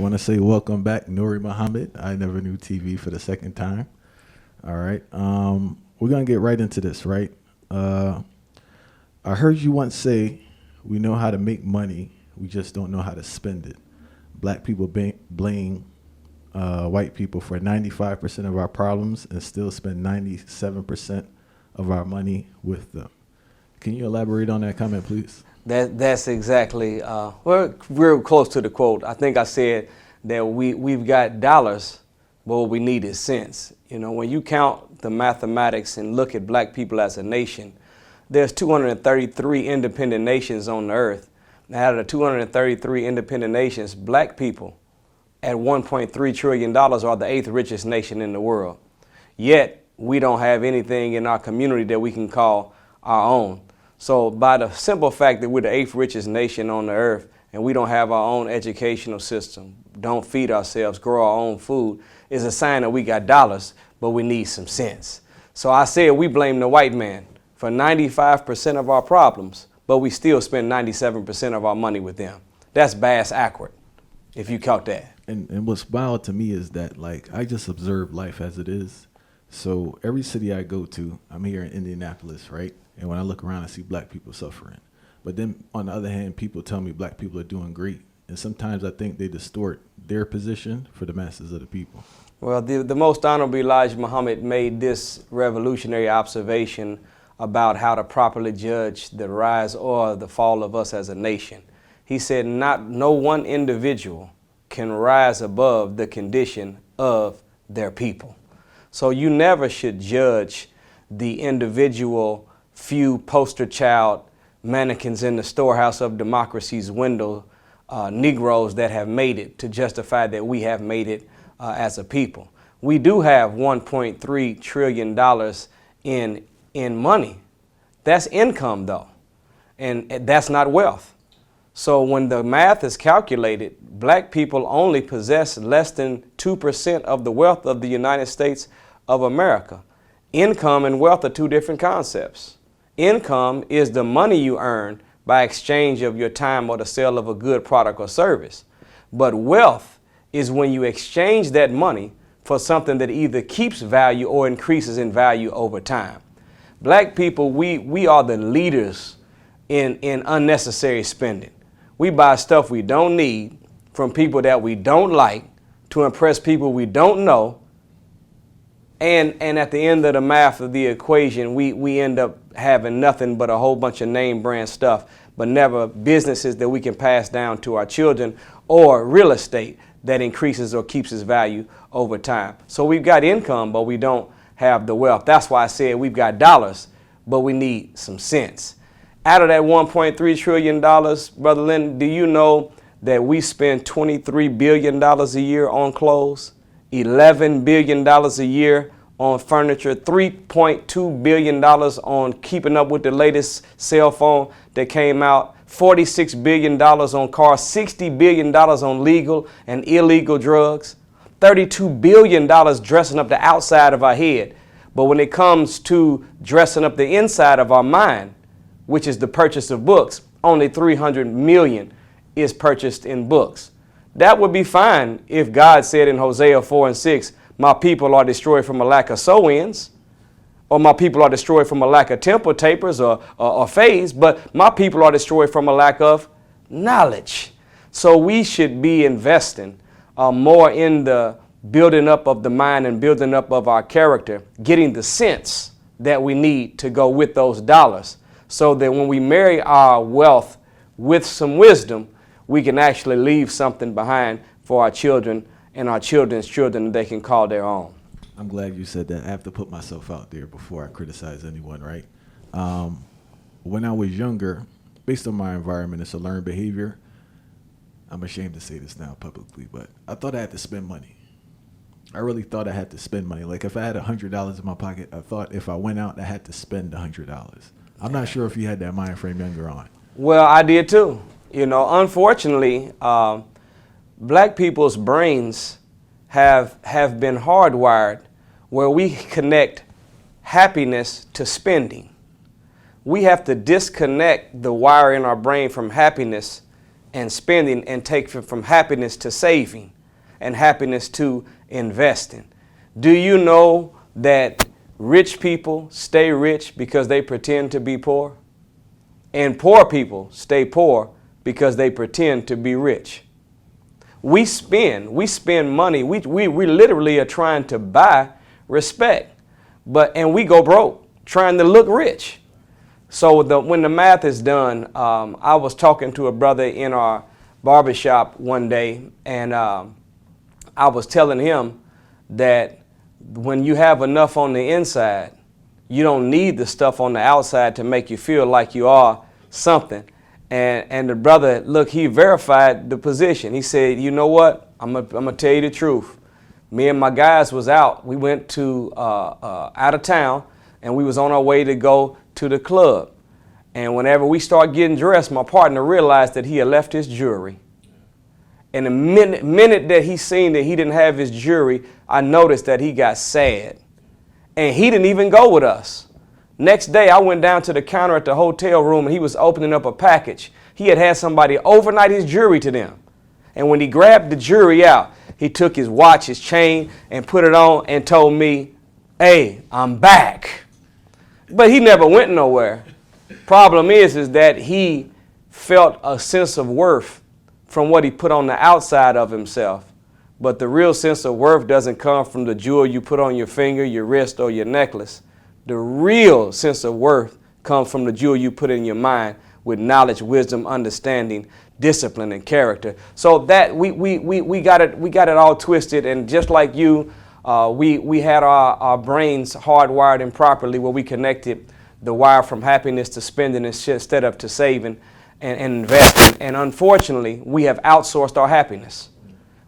want to say welcome back, Nuri Muhammad. I never knew TV for the second time. All right. We're going to get right into this, right? I heard you once say, we know how to make money, we just don't know how to spend it. Black people blame white people for 95% of our problems and still spend 97% of our money with them. Can you elaborate on that comment, please? That's exactly, we're real close to the quote. I think I said that we've got dollars, but what we need is cents. You know, when you count the mathematics and look at black people as a nation, there's 233 independent nations on the earth. Out of the 233 independent nations, black people at $1.3 trillion are the 8th richest nation in the world. Yet, we don't have anything in our community that we can call our own. So by the simple fact that we're the 8th richest nation on the earth and we don't have our own educational system, don't feed ourselves, grow our own food, is a sign that we got dollars, but we need some sense. So I said we blame the white man for 95% of our problems, but we still spend 97% of our money with them. That's bass accurate, if you count that. And what's wild to me is that, like, I just observe life as it is. So every city I go to, I'm here in Indianapolis, right? And when I look around, I see black people suffering. But then on the other hand, people tell me black people are doing great. And sometimes I think they distort their position for the masses of the people. Well, the most Honorable Elijah Muhammad made this revolutionary observation about how to properly judge the rise or the fall of us as a nation. He said, no one individual can rise above the condition of their people. So you never should judge the individual few poster child mannequins in the storehouse of democracy's window, Negroes that have made it, to justify that we have made it as a people. We do have $1.3 trillion in money. That's income, though, and that's not wealth. So when the math is calculated, black people only possess less than 2% of the wealth of the United States of America. Income and wealth are two different concepts. Income is the money you earn by exchange of your time or the sale of a good product or service. But wealth is when you exchange that money for something that either keeps value or increases in value over time. Black people, we are the leaders in unnecessary spending. We buy stuff we don't need from people that we don't like to impress people we don't know. And at the end of the math of the equation, we end up having nothing but a whole bunch of name brand stuff, but never businesses that we can pass down to our children or real estate that increases or keeps its value over time. So we've got income, but we don't have the wealth. That's why I said we've got dollars, but we need some sense. Out of that $1.3 trillion, Brother Lynn, do you know that we spend $23 billion a year on clothes, $11 billion a year on furniture, $3.2 billion on keeping up with the latest cell phone that came out, $46 billion on cars, $60 billion on legal and illegal drugs, $32 billion dressing up the outside of our head. But when it comes to dressing up the inside of our mind, which is the purchase of books, only $300 million is purchased in books. That would be fine if God said in Hosea 4:6, my people are destroyed from a lack of sew-ins, or my people are destroyed from a lack of temple tapers or phase, but my people are destroyed from a lack of knowledge. So we should be investing more in the building up of the mind and building up of our character, getting the sense that we need to go with those dollars, so that when we marry our wealth with some wisdom, we can actually leave something behind for our children and our children's children that they can call their own. I'm glad you said that. I have to put myself out there before I criticize anyone, right? When I was younger, based on my environment, it's a learned behavior. I'm ashamed to say this now publicly, but I thought I had to spend money. I really thought I had to spend money. Like if I had $100 in my pocket, I thought if I went out, I had to spend $100. I'm not sure if you had that mind frame younger on. Well, I did too. You know, unfortunately, black people's brains have been hardwired where we connect happiness to spending. We have to disconnect the wire in our brain from happiness and spending and take from happiness to saving and happiness to investing. Do you know that rich people stay rich because they pretend to be poor? And poor people stay poor because they pretend to be rich. We spend money. We literally are trying to buy respect, and we go broke trying to look rich. So when the math is done, I was talking to a brother in our barbershop one day, and I was telling him that when you have enough on the inside, you don't need the stuff on the outside to make you feel like you are something. And the brother, look, he verified the position. He said, you know what? I'm gonna tell you the truth. Me and my guys was out. We went to out of town, and we was on our way to go to the club. And whenever we started getting dressed, my partner realized that he had left his jewelry. And the minute that he seen that he didn't have his jewelry, I noticed that he got sad. And he didn't even go with us. Next day, I went down to the counter at the hotel room, and he was opening up a package. He had somebody overnight his jewelry to them. And when he grabbed the jewelry out, he took his watch, his chain, and put it on and told me, hey, I'm back. But he never went nowhere. Problem is that he felt a sense of worth from what he put on the outside of himself. But the real sense of worth doesn't come from the jewel you put on your finger, your wrist, or your necklace. The real sense of worth comes from the jewel you put in your mind with knowledge, wisdom, understanding, discipline, and character. So that we got it all twisted, and just like you, we had our brains hardwired improperly, where we connected the wire from happiness to spending instead of to saving and investing. And unfortunately, we have outsourced our happiness.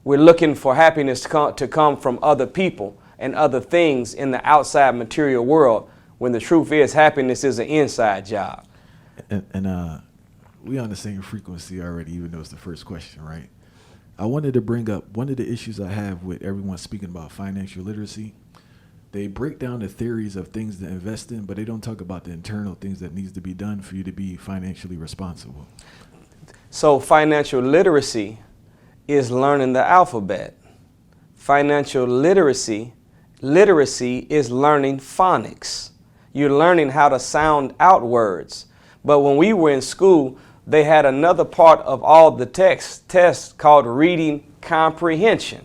We're looking for happiness to come from other people and other things in the outside material world, when the truth is happiness is an inside job. And we on the same frequency already, even though it's the first question, right? I wanted to bring up one of the issues I have with everyone speaking about financial literacy. They break down the theories of things to invest in, but they don't talk about the internal things that needs to be done for you to be financially responsible. So financial literacy is learning the alphabet. Financial literacy is learning phonics. You're learning how to sound out words. But when we were in school, they had another part of all the tests called reading comprehension,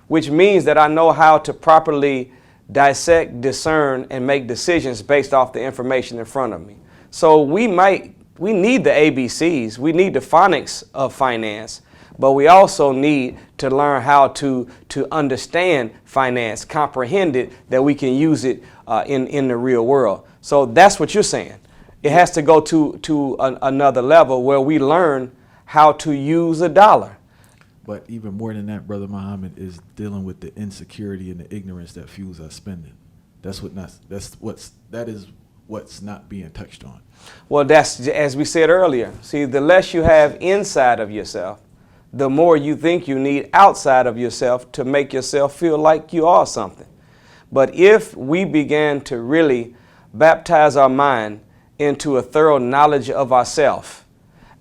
which means that I know how to properly dissect, discern, and make decisions based off the information in front of me. So we need the ABCs, we need the phonics of finance, but we also need to learn how to understand finance, comprehend it, that we can use it in the real world. So that's what you're saying. It has to go to another level where we learn how to use a dollar. But even more than that, Brother Muhammad, is dealing with the insecurity and the ignorance that fuels our spending. That is what's not being touched on. Well, that's, as we said earlier, see, the less you have inside of yourself, the more you think you need outside of yourself to make yourself feel like you are something. But if we began to really baptize our mind into a thorough knowledge of ourselves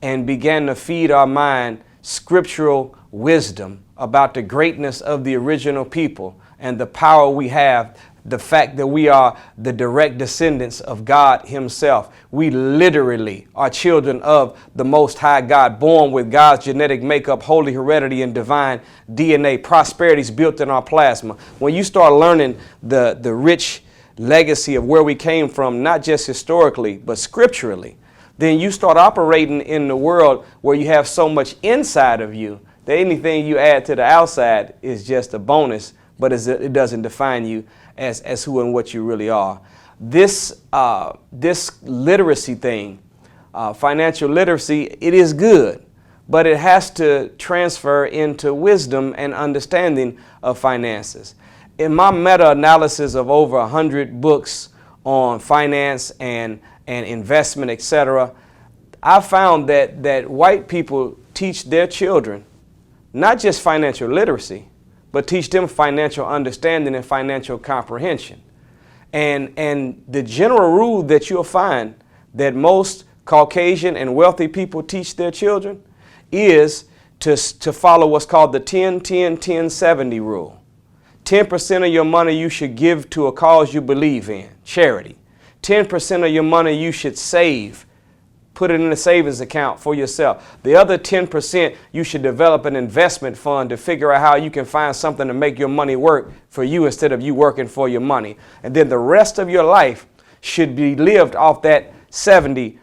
and began to feed our mind scriptural wisdom about the greatness of the original people and the power we have, the fact that we are the direct descendants of God himself. We literally are children of the Most High God, born with God's genetic makeup, holy heredity, and divine DNA. Prosperity is built in our plasma. When you start learning the rich legacy of where we came from, not just historically, but scripturally, then you start operating in the world where you have so much inside of you that anything you add to the outside is just a bonus, but it doesn't define you as who and what you really are. This literacy thing, financial literacy, it is good, but it has to transfer into wisdom and understanding of finances. In my meta-analysis of over 100 books on finance and investment, etc., I found that white people teach their children not just financial literacy, but teach them financial understanding and financial comprehension. And the general rule that you'll find that most Caucasian and wealthy people teach their children is to follow what's called the 10-10-10-70 rule. 10% of your money you should give to a cause you believe in, charity. 10% of your money you should save, put it in a savings account for yourself. The other 10% you should develop an investment fund to figure out how you can find something to make your money work for you instead of you working for your money. And then the rest of your life should be lived off that 70%.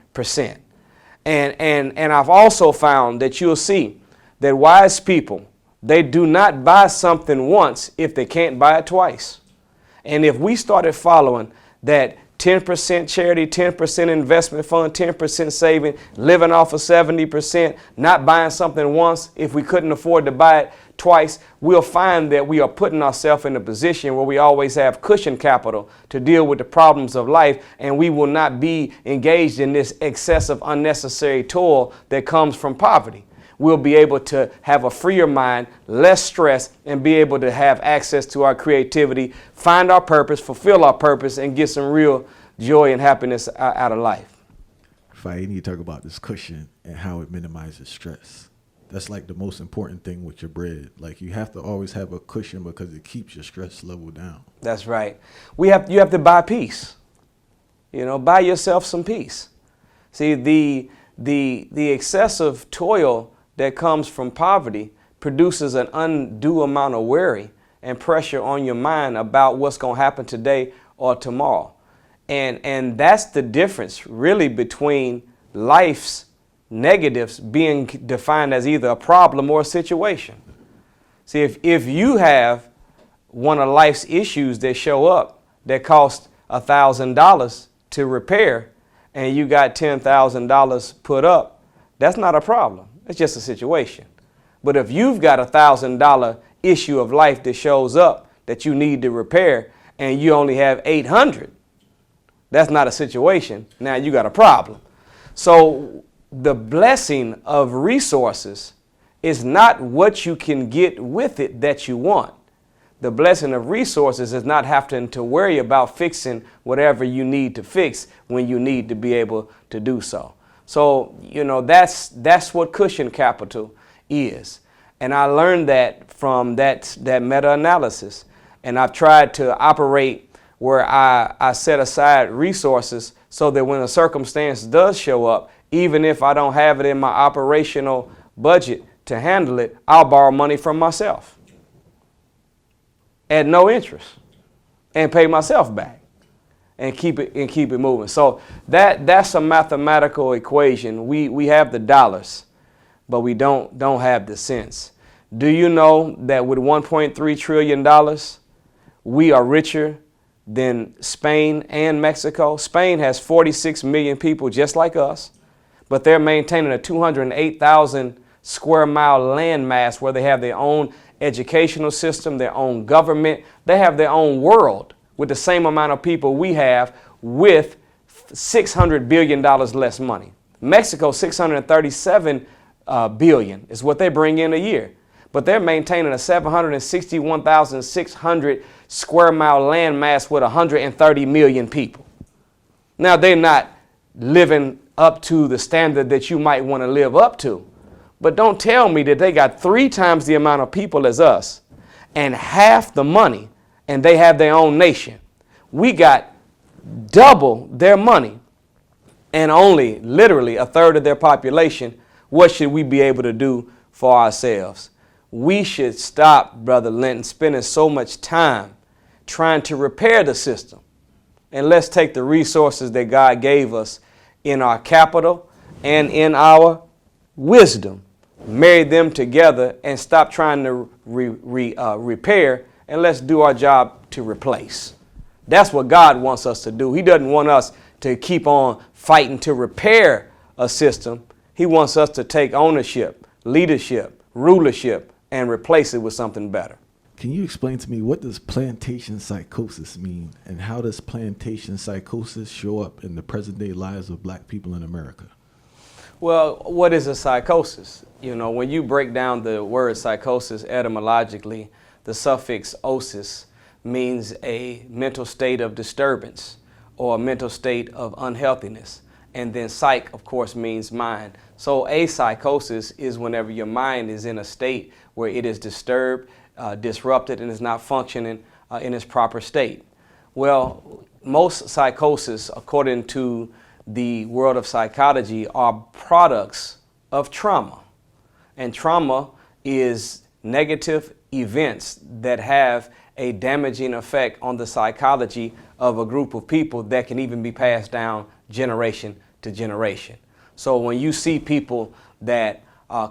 And I've also found that you'll see that wise people, they do not buy something once if they can't buy it twice. And if we started following that 10% charity, 10% investment fund, 10% saving, living off of 70%, not buying something once if we couldn't afford to buy it twice, we'll find that we are putting ourselves in a position where we always have cushion capital to deal with the problems of life, and we will not be engaged in this excessive unnecessary toil that comes from poverty. We'll be able to have a freer mind, less stress, and be able to have access to our creativity, find our purpose, fulfill our purpose, and get some real joy and happiness out of life. You need to talk about this cushion and how it minimizes stress. That's like the most important thing with your bread. Like, you have to always have a cushion because it keeps your stress level down. That's right. You have to buy peace. Buy yourself some peace. See, the excessive toil that comes from poverty produces an undue amount of worry and pressure on your mind about what's going to happen today or tomorrow. And that's the difference really between life's negatives being defined as either a problem or a situation. See, if you have one of life's issues that show up that cost $1,000 to repair and you got $10,000 put up, that's not a problem. It's just a situation. But if you've got $1,000 issue of life that shows up that you need to repair and you only have $800, that's not a situation. Now you got a problem. So the blessing of resources is not what you can get with it that you want. The blessing of resources is not having to worry about fixing whatever you need to fix when you need to be able to do so. So, that's what cushion capital is. And I learned that from that meta-analysis. And I've tried to operate where I set aside resources so that when a circumstance does show up, even if I don't have it in my operational budget to handle it, I'll borrow money from myself at no interest and pay myself back. And keep it moving. So that's a mathematical equation. We have the dollars, but we don't have the cents. Do you know that with $1.3 trillion, we are richer than Spain and Mexico? Spain has 46 million people just like us, but they're maintaining a 208,000 square mile landmass where they have their own educational system, their own government. They have their own world with the same amount of people we have with $600 billion less money. Mexico, $637 billion is what they bring in a year. But they're maintaining a 761,600 square mile landmass with 130 million people. Now, they're not living up to the standard that you might want to live up to. But don't tell me that they got 3 times the amount of people as us and half the money, and they have their own nation. We got double their money and only literally a third of their population. What should we be able to do for ourselves? We should stop, Brother Linton, spending so much time trying to repair the system. And let's take the resources that God gave us in our capital and in our wisdom, marry them together and stop trying to repair, and let's do our job to replace. That's what God wants us to do. He doesn't want us to keep on fighting to repair a system. He wants us to take ownership, leadership, rulership, and replace it with something better. Can you explain to me, what does plantation psychosis mean, and how does plantation psychosis show up in the present day lives of black people in America? Well, what is a psychosis? When you break down the word psychosis etymologically, the suffix osis means a mental state of disturbance or a mental state of unhealthiness. and then psych, of course, means mind. So a psychosis is whenever your mind is in a state where it is disturbed, disrupted, and is not functioning in its proper state. Well, most psychosis, according to the world of psychology, are products of trauma. And trauma is negative events that have a damaging effect on the psychology of a group of people that can even be passed down generation to generation. So when you see people that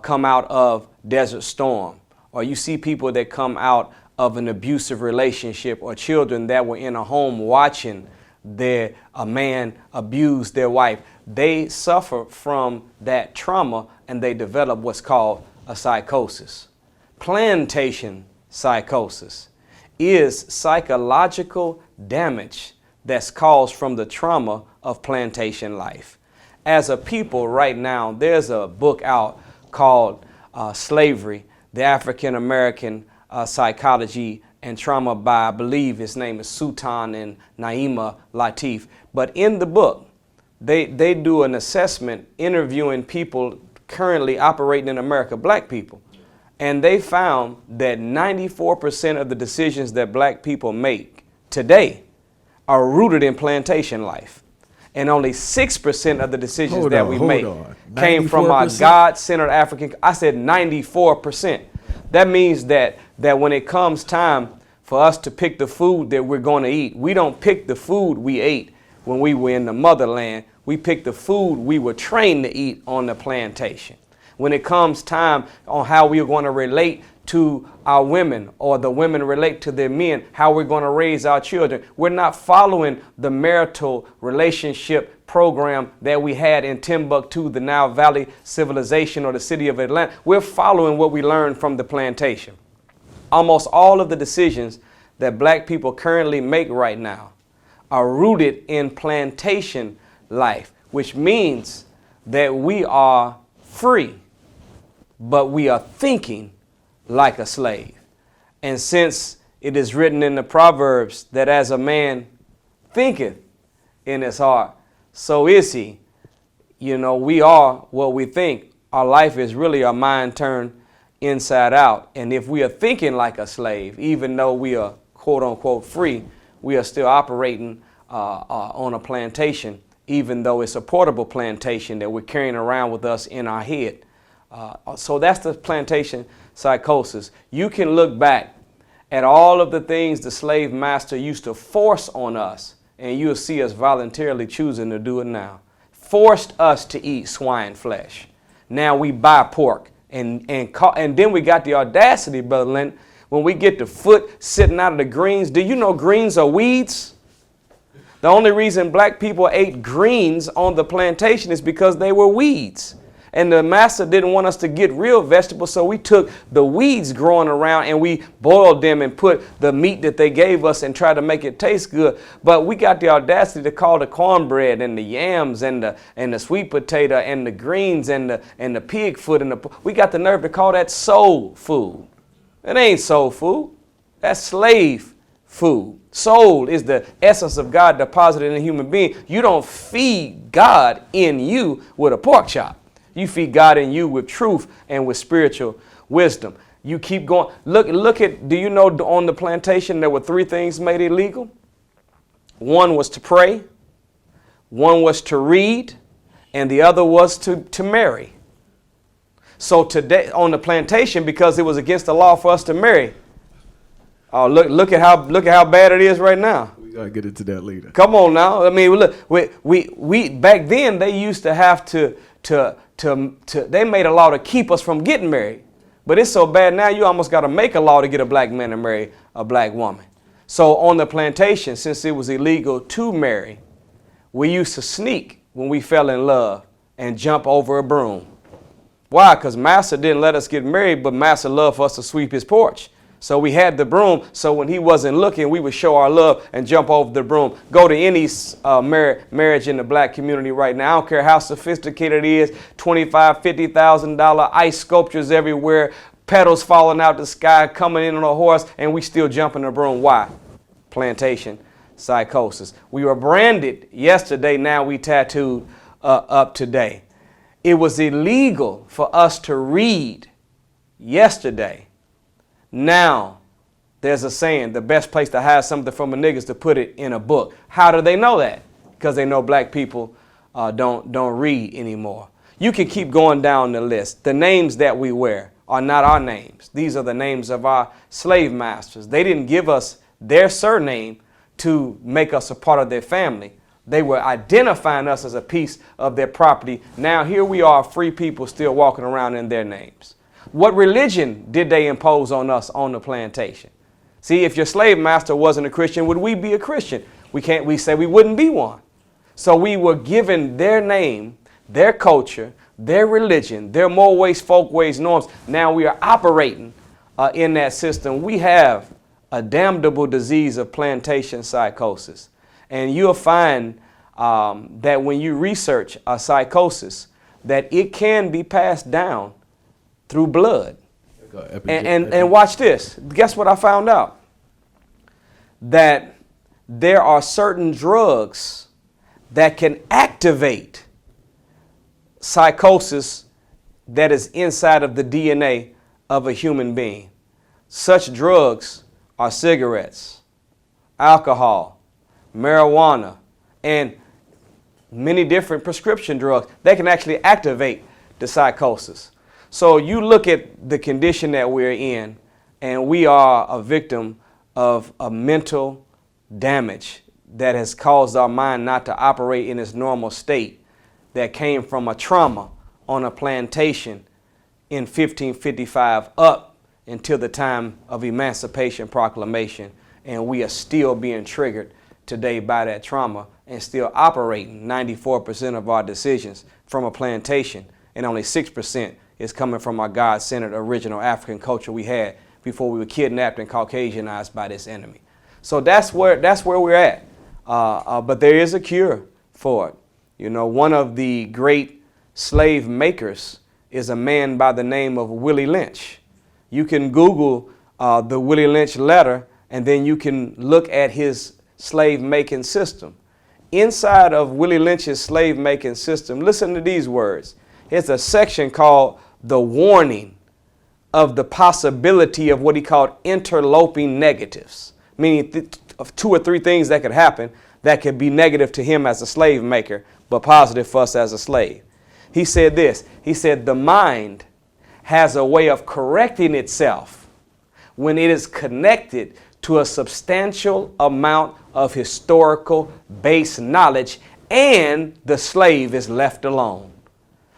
come out of Desert Storm, or you see people that come out of an abusive relationship, or children that were in a home watching a man abuse their wife, they suffer from that trauma and they develop what's called a psychosis. Plantation psychosis is psychological damage that's caused from the trauma of plantation life. As a people right now, there's a book out called Slavery, the African American Psychology and Trauma by, I believe his name is Sultan and Naima Latif. But in the book, they do an assessment interviewing people currently operating in America, black people. And they found that 94% of the decisions that black people make today are rooted in plantation life. And only 6% of the decisions that we make came from our God-centered African. I said 94%. That means that when it comes time for us to pick the food that we're going to eat, we don't pick the food we ate when we were in the motherland. We pick the food we were trained to eat on the plantation. When it comes time on how we are going to relate to our women, or the women relate to their men, how we're going to raise our children, we're not following the marital relationship program that we had in Timbuktu, the Nile Valley civilization, or the city of Atlanta. We're following what we learned from the plantation. Almost all of the decisions that black people currently make right now are rooted in plantation life, which means that we are free, but we are thinking like a slave. And since it is written in the Proverbs that as a man thinketh in his heart, so is he. You know, we are what we think. Our life is really our mind turned inside out. And if we are thinking like a slave, even though we are quote unquote free, we are still operating on a plantation, even though it's a portable plantation that we're carrying around with us in our head. So that's the plantation psychosis. You can look back at all of the things the slave master used to force on us, and you'll see us voluntarily choosing to do it now. Forced us to eat swine flesh. Now we buy pork, and then we got the audacity, Brother Lynn, when we get the foot sitting out of the greens. Do you know greens are weeds? The only reason black people ate greens on the plantation is because they were weeds. And the master didn't want us to get real vegetables, so we took the weeds growing around and we boiled them and put the meat that they gave us and tried to make it taste good. But we got the audacity to call the cornbread and the yams and the sweet potato and the greens and the pig foot we got the nerve to call that soul food. It ain't soul food. That's slave food. Soul is the essence of God deposited in a human being. You don't feed God in you with a pork chop. You feed God in you with truth and with spiritual wisdom. You keep going. Look at, do you know on the plantation there were 3 things made illegal? One was to pray, one was to read, and the other was to marry. So today on the plantation, because it was against the law for us to marry, oh, look at how bad it is right now. We gotta get into that later. Come on now. I mean, look, we back then they used to have to they made a law to keep us from getting married. But it's so bad now you almost got to make a law to get a black man to marry a black woman. So on the plantation, since it was illegal to marry, we used to sneak when we fell in love and jump over a broom. Why? Because Master didn't let us get married, but Master loved for us to sweep his porch. So we had the broom, so when he wasn't looking, we would show our love and jump over the broom. Go to any marriage in the black community right now. I don't care how sophisticated it is, $25,000, $50,000 ice sculptures everywhere, petals falling out the sky, coming in on a horse, and we still jumping the broom. Why? Plantation psychosis. We were branded yesterday, now we tattooed up today. It was illegal for us to read yesterday. Now, there's a saying, the best place to hide something from a nigga is to put it in a book. How do they know that? Because they know black people don't read anymore. You can keep going down the list. The names that we wear are not our names. These are the names of our slave masters. They didn't give us their surname to make us a part of their family. They were identifying us as a piece of their property. Now here we are, free people still walking around in their names. What religion did they impose on us on the plantation? See, if your slave master wasn't a Christian, would we be a Christian? We say we wouldn't be one. So we were given their name, their culture, their religion, their mores, folkways, norms. Now we are operating in that system. We have a damnable disease of plantation psychosis. And you'll find that when you research a psychosis, that it can be passed down through blood. And watch this. Guess what I found out? That there are certain drugs that can activate psychosis that is inside of the DNA of a human being. Such drugs are cigarettes, alcohol, marijuana, and many different prescription drugs. They can actually activate the psychosis. So you look at the condition that we're in, and we are a victim of a mental damage that has caused our mind not to operate in its normal state, that came from a trauma on a plantation in 1555 up until the time of Emancipation Proclamation. And we are still being triggered today by that trauma and still operating 94% of our decisions from a plantation, and only 6% is coming from our God-centered original African culture we had before we were kidnapped and Caucasianized by this enemy. So that's where we're at. But there is a cure for it. You know, one of the great slave makers is a man by the name of Willie Lynch. You can Google the Willie Lynch letter, and then you can look at his slave-making system. Inside of Willie Lynch's slave-making system, listen to these words. Here's a section called the warning of the possibility of what he called interloping negatives, meaning of 2 or 3 things that could happen that could be negative to him as a slave maker, but positive for us as a slave. He said this, he said, the mind has a way of correcting itself when it is connected to a substantial amount of historical base knowledge and the slave is left alone.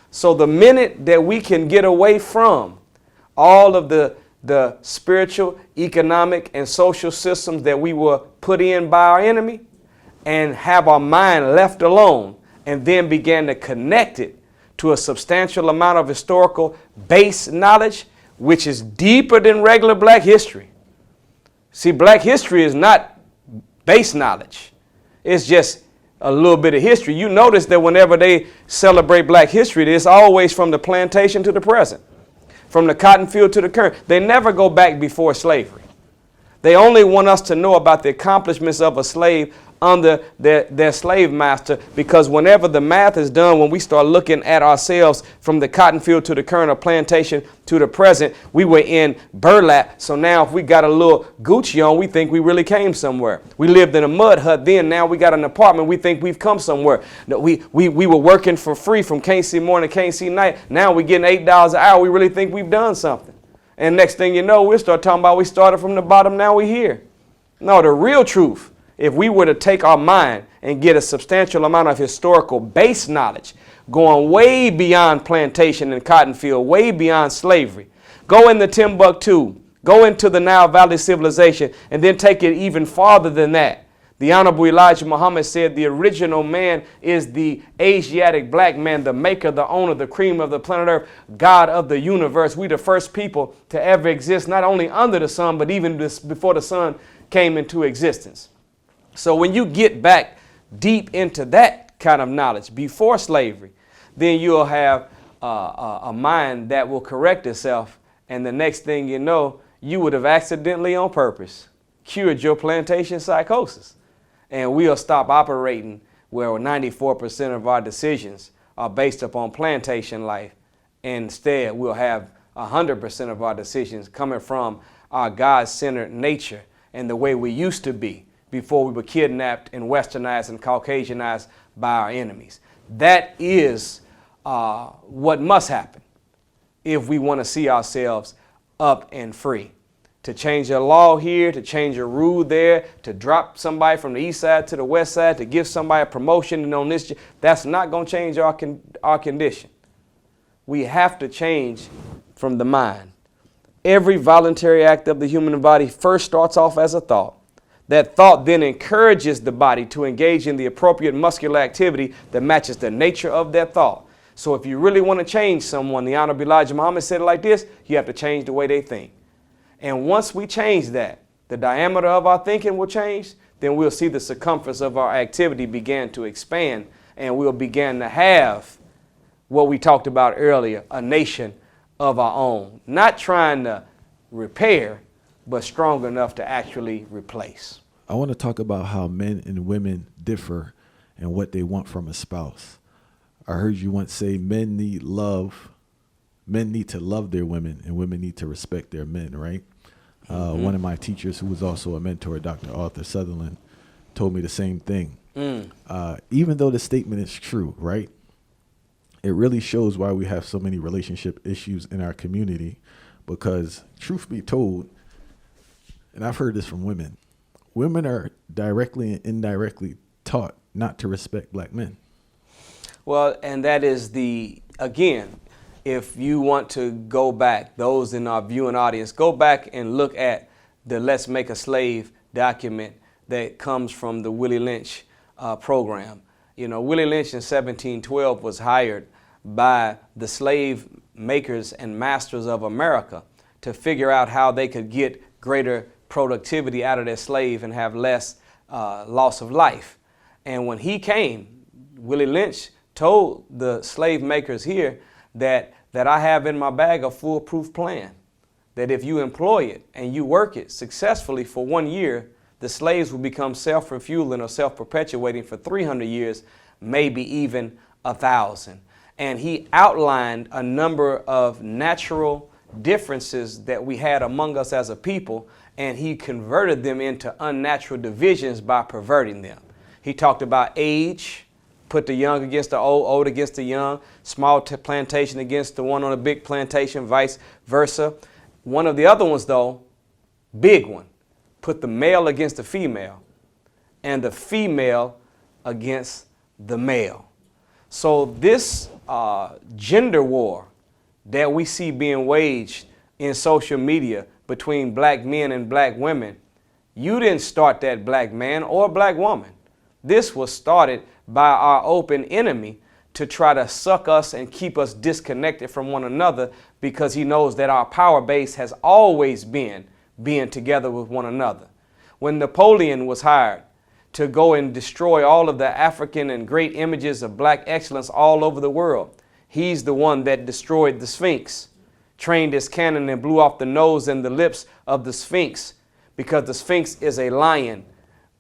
So the minute that we can get away from all of the spiritual, economic, and social systems that we were put in by our enemy and have our mind left alone and then began to connect it to a substantial amount of historical base knowledge, which is deeper than regular black history. See, black history is not base knowledge. It's just a little bit of history. You notice that whenever they celebrate black history, it's always from the plantation to the present, from the cotton field to the current. They never go back before slavery. They only want us to know about the accomplishments of a slave under their slave master, because whenever the math is done, when we start looking at ourselves from the cotton field to the current, or plantation to the present, we were in burlap. So now if we got a little Gucci on, we think we really came somewhere. We lived in a mud hut then, now we got an apartment, we think we've come somewhere. No, we were working for free from can't see morning to can't see night. Now we're getting $8 an hour, we really think we've done something. And next thing you know, we'll start talking about we started from the bottom, now we're here. No, the real truth, if we were to take our mind and get a substantial amount of historical base knowledge, going way beyond plantation and cotton field, way beyond slavery, go into Timbuktu, go into the Nile Valley civilization, and then take it even farther than that. The Honorable Elijah Muhammad said the original man is the Asiatic black man, the maker, the owner, the cream of the planet Earth, God of the universe. We the first people to ever exist, not only under the sun, but even before the sun came into existence. So when you get back deep into that kind of knowledge before slavery, then you'll have a mind that will correct itself. And the next thing you know, you would have accidentally on purpose cured your plantation psychosis. And we'll stop operating where 94% of our decisions are based upon plantation life. Instead, we'll have 100% of our decisions coming from our God-centered nature and the way we used to be before we were kidnapped and westernized and Caucasianized by our enemies. That is what must happen if we want to see ourselves up and free. To change a law here, to change a rule there, to drop somebody from the east side to the west side, to give somebody a promotion and on this, that's not going to change our condition. We have to change from the mind. Every voluntary act of the human body first starts off as a thought. That thought then encourages the body to engage in the appropriate muscular activity that matches the nature of that thought. So if you really want to change someone, the Honorable Elijah Muhammad said it like this, you have to change the way they think. And once we change that, the diameter of our thinking will change, then we'll see the circumference of our activity begin to expand, and we'll begin to have what we talked about earlier, a nation of our own. Not trying to repair, but strong enough to actually replace. I want to talk about how men and women differ and what they want from a spouse. I heard you once say men need to love their women and women need to respect their men, right? One of my teachers, who was also a mentor, Dr. Arthur Sutherland, told me the same thing. Even though the statement is true, right? It really shows why we have so many relationship issues in our community, because truth be told, and I've heard this from women are directly and indirectly taught not to respect black men. Well, and that is again, if you want to go back, those in our viewing audience, go back and look at the Let's Make a Slave document that comes from the Willie Lynch program. You know, Willie Lynch in 1712 was hired by the slave makers and masters of America to figure out how they could get greater productivity out of their slave and have less loss of life. And when he came, Willie Lynch told the slave makers here that I have in my bag a foolproof plan, that if you employ it and you work it successfully for 1 year, the slaves will become self-refueling or self-perpetuating for 300 years, maybe even 1,000. And he outlined a number of natural differences that we had among us as a people, and he converted them into unnatural divisions by perverting them. He talked about age, put the young against the old, old against the young, small plantation against the one on a big plantation, vice versa. One of the other ones, though, big one, put the male against the female and the female against the male. So this gender war that we see being waged in social media between black men and black women, you didn't start that, black man or black woman. This was started by our open enemy to try to suck us and keep us disconnected from one another, because he knows that our power base has always been being together with one another. When Napoleon was hired to go and destroy all of the African and great images of black excellence all over the world, he's the one that destroyed the Sphinx, trained his cannon and blew off the nose and the lips of the Sphinx, because the Sphinx is a lion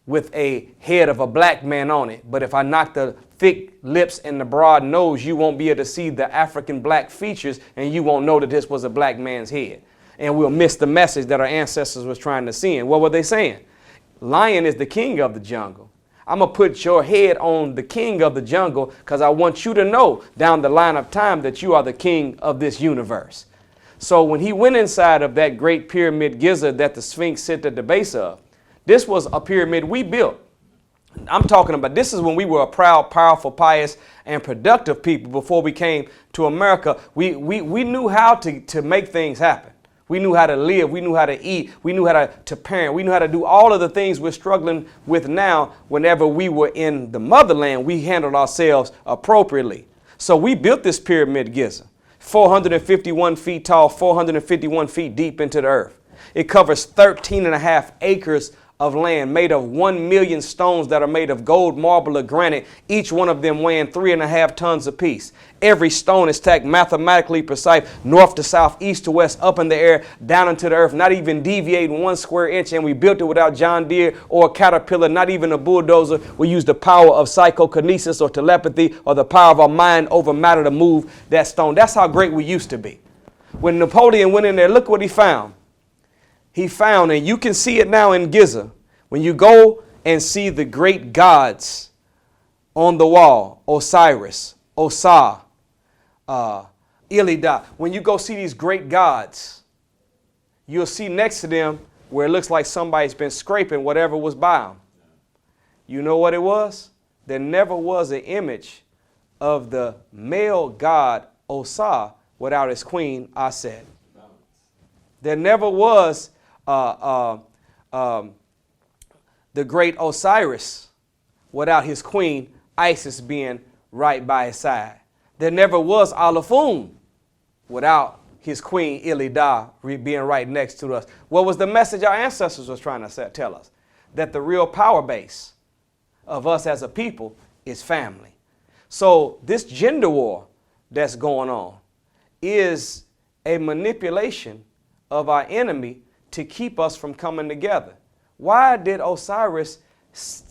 with a head of a black man on it. But if I knock the thick lips and the broad nose, you won't be able to see the African black features, and you won't know that this was a black man's head. And we'll miss the message that our ancestors was trying to send. What were they saying? Lion is the king of the jungle. I'm going to put your head on the king of the jungle because I want you to know down the line of time that you are the king of this universe. So when he went inside of that great pyramid gizzard that the Sphinx sit at the base of, this was a pyramid we built. I'm talking about, this is when we were a proud, powerful, pious, and productive people before we came to America. We knew how to make things happen. We knew how to live. We knew how to eat. We knew how to parent. We knew how to do all of the things we're struggling with now. Whenever we were in the motherland, we handled ourselves appropriately. So we built this pyramid gizzard, 451 feet tall, 451 feet deep into the earth. It covers 13.5 acres of land made of 1 million stones that are made of gold, marble, or granite, each one of them weighing 3.5 tons apiece. Every stone is stacked mathematically precise, north to south, east to west, up in the air, down into the earth, not even deviating 1 square inch. And we built it without John Deere or a caterpillar, not even a bulldozer. We used the power of psychokinesis or telepathy or the power of our mind over matter to move that stone. That's how great we used to be. When Napoleon went in there, look what he found. He found, and you can see it now in Giza, when you go and see the great gods on the wall, Osiris, Osah, Ilida. When you go see these great gods, you'll see next to them where it looks like somebody's been scraping whatever was by them. You know what it was? There never was an image of the male god Osah without his queen Aset. There never was the great Osiris without his queen Isis being right by his side. There never was Alafun without his queen Ilida being right next to us. What was the message our ancestors was trying to tell us? That the real power base of us as a people is family. So this gender war that's going on is a manipulation of our enemy to keep us from coming together. Why did Osiris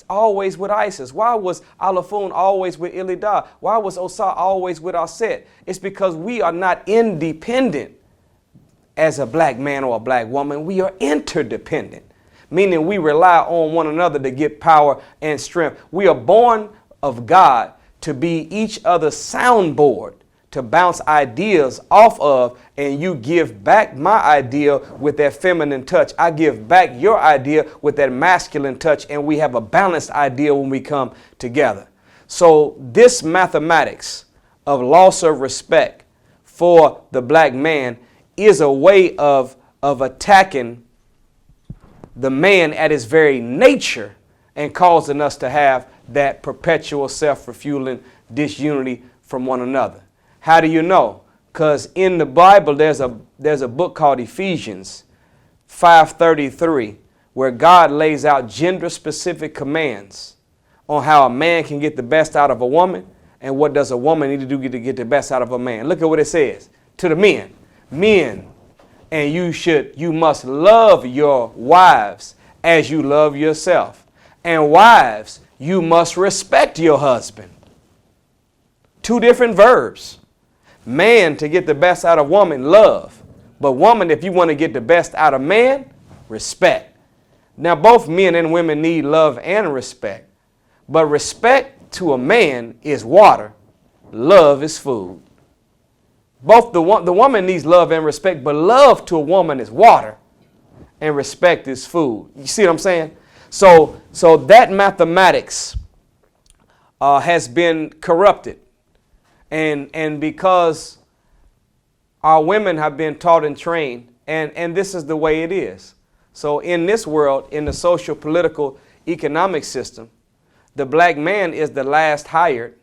always with Isis? Why was Alafun always with Ilida? Why was Osah always with Aset? It's because we are not independent as a black man or a black woman. We are interdependent, meaning we rely on one another to get power and strength. We are born of God to be each other's soundboard, to bounce ideas off of, and you give back my idea with that feminine touch. I give back your idea with that masculine touch, and we have a balanced idea when we come together. So this mathematics of loss of respect for the black man is a way of attacking the man at his very nature and causing us to have that perpetual self-refueling disunity from one another. How do you know? Because in the Bible, there's a book called Ephesians 5:33, where God lays out gender-specific commands on how a man can get the best out of a woman and what does a woman need to do to get the best out of a man. Look at what it says to the men. Men, and you must love your wives as you love yourself. And wives, you must respect your husband. 2 different verbs. Man, to get the best out of woman, love. But woman, if you want to get the best out of man, respect. Now, both men and women need love and respect. But respect to a man is water. Love is food. Both the woman needs love and respect, but love to a woman is water and respect is food. You see what I'm saying? So that mathematics has been corrupted. And because our women have been taught and trained, and this is the way it is. So in this world, in the social, political, economic system, the black man is the last hired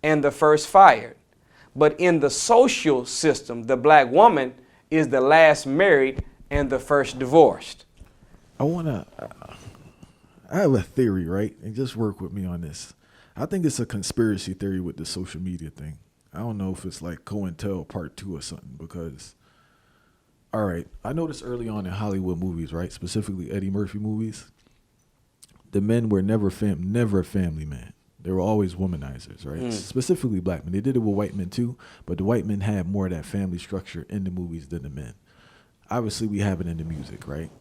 and the first fired. But in the social system, the black woman is the last married and the first divorced. I have a theory, right? And just work with me on this. I think it's a conspiracy theory with the social media thing. I don't know if it's like COINTEL Part 2 or something, because, all right, I noticed early on in Hollywood movies, right, specifically Eddie Murphy movies, the men were never a family man. They were always womanizers, right? Specifically black men. They did it with white men too, but the white men had more of that family structure in the movies than the men. Obviously, we have it in the music, right?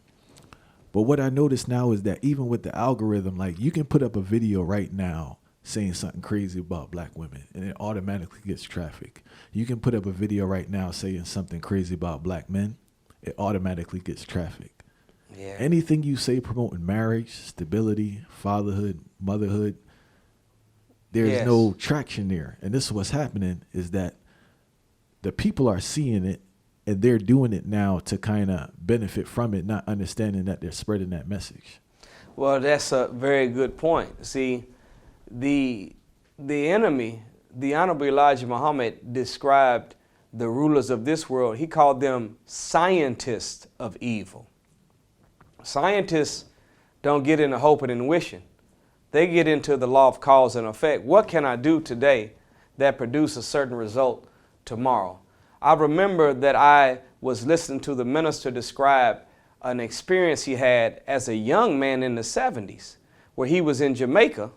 But what I notice now is that even with the algorithm, like you can put up a video right now saying something crazy about black women and it automatically gets traffic. You can put up a video right now saying something crazy about black men, it automatically gets traffic. Yeah. Anything you say promoting marriage, stability, fatherhood, motherhood, there's no traction there. And this is what's happening, is that the people are seeing it and they're doing it now to kind of benefit from it, not understanding that they're spreading that message. Well, that's a very good point. See, the enemy, the Honorable Elijah Muhammad described the rulers of this world. He called them scientists of evil. Scientists don't get into hoping and wishing. They get into the law of cause and effect. What can I do today that produces a certain result tomorrow? I remember that I was listening to the minister describe an experience he had as a young man in the 70s, where he was in Jamaica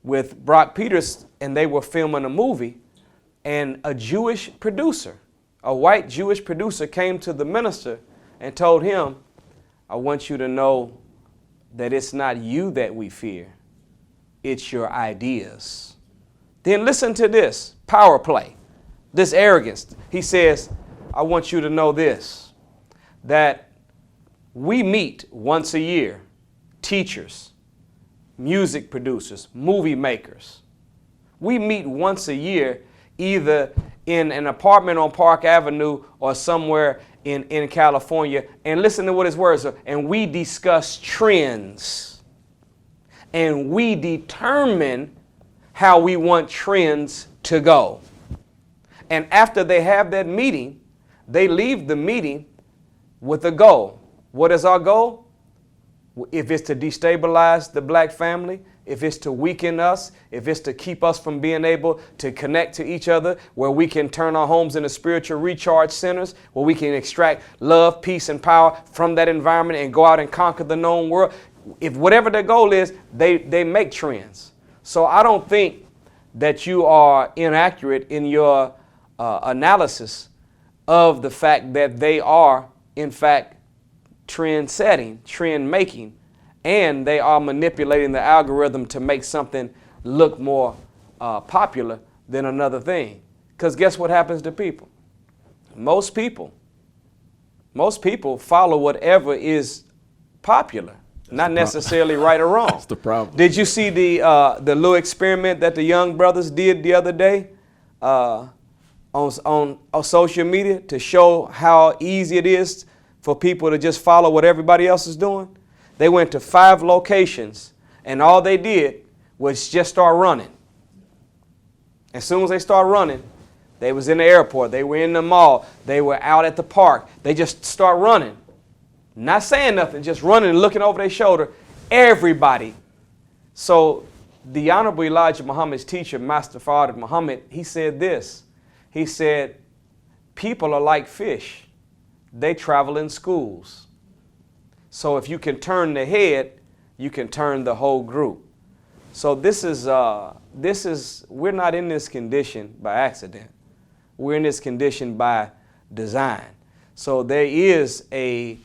with Brock Peters and they were filming a movie, and a Jewish producer, a white Jewish producer, came to the minister and told him, I want you to know that it's not you that we fear, it's your ideas. Then listen to this power play, this arrogance. He says, I want you to know this, that we meet once a year, teachers, music producers, movie makers. We meet once a year, either in an apartment on Park Avenue or somewhere in California, and listen to what his words are, and we discuss trends. And we determine how we want trends to go. And after they have that meeting, they leave the meeting with a goal. What is our goal? If it's to destabilize the black family, if it's to weaken us, if it's to keep us from being able to connect to each other, where we can turn our homes into spiritual recharge centers, where we can extract love, peace, and power from that environment and go out and conquer the known world. If whatever their goal is, they make trends. So I don't think that you are inaccurate in your analysis of the fact that they are, in fact, trend setting, trend making, and they are manipulating the algorithm to make something look more popular than another thing. Because guess what happens to people? Most people follow whatever is popular, not necessarily right or wrong. That's the problem. Did you see the little experiment that the young brothers did the other day on social media to show how easy it is for people to just follow what everybody else is doing? They went to 5 locations, and all they did was just start running. As soon as they started running, they was in the airport, they were in the mall, they were out at the park. They just start running, not saying nothing, just running and looking over their shoulder. Everybody. So the Honorable Elijah Muhammad's teacher, Master Fard Muhammad, he said this. He said, people are like fish. They travel in schools. So if you can turn the head, you can turn the whole group. So we're not in this condition by accident. We're in this condition by design. So there is a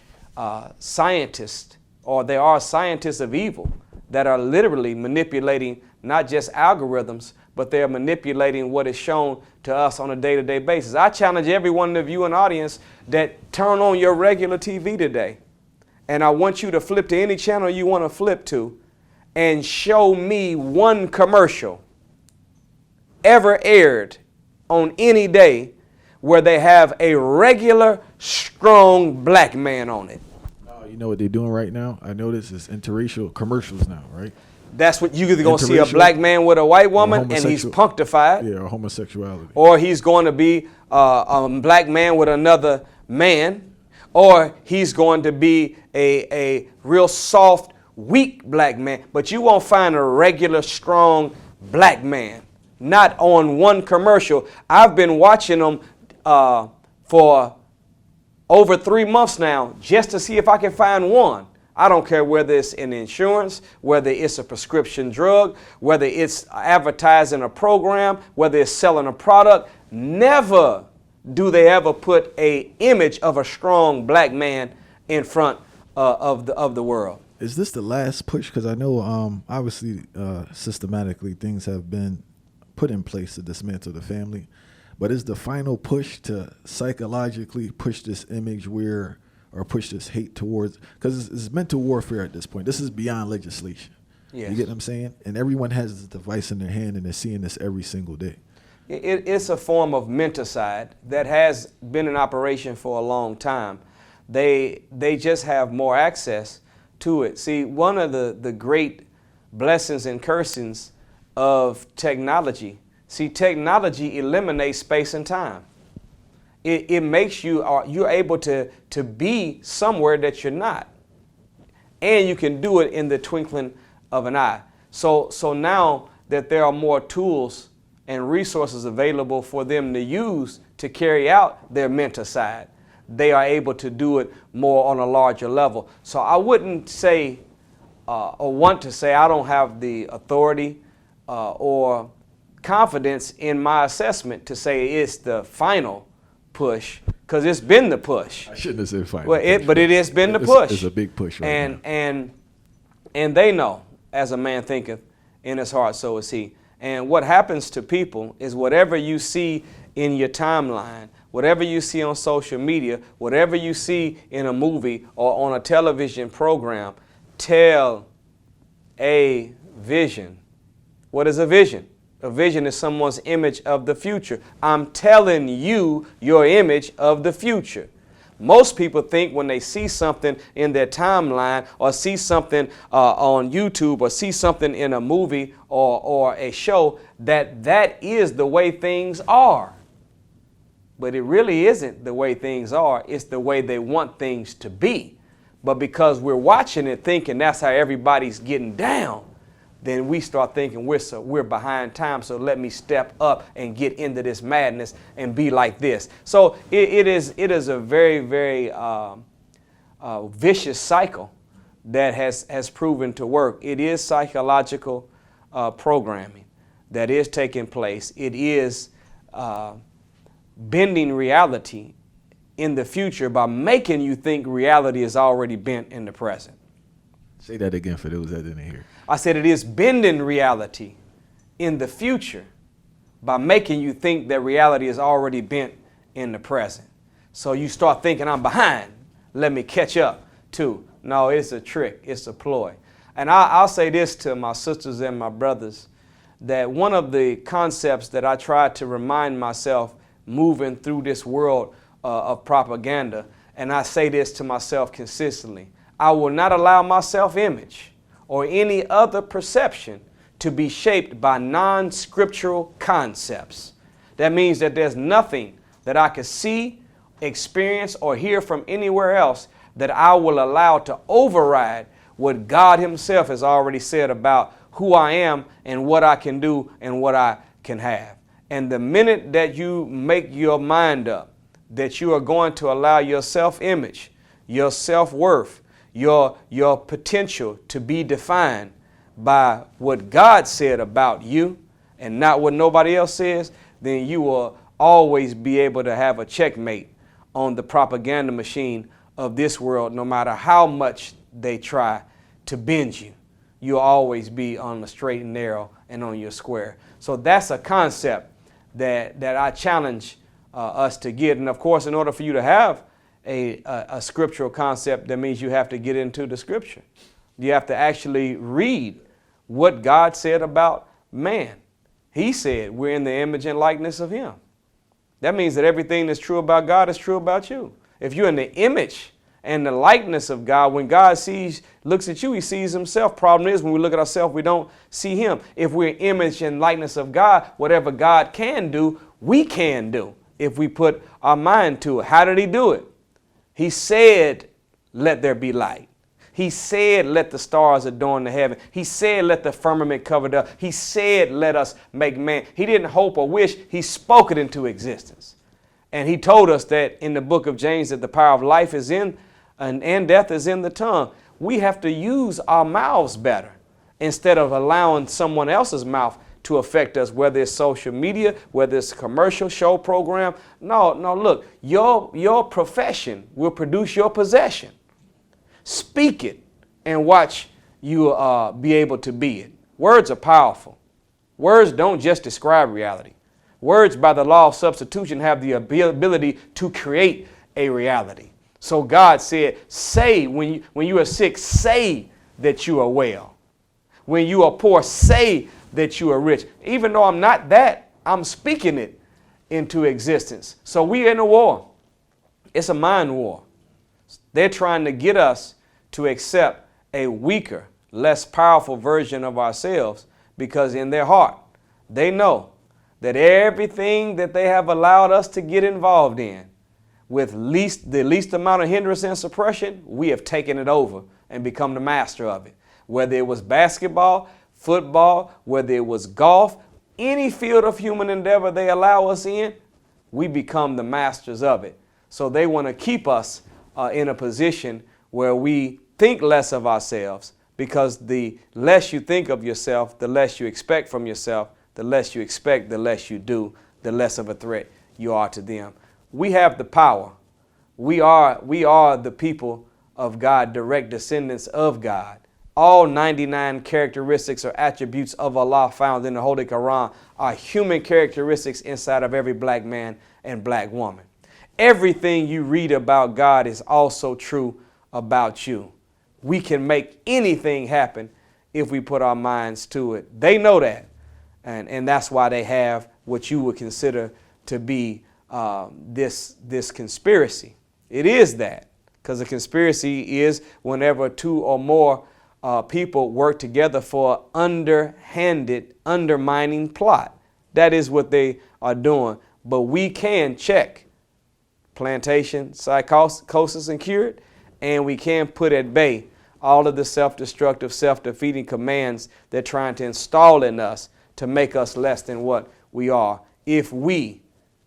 scientist, or there are scientists of evil that are literally manipulating not just algorithms, but they're manipulating what is shown to us on a day-to-day basis. I challenge every one of you in the audience that turn on your regular TV today. And I want you to flip to any channel you want to flip to and show me one commercial ever aired on any day where they have a regular, strong black man on it. You know what they're doing right now? I notice it's interracial commercials now, right? That's what you're either going to see a black man with a white woman and he's punctified. Yeah, or homosexuality. Or he's going to be a black man with another man. Or he's going to be a real soft, weak black man. But you won't find a regular, strong black man. Not on one commercial. I've been watching them for over 3 months now just to see if I can find one. I don't care whether it's in insurance, whether it's a prescription drug, whether it's advertising a program, whether it's selling a product. Never do they ever put an image of a strong black man in front of the world. Is this the last push? Because I know obviously systematically things have been put in place to dismantle the family. But is the final push to psychologically push this image or push this hate towards, because it's mental warfare at this point. This is beyond legislation. Yes. You get what I'm saying? And everyone has this device in their hand and they're seeing this every single day. It's a form of menticide that has been in operation for a long time. They just have more access to it. See, one of the great blessings and cursings of technology, technology eliminates space and time. It makes you're able to be somewhere that you're not. and you can do it in the twinkling of an eye. So now that there are more tools and resources available for them to use to carry out their mentor side, they are able to do it more on a larger level. So I wouldn't say or want to say I don't have the authority or confidence in my assessment to say it's the final push, because it's been the push. I shouldn't have said final. Well, but it has been the push. It's a big push right now. And they know, as a man thinketh in his heart, so is he. And what happens to people is whatever you see in your timeline, whatever you see on social media, whatever you see in a movie or on a television program, tell a vision. What is a vision? A vision is someone's image of the future. I'm telling you your image of the future. Most people think when they see something in their timeline or see something on YouTube or see something in a movie or a show that is the way things are. But it really isn't the way things are. It's the way they want things to be. But because we're watching it thinking that's how everybody's getting down, then we start thinking we're behind time, so let me step up and get into this madness and be like this. So it is a very, very vicious cycle that has proven to work. It is psychological programming that is taking place. It is bending reality in the future by making you think reality is already bent in the present. Say that again for those that didn't hear. I said it is bending reality in the future by making you think that reality is already bent in the present. So you start thinking, I'm behind, let me catch up too. No, it's a trick, it's a ploy. And I'll say this to my sisters and my brothers, that one of the concepts that I try to remind myself moving through this world of propaganda, and I say this to myself consistently, I will not allow my self-image or any other perception to be shaped by non-scriptural concepts. That means that there's nothing that I could see, experience, or hear from anywhere else that I will allow to override what God Himself has already said about who I am and what I can do and what I can have. And the minute that you make your mind up that you are going to allow your self-image, your self-worth, your potential to be defined by what God said about you and not what nobody else says, then you will always be able to have a checkmate on the propaganda machine of this world, no matter how much they try to bend you. You'll always be on the straight and narrow and on your square. So that's a concept that I challenge us to get. And of course, in order for you to have a scriptural concept, that means you have to get into the scripture. You have to actually read what God said about man. He said we're in the image and likeness of Him. That means that everything that's true about God is true about you. If you're in the image and the likeness of God, when God looks at you, He sees Himself. Problem is, when we look at ourselves, we don't see Him. If we're image and likeness of God, whatever God can do, we can do if we put our mind to it. How did He do it? He said, let there be light. He said, let the stars adorn the heaven. He said, let the firmament cover the earth. He said, let us make man. He didn't hope or wish. He spoke it into existence. And He told us that in the book of James that the power of life is in and death is in the tongue. We have to use our mouths better instead of allowing someone else's mouth to affect us, whether it's social media, whether it's a commercial show program. No, look, your profession will produce your possession. Speak it and watch you be able to be it. Words are powerful. Words don't just describe reality. Words, by the law of substitution, have the ability to create a reality. So God said, say, when you are sick, say that you are well. When you are poor, say that you are rich. Even though I'm not that, I'm speaking it into existence. So we're in a war. It's a mind war. They're trying to get us to accept a weaker, less powerful version of ourselves, because in their heart, they know that everything that they have allowed us to get involved in with the least amount of hindrance and suppression, we have taken it over and become the master of it. Whether it was basketball, football, whether it was golf, any field of human endeavor they allow us in, we become the masters of it. So they want to keep us in a position where we think less of ourselves, because the less you think of yourself, the less you expect from yourself. The less you expect, the less you do, the less of a threat you are to them. We have the power. We are the people of God, direct descendants of God. All 99 characteristics or attributes of Allah found in the Holy Quran are human characteristics inside of every black man and black woman. Everything you read about God is also true about you. We can make anything happen if we put our minds to it. They know that. And that's why they have what you would consider to be this conspiracy. It is that, because a conspiracy is whenever two or more people work together for underhanded, undermining plot. That is what they are doing. But we can check Plantation, psychosis, and cured, and we can put at bay all of the self-destructive, self-defeating commands they're trying to install in us to make us less than what we are. If we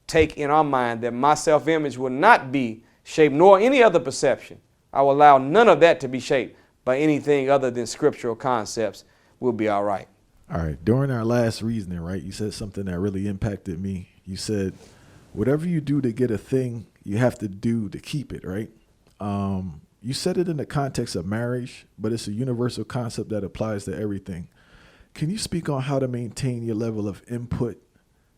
take in our mind that my self-image will not be shaped, nor any other perception, I will allow none of that to be shaped by anything other than scriptural concepts, we'll be all right. All right. During our last reasoning, right, you said something that really impacted me. You said, whatever you do to get a thing, you have to do to keep it, right? You said it in the context of marriage, but it's a universal concept that applies to everything. Can you speak on how to maintain your level of input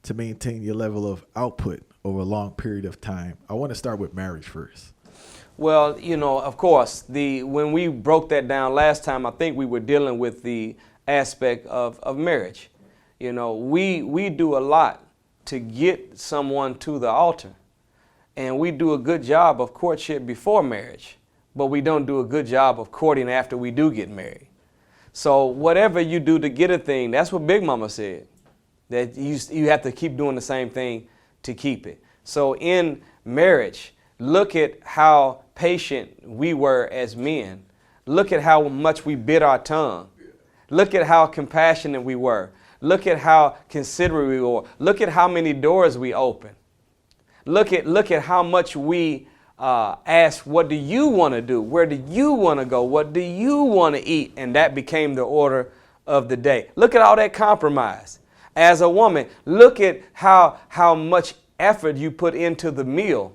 to maintain your level of output over a long period of time? I want to start with marriage first. Well, you know, of course, when we broke that down last time, I think we were dealing with the aspect of marriage. You know, we do a lot to get someone to the altar, and we do a good job of courtship before marriage, but we don't do a good job of courting after we do get married. So whatever you do to get a thing, that's what Big Mama said, that you have to keep doing the same thing to keep it. So in marriage, look at how patient we were as men. Look at how much we bit our tongue. Look at how compassionate we were. Look at how considerate we were. Look at how many doors we opened. Look at how much we asked, what do you want to do? Where do you want to go? What do you want to eat? And that became the order of the day. Look at all that compromise. As a woman, look at how much effort you put into the meal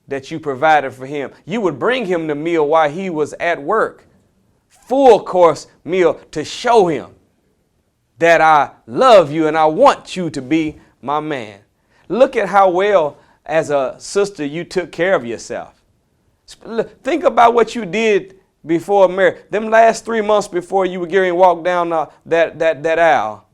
that you provided for him. You would bring him the meal while he was at work. Full course meal to show him that I love you and I want you to be my man. Look at how well as a sister you took care of yourself. Think about what you did before marriage. Them last 3 months before you were getting walk down that aisle.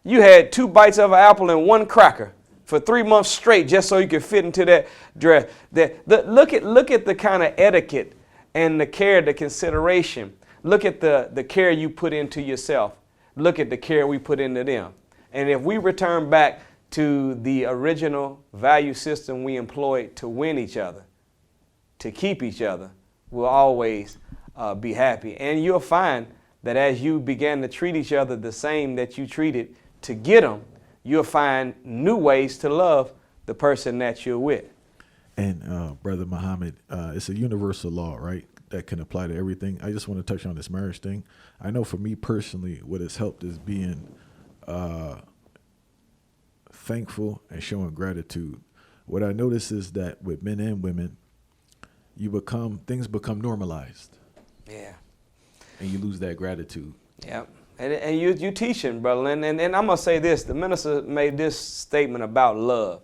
You had 2 bites of an apple and 1 cracker for 3 months straight just so you could fit into that dress. Look at the kind of etiquette and the care, the consideration. Look at the care you put into yourself. Look at the care we put into them. And if we return back to the original value system we employed to win each other, to keep each other, we'll always be happy. And you'll find that as you begin to treat each other the same that you treated to get them, you'll find new ways to love the person that you're with. And Brother Muhammad, it's a universal law, right, that can apply to everything. I just want to touch on this marriage thing. I know for me personally, what has helped is being thankful and showing gratitude. What I notice is that with men and women, things become normalized. Yeah. And you lose that gratitude. Yeah. And you teaching, brother. And I'm going to say this. The minister made this statement about love.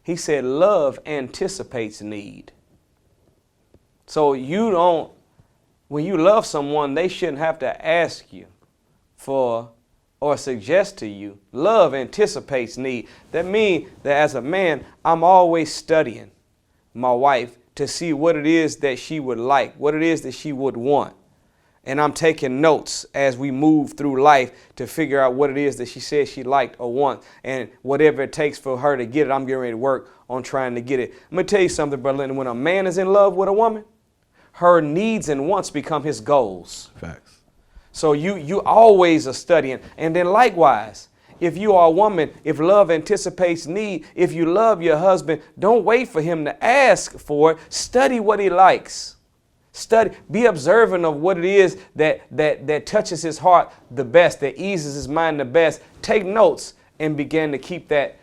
He said, love anticipates need. So when you love someone, they shouldn't have to ask you for or suggest to you. Love anticipates need. That means that as a man, I'm always studying my wife to see what it is that she would like, what it is that she would want. And I'm taking notes as we move through life to figure out what it is that she says she liked or wants. And whatever it takes for her to get it, I'm getting ready to work on trying to get it. I'm going to tell you something, brother. When a man is in love with a woman, her needs and wants become his goals. Facts. So you always are studying. And then likewise, if you are a woman, if love anticipates need, if you love your husband, don't wait for him to ask for it. Study what he likes. Study, be observant of what it is that touches his heart the best, that eases his mind the best. Take notes and begin to keep that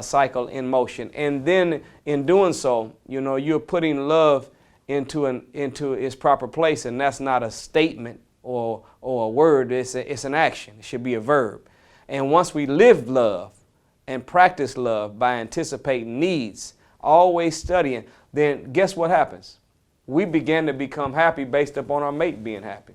cycle in motion. And then in doing so, you're putting love into its proper place, and that's not a statement or a word. It's an action. It should be a verb. And once we live love and practice love by anticipating needs, always studying, then guess what happens? We begin to become happy based upon our mate being happy.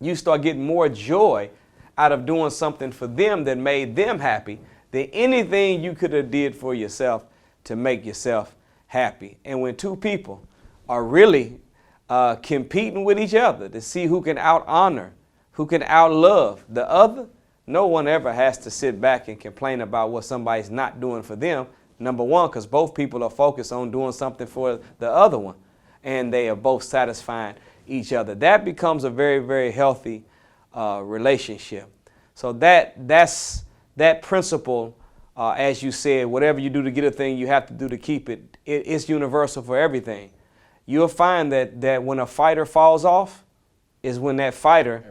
You start getting more joy out of doing something for them that made them happy than anything you could have did for yourself to make yourself happy. And when two people are really competing with each other to see who can out-honor, who can out-love the other, no one ever has to sit back and complain about what somebody's not doing for them. Number one, because both people are focused on doing something for the other one, and they are both satisfying each other. That becomes a very, very healthy relationship. So that's that principle, as you said, whatever you do to get a thing, you have to do to keep it. It's universal for everything. You'll find that when a fighter falls off is when that fighter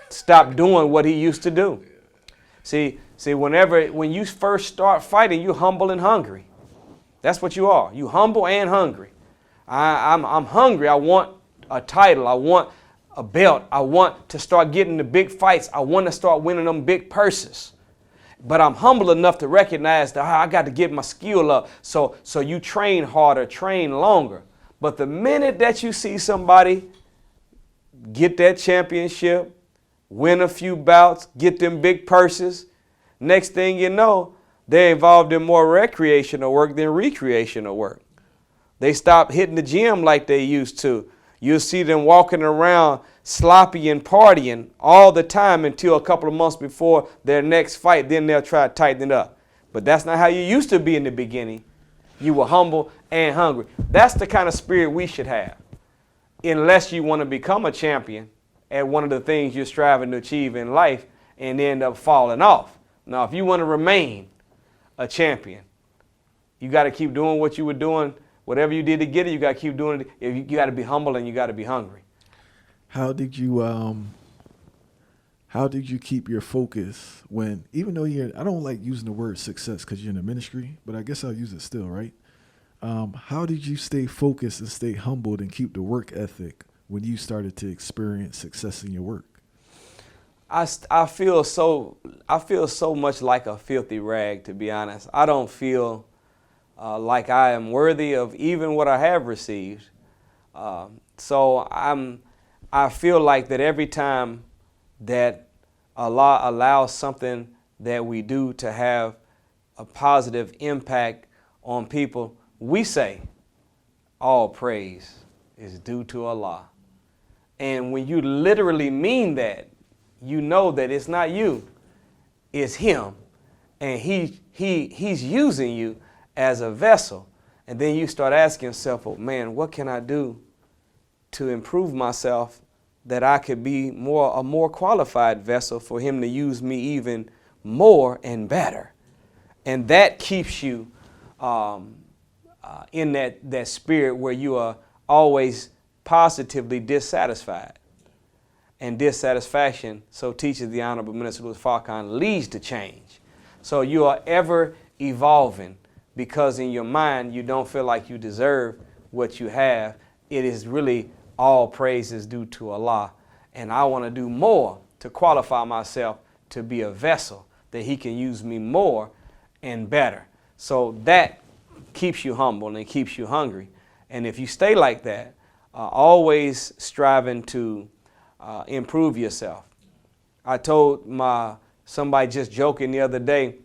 stop doing what he used to do. See, when you first start fighting, you're humble and hungry. That's what you are. You humble and hungry. I'm hungry. I want a title. I want a belt. I want to start getting the big fights. I want to start winning them big purses. But I'm humble enough to recognize that I got to get my skill up. So you train harder, train longer. But the minute that you see somebody get that championship, win a few bouts, get them big purses, next thing you know, they're involved in more recreational work than recreational work. They stop hitting the gym like they used to. You'll see them walking around sloppy and partying all the time until a couple of months before their next fight. Then they'll try to tighten it up. But that's not how you used to be in the beginning. You were humble and hungry. That's the kind of spirit we should have. Unless you want to become a champion at one of the things you're striving to achieve in life and end up falling off. Now, if you want to remain a champion, you got to keep doing what you were doing. Whatever you did to get it, you got to keep doing it. You got to be humble and you got to be hungry. How did you keep your focus when, even though I don't like using the word success because you're in the ministry, but I guess I'll use it still, right? How did you stay focused and stay humbled and keep the work ethic when you started to experience success in your work? I feel so much like a filthy rag, to be honest. I don't feel like I am worthy of even what I have received. So I feel like that every time that Allah allows something that we do to have a positive impact on people, we say all praise is due to Allah. And when you literally mean that, you know that it's not you, it's Him. And He's using you as a vessel. And then you start asking yourself, oh man, what can I do to improve myself that I could be a more qualified vessel for Him to use me even more and better? And that keeps you in that spirit where you are always positively dissatisfied. And dissatisfaction, so teaches the Honorable Minister Louis Farrakhan, leads to change. So you are ever evolving because in your mind you don't feel like you deserve what you have. It is really all praises due to Allah. And I want to do more to qualify myself to be a vessel that He can use me more and better. So that keeps you humble and keeps you hungry. And if you stay like that, always striving to improve yourself. I told somebody just joking the other day.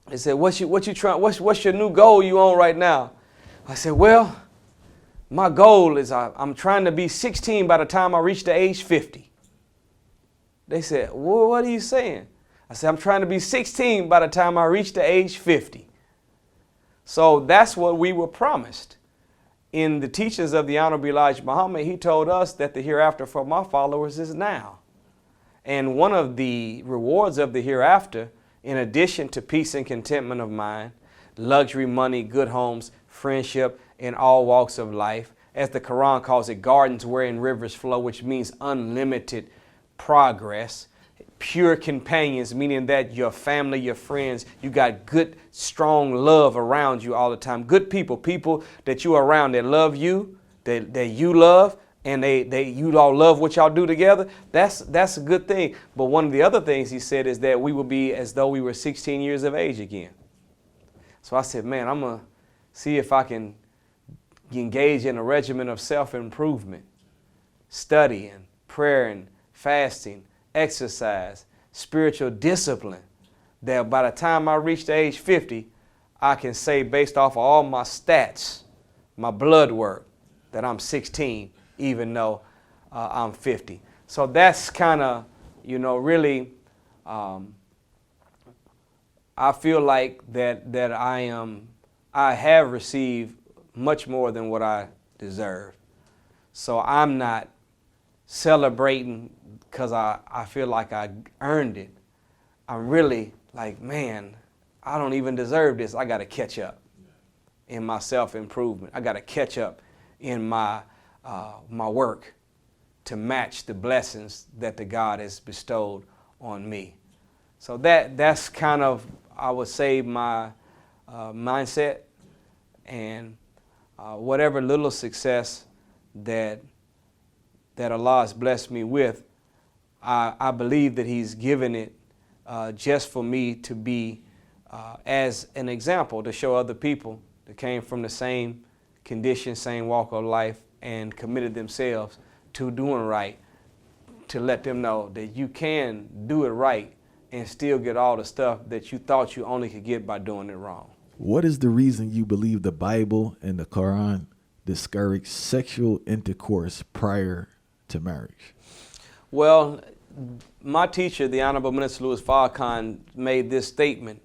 They said, "What's your new goal you on right now?" I said, "Well, my goal is I'm trying to be 16 by the time I reach the age 50." They said, "Well, what are you saying?" I said, "I'm trying to be 16 by the time I reach the age 50." So that's what we were promised. in the teachings of the Honorable Elijah Muhammad, he told us that the hereafter for my followers is now. And one of the rewards of the hereafter, in addition to peace and contentment of mind, luxury, money, good homes, friendship in all walks of life, as the Quran calls it, gardens wherein rivers flow, which means unlimited progress, pure companions, meaning that your family, your friends, you got good, strong love around you all the time. Good people, people that you are around that love you, that you love, and you all love what y'all do together. That's a good thing. But one of the other things he said is that we will be as though we were 16 years of age again. So I said, man, I'm going to see if I can engage in a regimen of self-improvement, studying, prayer and fasting, exercise, spiritual discipline, that by the time I reach the age 50, I can say based off of all my stats, my blood work, that I'm 16, even though I'm 50. So that's kind of, really, I feel like that I have received much more than what I deserve. So I'm not celebrating because I feel like I earned it. I'm really like, man, I don't even deserve this. I got to catch up in my self-improvement. I got to catch up in my work to match the blessings that the God has bestowed on me. So that's kind of, I would say, my mindset, and whatever little success that Allah has blessed me with, I believe that He's given it just for me to be as an example to show other people that came from the same condition, same walk of life, and committed themselves to doing right, to let them know that you can do it right and still get all the stuff that you thought you only could get by doing it wrong. What is the reason you believe the Bible and the Quran discourage sexual intercourse prior to marriage? Well, my teacher, the Honorable Minister Louis Farrakhan, made this statement,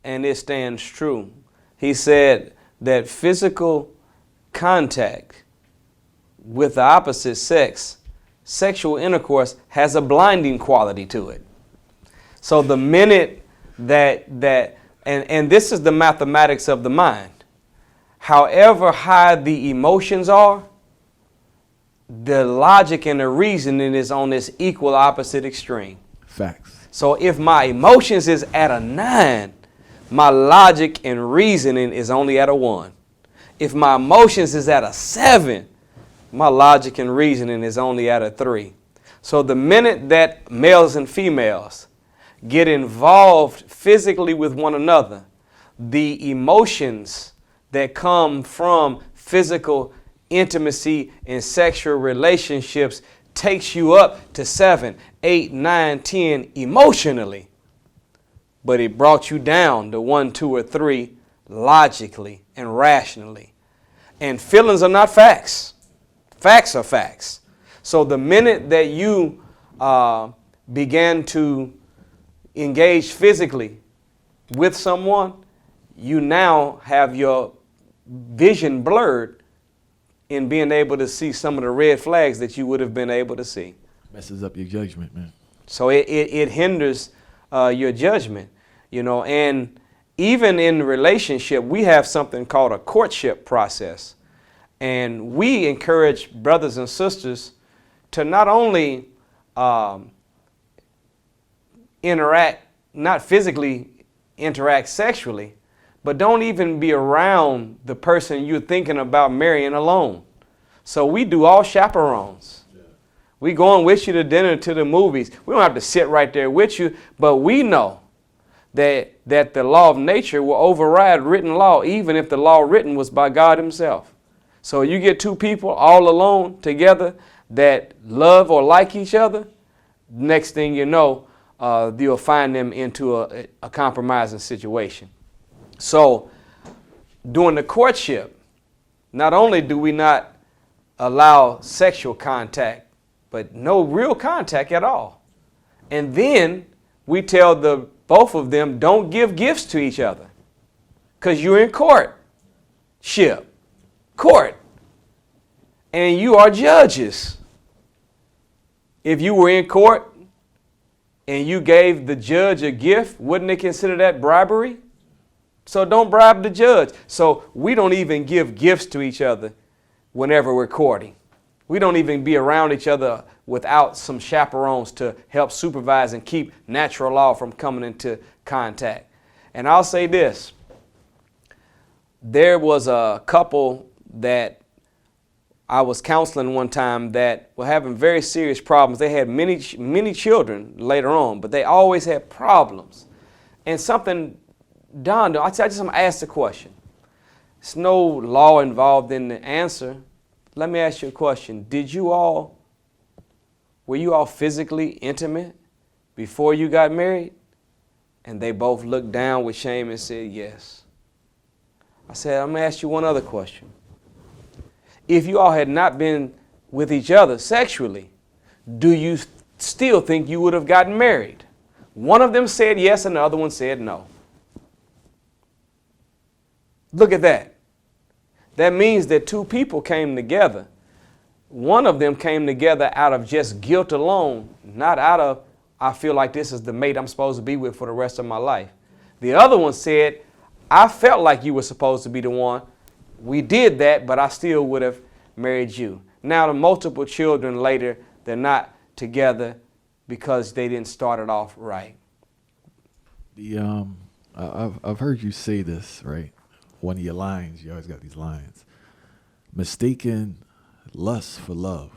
and it stands true. He said that physical contact with the opposite sex, sexual intercourse, has a blinding quality to it. So the minute and this is the mathematics of the mind, however high the emotions are, the logic and the reasoning is on this equal opposite extreme. Facts. So if my emotions is at a 9, my logic and reasoning is only at a 1. If my emotions is at a 7, my logic and reasoning is only at a 3. So the minute that males and females get involved physically with one another, the emotions that come from physical intimacy and sexual relationships takes you up to 7, 8, 9, 10 emotionally. But it brought you down to 1, 2, or 3 logically and rationally. And feelings are not facts. Facts are facts. So the minute that you began to engage physically with someone, you now have your vision blurred in being able to see some of the red flags that you would have been able to see. Messes up your judgment, man. So it hinders your judgment, and even in relationship, we have something called a courtship process. And we encourage brothers and sisters to not only not physically interact sexually, but don't even be around the person you're thinking about marrying alone. So we do all chaperones. Yeah. We going with you to dinner, to the movies. We don't have to sit right there with you, but we know that the law of nature will override written law, even if the law written was by God Himself. So you get two people all alone together that love or like each other, next thing you know, you'll find them into a compromising situation. So during the courtship, not only do we not allow sexual contact, but no real contact at all. And then we tell both of them, don't give gifts to each other because you're in courtship. court, and you are judges. If you were in court and you gave the judge a gift, wouldn't they consider that bribery? So don't bribe the judge. So we don't even give gifts to each other whenever we're courting. We don't even be around each other without some chaperones to help supervise and keep natural law from coming into contact. And I'll say this. There was a couple that I was counseling one time that were having very serious problems. They had many children later on, but they always had problems. And something dawned on me. I just asked the question. There's no law involved in the answer. Let me ask you a question. Were you all physically intimate before you got married? And they both looked down with shame and said yes. I said, I'm going to ask you one other question. If you all had not been with each other sexually, do you still think you would have gotten married? One of them said yes and the other one said no. Look at that. That means that two people came together. One of them came together out of just guilt alone, not out of, I feel like this is the mate I'm supposed to be with for the rest of my life. The other one said, I felt like you were supposed to be the one. We did that, but I still would have married you. Now, the multiple children later, they're not together because they didn't start it off right. I've heard you say this, right? One of your lines, you always got these lines. Mistaken lust for love.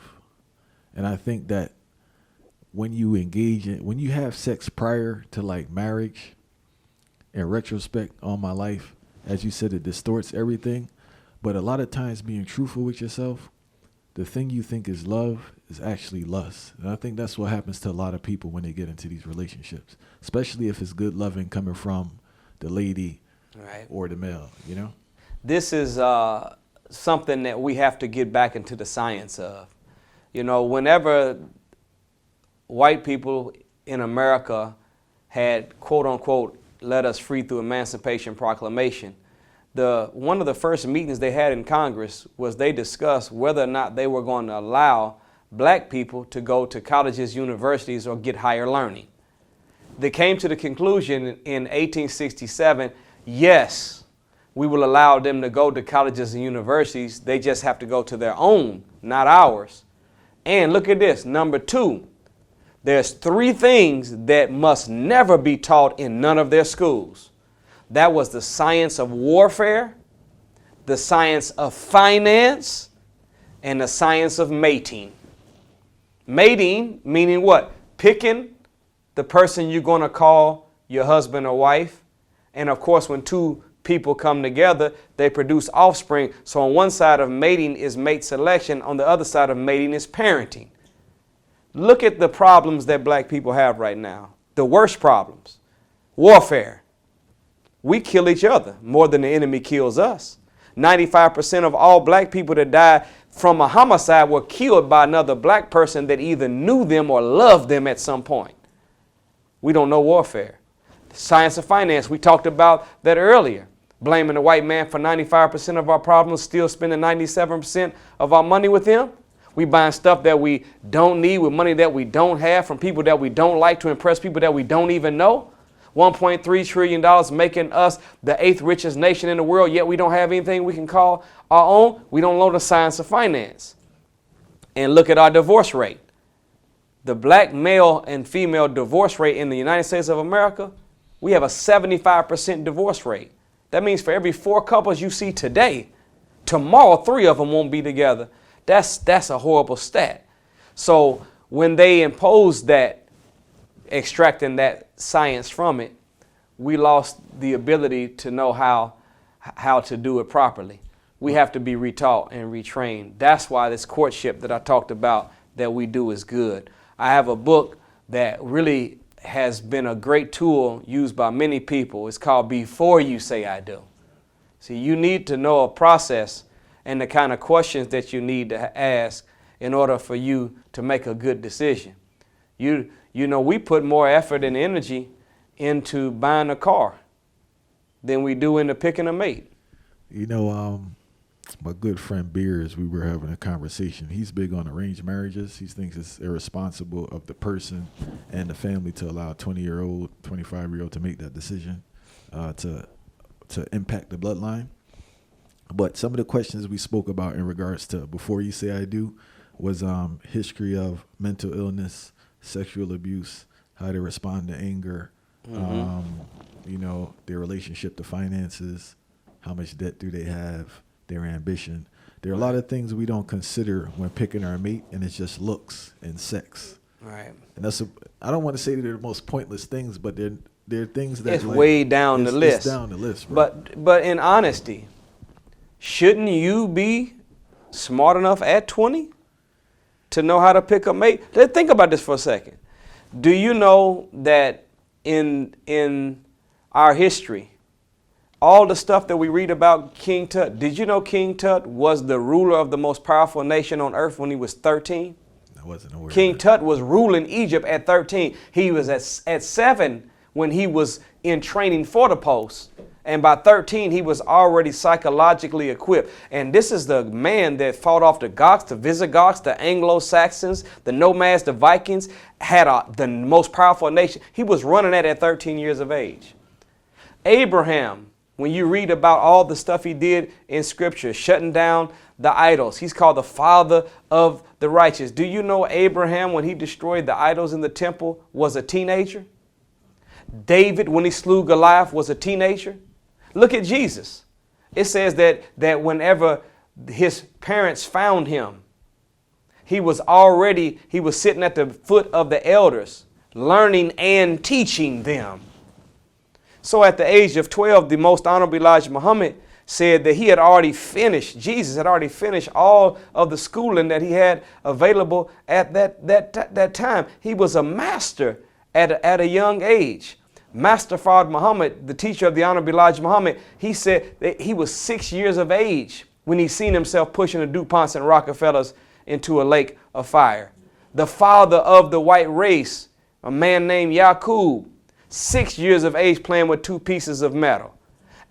And I think that when you when you have sex prior to like marriage, in retrospect on my life, as you said, it distorts everything. But a lot of times being truthful with yourself, the thing you think is love is actually lust. And I think that's what happens to a lot of people when they get into these relationships, especially if it's good loving coming from the lady right. or the male, you know? This is something that we have to get back into the science of. You know, whenever white people in America had, quote unquote, let us free through Emancipation Proclamation, one of the first meetings they had in Congress was they discussed whether or not they were going to allow black people to go to colleges, universities, or get higher learning. They came to the conclusion in 1867, yes, we will allow them to go to colleges and universities. They just have to go to their own, not ours. And look at this, number 2. There's 3 things that must never be taught in none of their schools. That was the science of warfare, the science of finance, and the science of mating. Mating meaning what? Picking the person you're going to call your husband or wife. And of course, when 2 people come together, they produce offspring. So on one side of mating is mate selection. On the other side of mating is parenting. Look at the problems that black people have right now. The worst problems. Warfare. We kill each other more than the enemy kills us. 95% of all black people that die from a homicide were killed by another black person that either knew them or loved them at some point. We don't know warfare. The science of finance, we talked about that earlier. Blaming the white man for 95% of our problems, still spending 97% of our money with him. We buying stuff that we don't need with money that we don't have from people that we don't like to impress people that we don't even know. $1.3 trillion making us the 8th richest nation in the world, yet we don't have anything we can call our own. We don't know the science of finance. And look at our divorce rate. The black male and female divorce rate in the United States of America, we have a 75% divorce rate. That means for every 4 couples you see today, tomorrow 3 of them won't be together. That's a horrible stat. So when they imposed that, extracting that science from it, we lost the ability to know how to do it properly. We have to be retaught and retrained. That's why this courtship that I talked about that we do is good. I have a book that really has been a great tool used by many people. It's called Before You Say I Do. See, you need to know a process and the kind of questions that you need to ask in order for you to make a good decision. You know, we put more effort and energy into buying a car than we do into picking a mate. You know, my good friend Beers, we were having a conversation. He's big on arranged marriages. He thinks it's irresponsible of the person and the family to allow a 20-year-old, 25-year-old to make that decision to impact the bloodline. But some of the questions we spoke about in regards to before you say I do was history of mental illness, sexual abuse, how they respond to anger, their relationship to finances, how much debt do they have, their ambition. There are a lot of things we don't consider when picking our mate, and it's just looks and sex. Right. And I don't want to say they're the most pointless things, but they're things that it's way down the list. It's down the list, right? But in honesty, shouldn't you be smart enough at 20 to know how to pick a mate? Let's think about this for a second. Do you know that in our history, all the stuff that we read about King Tut, did you know King Tut was the ruler of the most powerful nation on earth when he was 13? I wasn't aware. King Tut was ruling Egypt at 13. He was at 7 when he was in training for the post. And by 13, he was already psychologically equipped. And this is the man that fought off the Goths, the Visigoths, the Anglo-Saxons, the nomads, the Vikings, had the most powerful nation. He was running that at 13 years of age. Abraham, when you read about all the stuff he did in Scripture, shutting down the idols, he's called the father of the righteous. Do you know Abraham, when he destroyed the idols in the temple, was a teenager? David, when he slew Goliath, was a teenager. Look at Jesus. It says that whenever his parents found him, he was sitting at the foot of the elders, learning and teaching them. So at the age of 12, the most Honorable Elijah Muhammad said that Jesus had already finished all of the schooling that he had available at that time. He was a master at a young age. Master Fard Muhammad, the teacher of the Honorable Elijah Muhammad, he said that he was 6 years of age when he seen himself pushing the DuPonts and Rockefellers into a lake of fire. The father of the white race, a man named Yaqub, 6 years of age playing with 2 pieces of metal.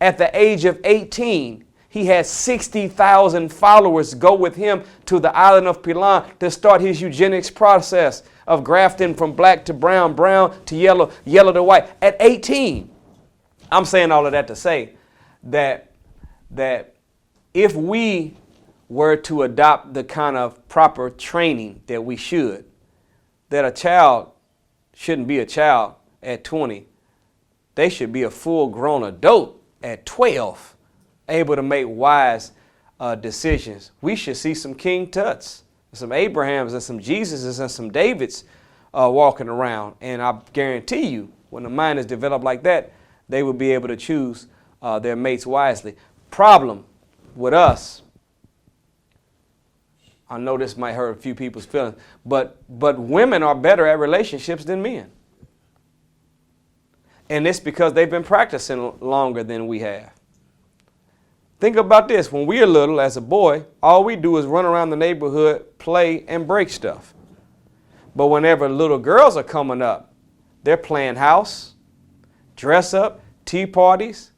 At the age of 18, he had 60,000 followers go with him to the island of Pilan to start his eugenics process of grafting from black to brown, brown to yellow, yellow to white. At 18, I'm saying all of that to say that if we were to adopt the kind of proper training that we should, that a child shouldn't be a child at 20. They should be a full-grown adult at 12, able to make wise decisions. We should see some King Tuts, some Abrahams, and some Jesuses, and some Davids walking around. And I guarantee you, when the mind is developed like that, they will be able to choose their mates wisely. Problem with us, I know this might hurt a few people's feelings, but women are better at relationships than men. And it's because they've been practicing longer than we have. Think about this. When we were little, as a boy, all we do is run around the neighborhood, play, and break stuff. But whenever little girls are coming up, they're playing house, dress up, tea parties.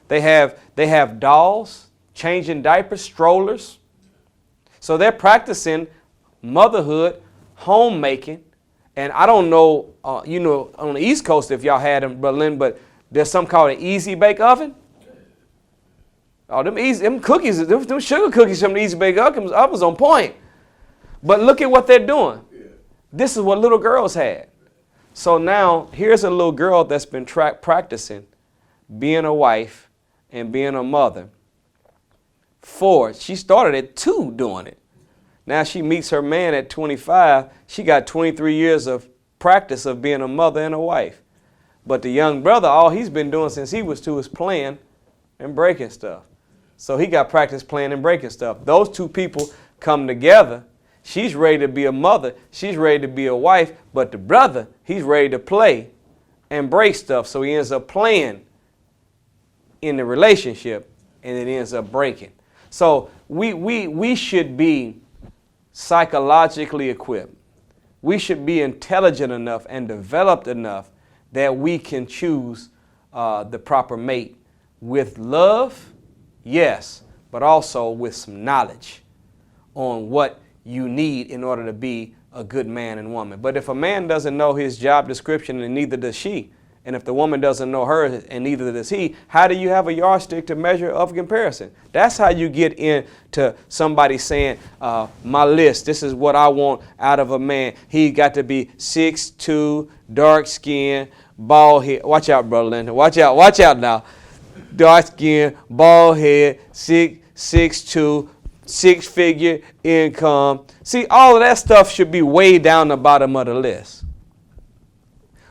They have dolls, changing diapers, strollers. So they're practicing motherhood, homemaking. And I don't know, on the East Coast if y'all had in Berlin, but there's something called an easy bake oven. Oh, them cookies, them sugar cookies from the easy bake ovens on point. But look at what they're doing. This is what little girls had. So now here's a little girl that's been practicing being a wife and being a mother. She started at 2 doing it. Now she meets her man at 25. She got 23 years of practice of being a mother and a wife. But the young brother, all he's been doing since he was 2 is playing and breaking stuff. So he got practice playing and breaking stuff. Those 2 people come together. She's ready to be a mother. She's ready to be a wife. But the brother, he's ready to play and break stuff. So he ends up playing in the relationship and it ends up breaking. So we should be psychologically equipped. We should be intelligent enough and developed enough that we can choose the proper mate with love, yes, but also with some knowledge on what you need in order to be a good man and woman. But if a man doesn't know his job description, and neither does she, and if the woman doesn't know hers and neither does he, how do you have a yardstick to measure of comparison? That's how you get into somebody saying, my list, this is what I want out of a man. He got to be 6'2", dark skin, bald head. Watch out, Brother Linton. Watch out now. Dark skin, bald head, 6'2", six-figure income. See, all of that stuff should be way down the bottom of the list.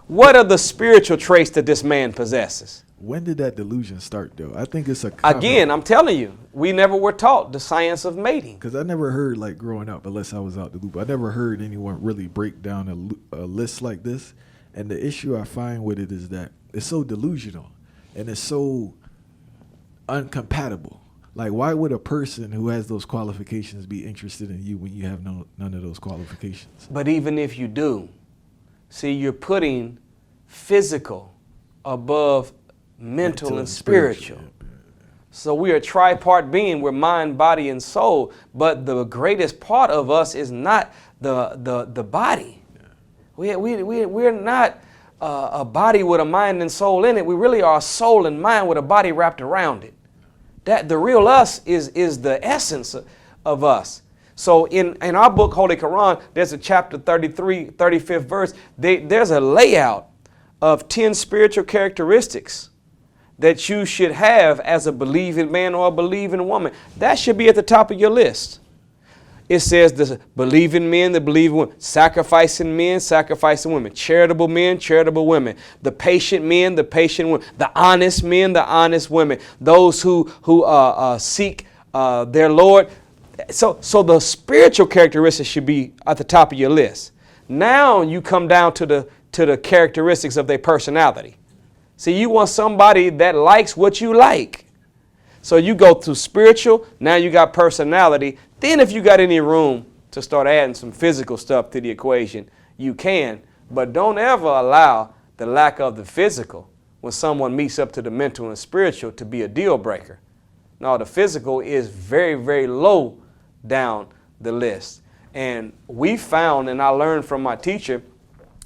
What are the spiritual traits that this man possesses? When did that delusion start, though? I think it's Again, I'm telling you, we never were taught the science of mating. Because I never heard, like, growing up, unless I was out the loop, I never heard anyone really break down a list like this. And the issue I find with it is that it's so delusional and it's so uncompatible. Like, why would a person who has those qualifications be interested in you when you have none of those qualifications? But even if you do, see, you're putting physical above mental and spiritual. So we are a tripart being. We're mind, body, and soul. But the greatest part of us is not the body. Yeah. We're not a body with a mind and soul in it. We really are a soul and mind with a body wrapped around it. That the real us is the essence of us. So in our book, Holy Quran, there's a chapter 33, 35th verse. There's a layout of 10 spiritual characteristics that you should have as a believing man or a believing woman. That should be at the top of your list. It says the believing men, the believing women, sacrificing men, sacrificing women, charitable men, charitable women, the patient men, the patient women, the honest men, the honest women, those who seek their Lord. So the spiritual characteristics should be at the top of your list. Now you come down to the characteristics of their personality. See, you want somebody that likes what you like. So you go through spiritual, now you got personality. Then if you got any room to start adding some physical stuff to the equation, you can. But don't ever allow the lack of the physical when someone meets up to the mental and spiritual to be a deal breaker. No, the physical is very, very low down the list. And we found, and I learned from my teacher,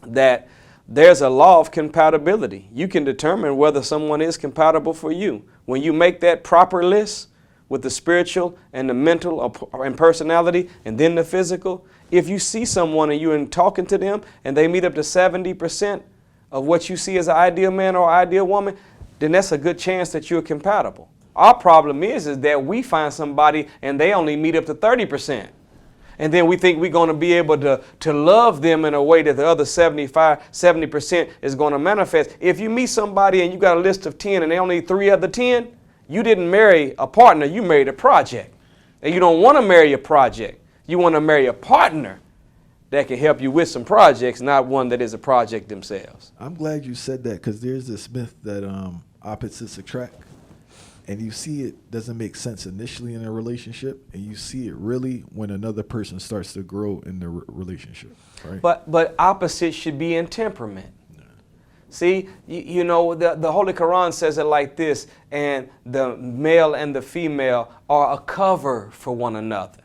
that there's a law of compatibility. You can determine whether someone is compatible for you. When you make that proper list with the spiritual and the mental and personality and then the physical, if you see someone and you're talking to them and they meet up to 70% of what you see as an ideal man or ideal woman, then that's a good chance that you're compatible. Our problem is that we find somebody and they only meet up to 30%. And then we think we're going to be able to love them in a way that the other 70% is going to manifest. If you meet somebody and you got a list of 10 and they only 3 of the 10, you didn't marry a partner, you married a project. And you don't want to marry a project. You want to marry a partner that can help you with some projects, not one that is a project themselves. I'm glad you said that, because there's this myth that opposites attract. And you see it doesn't make sense initially in a relationship, and you see it really when another person starts to grow in the relationship, right? But opposites should be in temperament. Yeah. See, you know, the Holy Quran says it like this, and the male and the female are a cover for one another.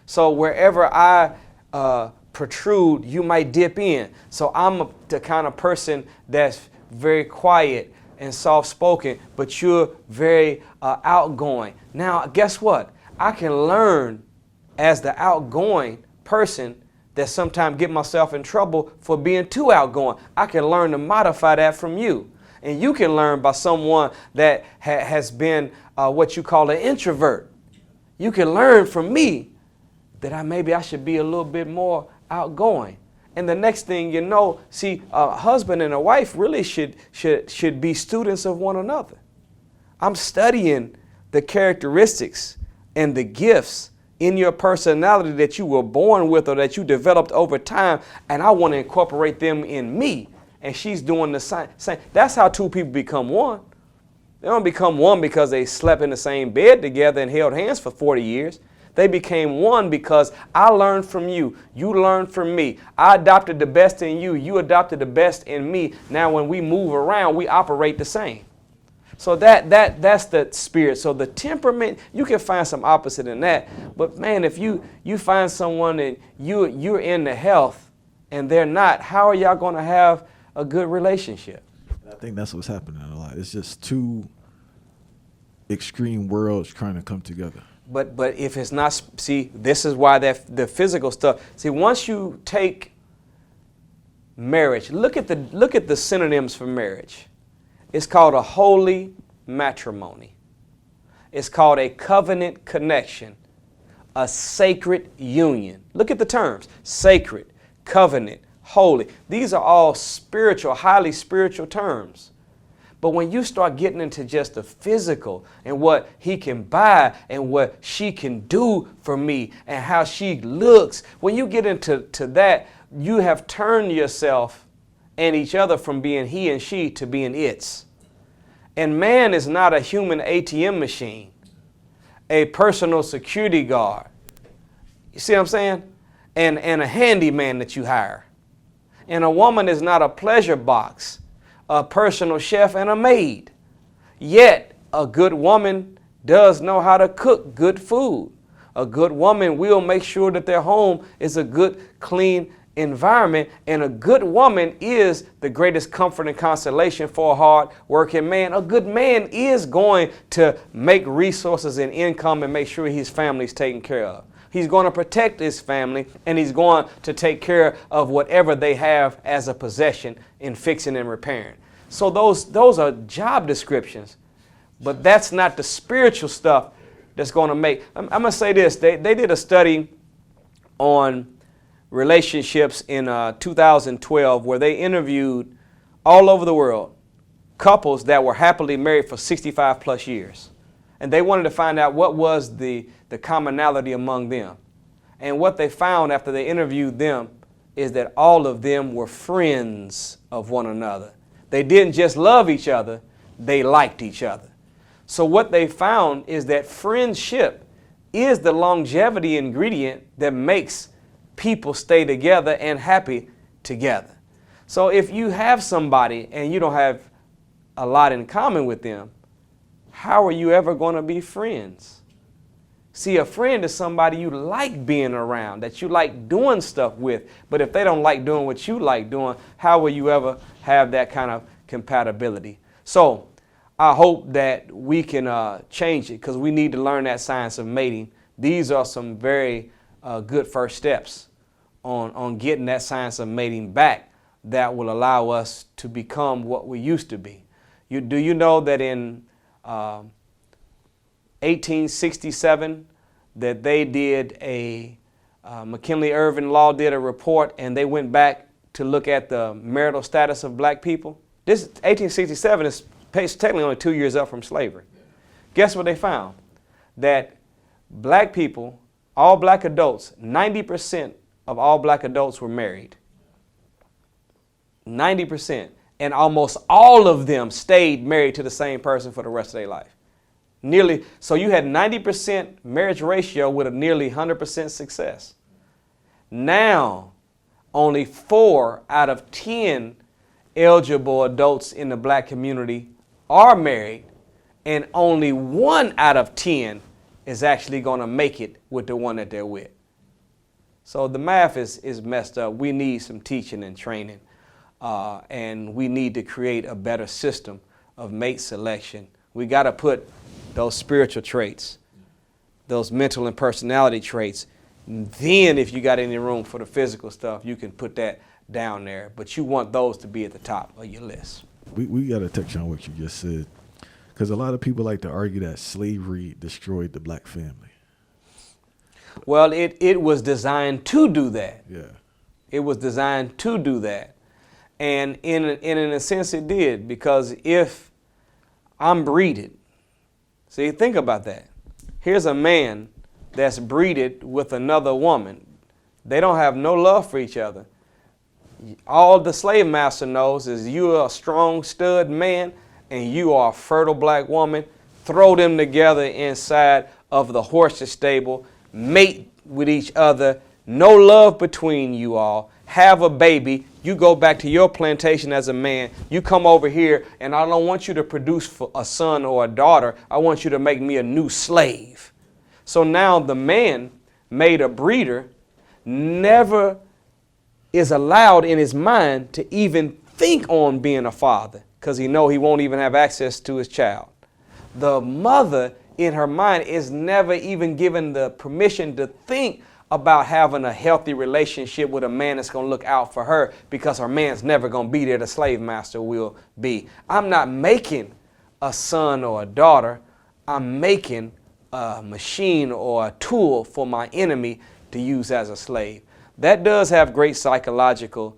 So wherever I protrude, you might dip in. So I'm the kind of person that's very quiet and soft-spoken, but you're very outgoing. Now, guess what? I can learn as the outgoing person that sometimes get myself in trouble for being too outgoing. I can learn to modify that from you. And you can learn by someone that has been what you call an introvert. You can learn from me that maybe I should be a little bit more outgoing. And the next thing you know, see, a husband and a wife really should be students of one another. I'm studying the characteristics and the gifts in your personality that you were born with or that you developed over time, and I want to incorporate them in me. And she's doing the same. That's how two people become one. They don't become one because they slept in the same bed together and held hands for 40 years. They became one because I learned from you. You learned from me. I adopted the best in you. You adopted the best in me. Now when we move around, we operate the same. So that's the spirit. So the temperament, you can find some opposite in that. But man, if you find someone and you're in the health and they're not, how are y'all going to have a good relationship? I think that's what's happening a lot. It's just two extreme worlds trying to come together. But if it's not, see, this is why the physical stuff. See, once you take marriage, look at the synonyms for marriage. It's called a holy matrimony. It's called a covenant connection, a sacred union. Look at the terms: sacred, covenant, holy. These are all spiritual, highly spiritual terms. But when you start getting into just the physical and what he can buy and what she can do for me and how she looks, when you get into that, you have turned yourself and each other from being he and she to being it's. And man is not a human ATM machine, a personal security guard. You see what I'm saying? And a handyman that you hire. And a woman is not a pleasure box, a personal chef and a maid. Yet a good woman does know how to cook good food. A good woman will make sure that their home is a good, clean environment, and a good woman is the greatest comfort and consolation for a hard working man. A good man is going to make resources and income and make sure his family is taken care of. He's going to protect his family, and he's going to take care of whatever they have as a possession in fixing and repairing. So those are job descriptions, but that's not the spiritual stuff that's going to make. I'm going to say this. They did a study on relationships in 2012 where they interviewed all over the world couples that were happily married for 65 plus years. And they wanted to find out what was the commonality among them. And what they found after they interviewed them is that all of them were friends of one another. They didn't just love each other, they liked each other. So what they found is that friendship is the longevity ingredient that makes people stay together and happy together. So if you have somebody and you don't have a lot in common with them, how are you ever going to be friends? See, a friend is somebody you like being around, that you like doing stuff with. But if they don't like doing what you like doing, how will you ever have that kind of compatibility? So I hope that we can change it, because we need to learn that science of mating. These are some very good first steps on getting that science of mating back that will allow us to become what we used to be. Do you know that in 1867 that they did McKinley-Irving Law did a report, and they went back to look at the marital status of black people? This 1867 is technically only 2 years up from slavery. Guess what they found? That black people, all black adults, 90% of all black adults were married. 90%. And almost all of them stayed married to the same person for the rest of their life. So you had 90% marriage ratio with a nearly 100% success. Now, only 4 out of 10 eligible adults in the black community are married, and only 1 out of 10 is actually going to make it with the one that they're with. So the math is messed up. We need some teaching and training, and we need to create a better system of mate selection. We got to put those spiritual traits, those mental and personality traits. Then if you got any room for the physical stuff, you can put that down there. But you want those to be at the top of your list. We got to touch on what you just said, because a lot of people like to argue that slavery destroyed the black family. Well, it was designed to do that. Yeah. It was designed to do that. And in a sense it did, because if I'm breeded, see, think about that. Here's a man that's breeded with another woman. They don't have no love for each other. All the slave master knows is you're a strong stud man and you are a fertile black woman. Throw them together inside of the horse's stable, mate with each other, no love between you all, have a baby, You go back to your plantation as a man. You come over here, and I don't want you to produce for a son or a daughter. I want you to make me a new slave. So now the man, made a breeder, never is allowed in his mind to even think on being a father, because he know he won't even have access to his child. The mother in her mind is never even given the permission to think about having a healthy relationship with a man that's going to look out for her, because her man's never going to be there. The slave master will be. I'm not making a son or a daughter. I'm making a machine or a tool for my enemy to use as a slave. That does have great psychological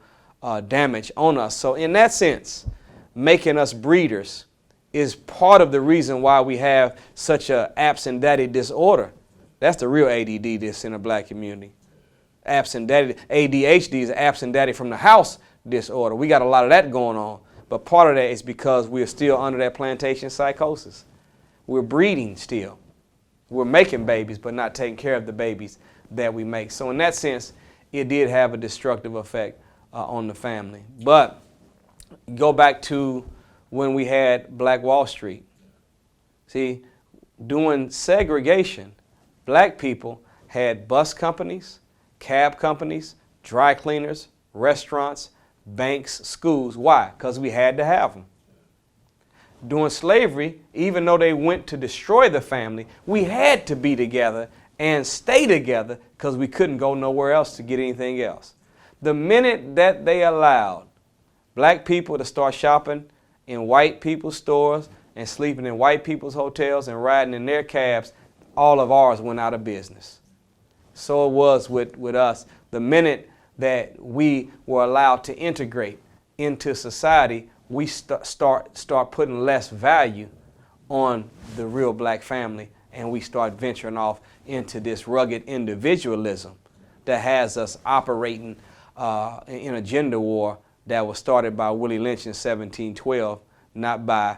damage on us. So in that sense, making us breeders is part of the reason why we have such a absent daddy disorder. That's the real ADD that's in the black community. Absent daddy, ADHD is absent daddy from the house disorder. We got a lot of that going on. But part of that is because we're still under that plantation psychosis. We're breeding still. We're making babies, but not taking care of the babies that we make. So in that sense, it did have a destructive effect on the family. But go back to when we had Black Wall Street. See, during segregation, black people had bus companies, cab companies, dry cleaners, restaurants, banks, schools. Why? Because we had to have them. During slavery, even though they went to destroy the family, we had to be together and stay together because we couldn't go nowhere else to get anything else. The minute that they allowed black people to start shopping in white people's stores and sleeping in white people's hotels and riding in their cabs, all of ours went out of business. So it was with us. The minute that we were allowed to integrate into society, we start putting less value on the real black family, and we start venturing off into this rugged individualism that has us operating in a gender war that was started by Willie Lynch in 1712, not by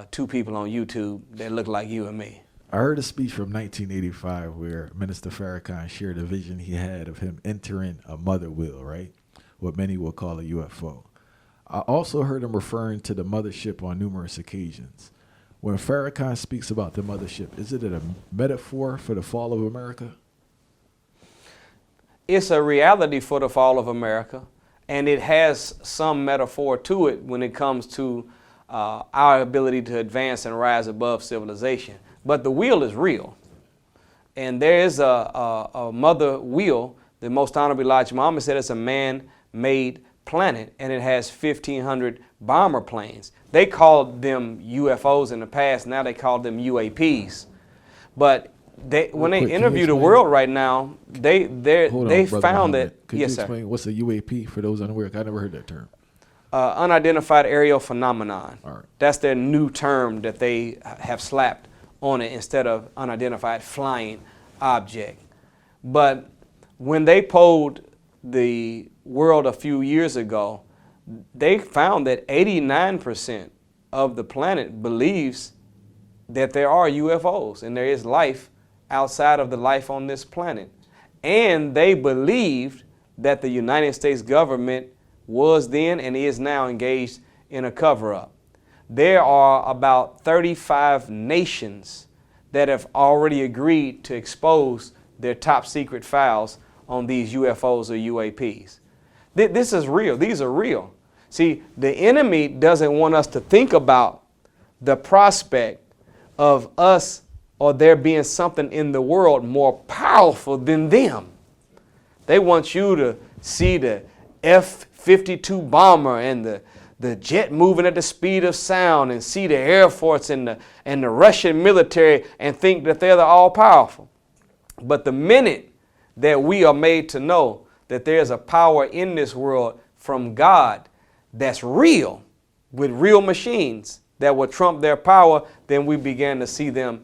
two people on YouTube that look like you and me. I heard a speech from 1985 where Minister Farrakhan shared a vision he had of him entering a mother wheel, right? What many will call a UFO. I also heard him referring to the mothership on numerous occasions. When Farrakhan speaks about the mothership, is it a metaphor for the fall of America? It's a reality for the fall of America, and it has some metaphor to it when it comes to our ability to advance and rise above civilization. But the wheel is real, and there is a mother wheel. The Most Honorable Louis Muhammad said it's a man-made planet, and it has 1,500 bomber planes. They called them UFOs in the past. Now they call them UAPs. But when they interview the world right now, they found that. Could you explain what's a UAP for those unaware? I never heard that term. Unidentified aerial phenomenon. All right. That's their new term that they have slapped on it instead of unidentified flying object. But when they polled the world a few years ago, they found that 89% of the planet believes that there are UFOs and there is life outside of the life on this planet. And they believed that the United States government was then and is now engaged in a cover-up. There are about 35 nations that have already agreed to expose their top secret files on these UFOs or UAPs. This is real. These are real. See, the enemy doesn't want us to think about the prospect of us or there being something in the world more powerful than them. They want you to see the F-52 bomber and the jet moving at the speed of sound and see the Air Force and the Russian military and think that they're the all-powerful. But the minute that we are made to know that there's a power in this world from God that's real, with real machines that will trump their power, then we began to see them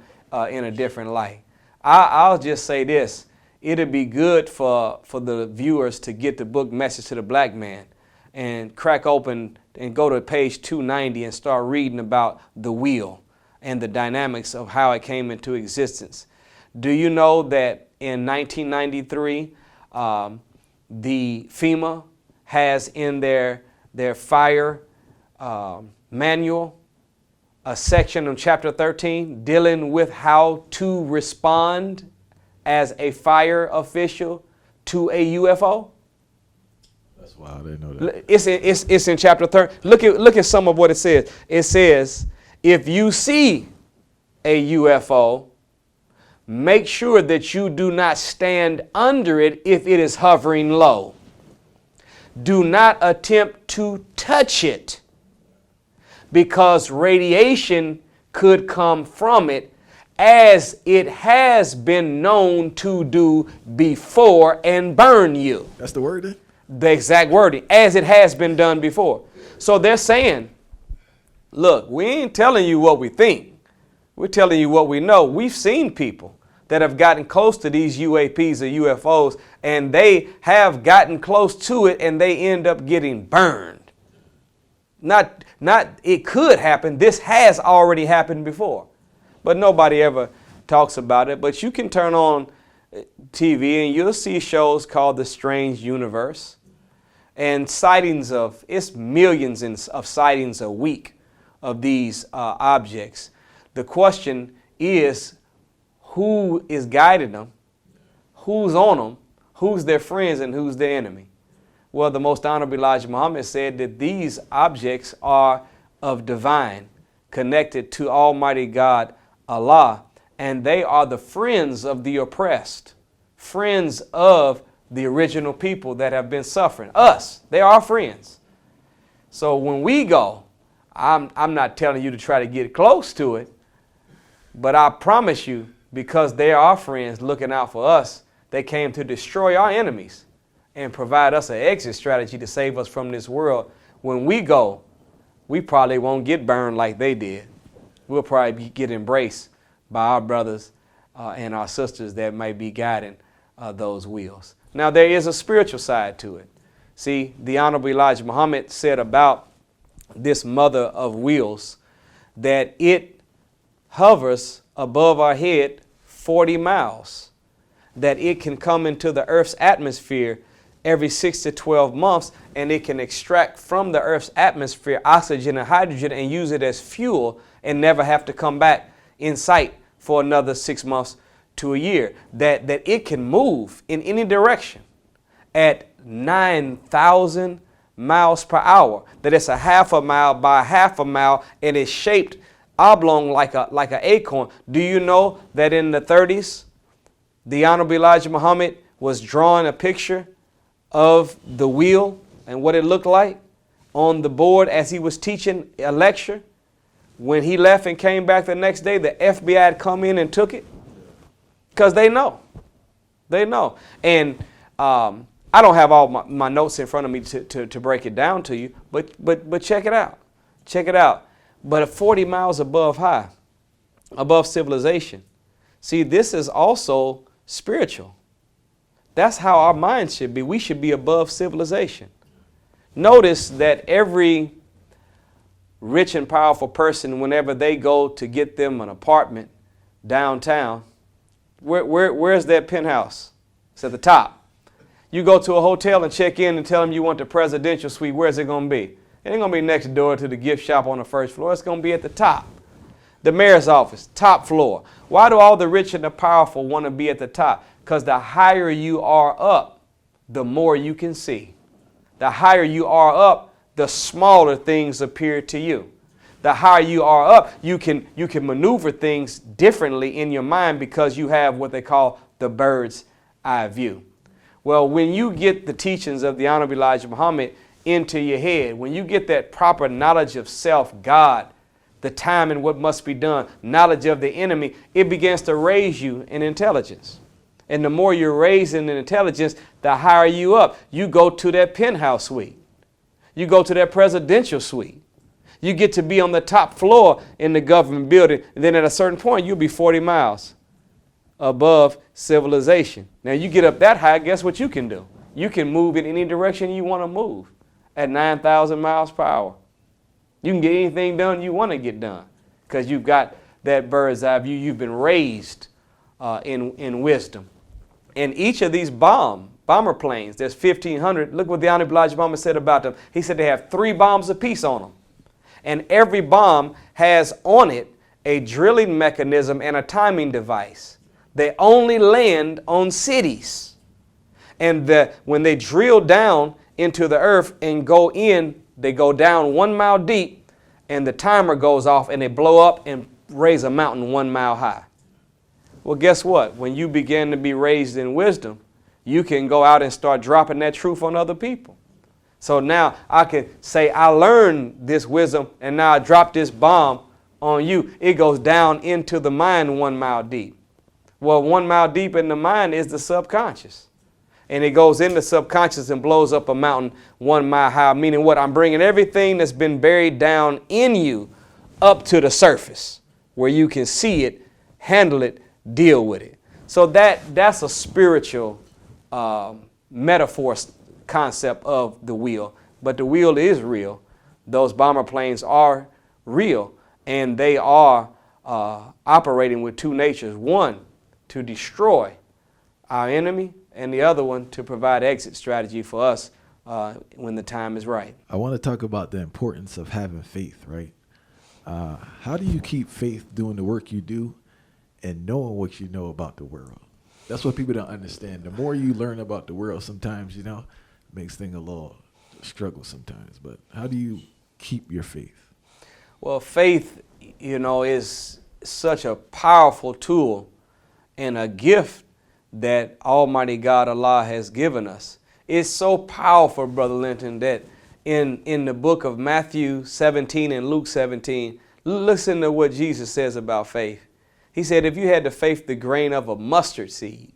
in a different light. I'll just say this. It'd be good for the viewers to get the book Message to the Black Man and crack open and go to page 290 and start reading about the wheel and the dynamics of how it came into existence. Do you know that in 1993, the FEMA has in their fire manual a section in chapter 13 dealing with how to respond as a fire official to a UFO? That's wild. I didn't know that. It's in chapter 13. Look at some of what it says. It says, if you see a UFO, make sure that you do not stand under it if it is hovering low. Do not attempt to touch it because radiation could come from it, as it has been known to do before and burn you. That's the word then? The exact wording, as it has been done before. So they're saying, look, we ain't telling you what we think. We're telling you what we know. We've seen people that have gotten close to these UAPs or UFOs, and they have gotten close to it and they end up getting burned. Not it could happen. This has already happened before, but nobody ever talks about it. But you can turn on TV and you'll see shows called The Strange Universe, and sightings of, it's millions of sightings a week of these objects. The question is, who is guiding them? Who's on them? Who's their friends and who's their enemy? Well, the Most Honorable Elijah Muhammad said that these objects are of divine, connected to Almighty God, Allah, and they are the friends of the oppressed, friends of the original people that have been suffering. Us, they are friends. So when we go, I'm not telling you to try to get close to it, but I promise you, because they are our friends looking out for us, they came to destroy our enemies and provide us an exit strategy to save us from this world. When we go, we probably won't get burned like they did. We'll probably get embraced by our brothers and our sisters that might be guiding those wheels. Now, there is a spiritual side to it. See, the Honorable Elijah Muhammad said about this mother of wheels that it hovers above our head 40 miles, that it can come into the Earth's atmosphere every 6 to 12 months, and it can extract from the Earth's atmosphere oxygen and hydrogen and use it as fuel and never have to come back in sight for another 6 months to a year. That it can move in any direction at 9,000 miles per hour. That it's a half a mile by half a mile, and it's shaped oblong like an acorn. Do you know that in the 30s, the Honorable Elijah Muhammad was drawing a picture of the wheel and what it looked like on the board as he was teaching a lecture? When he left and came back the next day, the FBI had come in and took it because they know. They know. And I don't have all my notes in front of me to break it down to you, but check it out. Check it out. But at 40 miles above civilization. See, this is also spiritual. That's how our minds should be. We should be above civilization. Notice that every rich and powerful person, whenever they go to get them an apartment downtown, where's their penthouse? It's at the top. You go to a hotel and check in and tell them you want the presidential suite. Where's it going to be? It ain't going to be next door to the gift shop on the first floor. It's going to be at the top. The mayor's office, top floor. Why do all the rich and the powerful want to be at the top? Because the higher you are up, the more you can see. The higher you are up, the smaller things appear to you. The higher you are up, you can maneuver things differently in your mind because you have what they call the bird's eye view. Well, when you get the teachings of the Honorable Elijah Muhammad into your head, when you get that proper knowledge of self, God, the time and what must be done, knowledge of the enemy, it begins to raise you in intelligence. And the more you're raised in intelligence, the higher you up. You go to that penthouse suite. You go to that presidential suite. You get to be on the top floor in the government building. And then at a certain point, you'll be 40 miles above civilization. Now you get up that high, guess what you can do? You can move in any direction you want to move at 9,000 miles per hour. You can get anything done you want to get done because you've got that bird's eye view. You've been raised in wisdom. And each of these bomb bomber planes. There's 1,500. Look what the Honorable Elijah Muhammad said about them. He said they have 3 bombs apiece on them. And every bomb has on it a drilling mechanism and a timing device. They only land on cities. And when they drill down into the earth and go in, they go down 1 mile deep, and the timer goes off and they blow up and raise a mountain 1 mile high. Well, guess what? When you begin to be raised in wisdom, you can go out and start dropping that truth on other people. So now I can say, I learned this wisdom, and now I drop this bomb on you. It goes down into the mind 1 mile deep. Well, 1 mile deep in the mind is the subconscious. And it goes in the subconscious and blows up a mountain 1 mile high, meaning what? I'm bringing everything that's been buried down in you up to the surface where you can see it, handle it, deal with it. So that's a spiritual metaphor concept of the wheel. But the wheel is real. Those bomber planes are real, and they are operating with 2 natures. One, to destroy our enemy, and the other one to provide exit strategy for us when the time is right. I want to talk about the importance of having faith, right? How do you keep faith doing the work you do and knowing what you know about the world? That's what people don't understand. The more you learn about the world, sometimes, it makes things a little struggle sometimes. But how do you keep your faith? Well, faith, is such a powerful tool and a gift that Almighty God Allah has given us. It's so powerful, Brother Linton, that in the book of Matthew 17 and Luke 17, listen to what Jesus says about faith. He said, if you had the faith the grain of a mustard seed.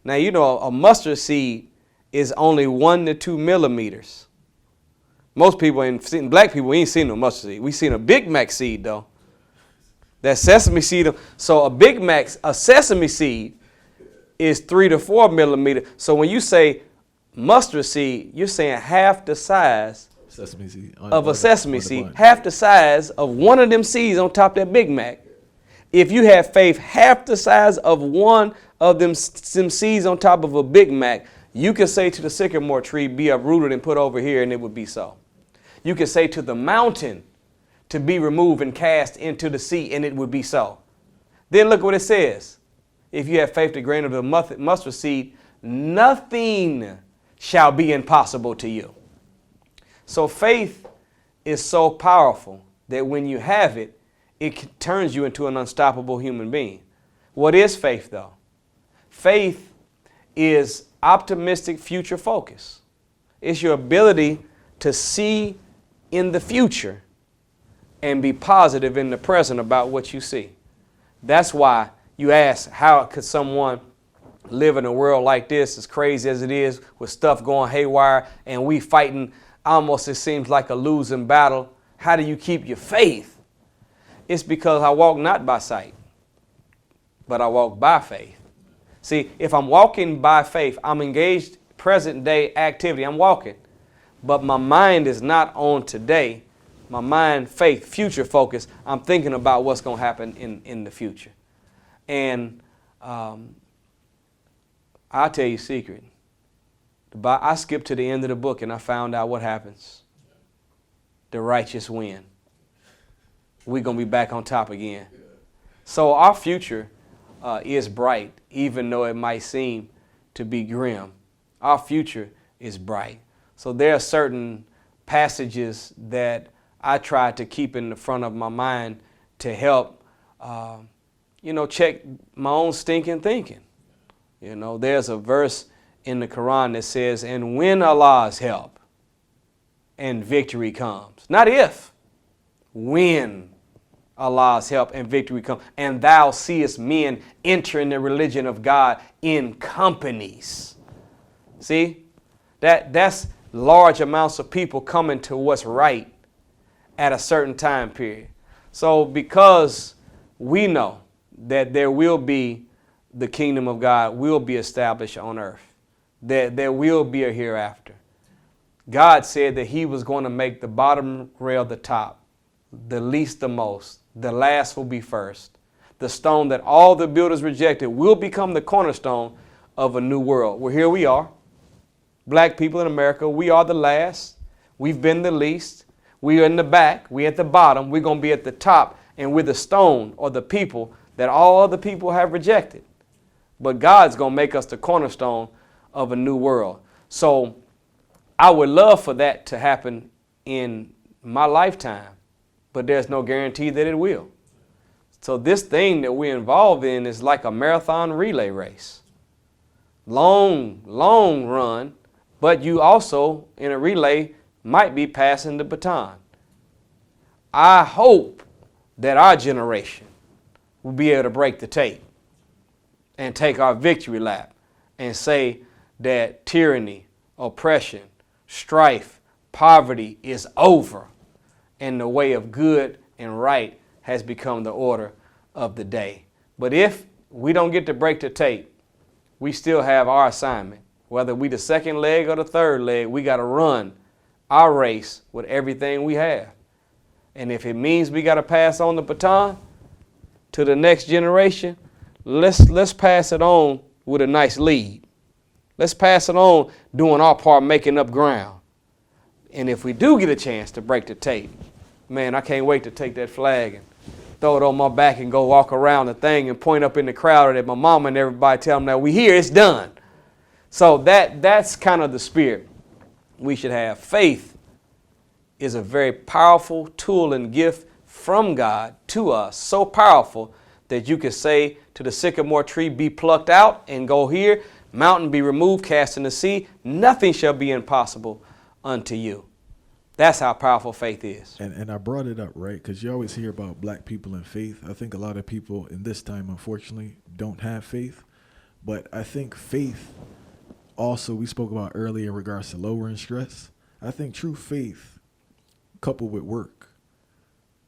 Now, a mustard seed is only 1 to 2 millimeters. Most people, black people, we ain't seen no mustard seed. We seen a Big Mac seed, though. That sesame seed. So a sesame seed is 3 to 4 millimeters. So when you say mustard seed, you're saying half the size sesame seed of a sesame seed, half the size of one of them seeds on top of that Big Mac. If you have faith half the size of one of them seeds on top of a Big Mac, you can say to the sycamore tree, be uprooted and put over here, and it would be so. You can say to the mountain to be removed and cast into the sea, and it would be so. Then look what it says. If you have faith the grain of the mustard seed, nothing shall be impossible to you. So faith is so powerful that when you have it, it turns you into an unstoppable human being. What is faith, though? Faith is optimistic future focus. It's your ability to see in the future and be positive in the present about what you see. That's why you ask, how could someone live in a world like this, as crazy as it is, with stuff going haywire, and we fighting almost, it seems like a losing battle? How do you keep your faith? It's because I walk not by sight, but I walk by faith. See, if I'm walking by faith, I'm engaged present day activity. I'm walking. But my mind is not on today. My mind, faith, future focus. I'm thinking about what's going to happen in the future. And I'll tell you a secret. I skipped to the end of the book and I found out what happens. The righteous win. We're going to be back on top again. So our future is bright, even though it might seem to be grim. Our future is bright. So there are certain passages that I try to keep in the front of my mind to help, check my own stinking thinking. There's a verse in the Quran that says, and when Allah's help and victory comes, not if, when Allah's help and victory comes, and thou seest men entering the religion of God in companies. See, that's large amounts of people coming to what's right at a certain time period. So because we know that there will be the kingdom of God will be established on earth, that there will be a hereafter. God said that he was going to make the bottom rail the top, the least the most, the last will be first. The stone that all the builders rejected will become the cornerstone of a new world. Well, here we are, black people in America. We are the last. We've been the least. We are in the back. We're at the bottom. We're going to be at the top. And we're the stone or the people that all other people have rejected. But God's going to make us the cornerstone of a new world. So I would love for that to happen in my lifetime, but there's no guarantee that it will. So this thing that we're involved in is like a marathon relay race. Long, long run, but you also in a relay might be passing the baton. I hope that our generation will be able to break the tape and take our victory lap and say that tyranny, oppression, strife, poverty is over, and the way of good and right has become the order of the day. But if we don't get to break the tape, we still have our assignment. Whether we the second leg or the third leg, we got to run our race with everything we have. And if it means we got to pass on the baton to the next generation, let's pass it on with a nice lead. Let's pass it on doing our part, making up ground. And if we do get a chance to break the tape, man, I can't wait to take that flag and throw it on my back and go walk around the thing and point up in the crowd at my mama and everybody, tell them that we here, it's done. So that's kind of the spirit we should have. Faith is a very powerful tool and gift from God to us, so powerful that you could say to the sycamore tree, be plucked out and go here, mountain be removed, cast in the sea, nothing shall be impossible unto you. That's how powerful faith is. And I brought it up, right, because you always hear about black people and faith. I think a lot of people in this time, unfortunately, don't have faith. But I think faith also, we spoke about earlier in regards to lowering stress. I think true faith coupled with work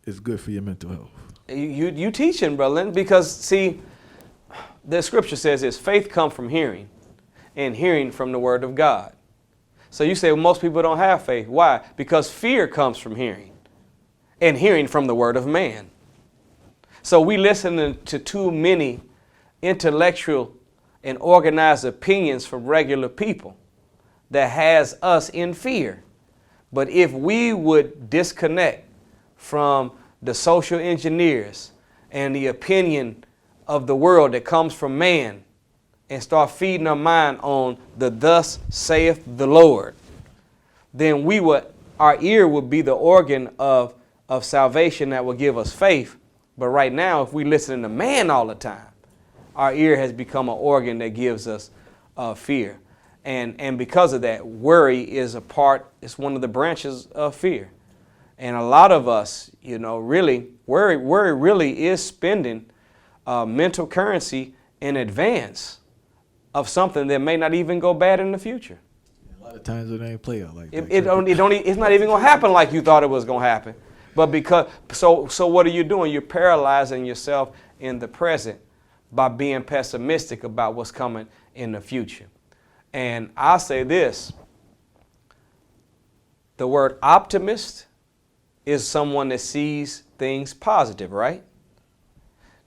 is good for your mental health. You teaching, brother, because see, the scripture says this, faith comes from hearing, and hearing from the word of God. So you say, well, most people don't have faith. Why? Because fear comes from hearing, and hearing from the word of man. So we listen to too many intellectual and organized opinions from regular people that has us in fear. But if we would disconnect from the social engineers and the opinion of the world that comes from man and start feeding our mind on the thus saith the Lord, then our ear would be the organ of salvation that will give us faith. But right now, if we listen to man all the time, our ear has become an organ that gives us fear. And because of that, worry is it's one of the branches of fear. And a lot of us, really, worry really is spending mental currency in advance of something that may not even go bad in the future. A lot of times it ain't play out like that. It's not even going to happen like you thought it was going to happen. But so what are you doing? You're paralyzing yourself in the present by being pessimistic about what's coming in the future. And I say this, the word optimist is someone that sees things positive, right?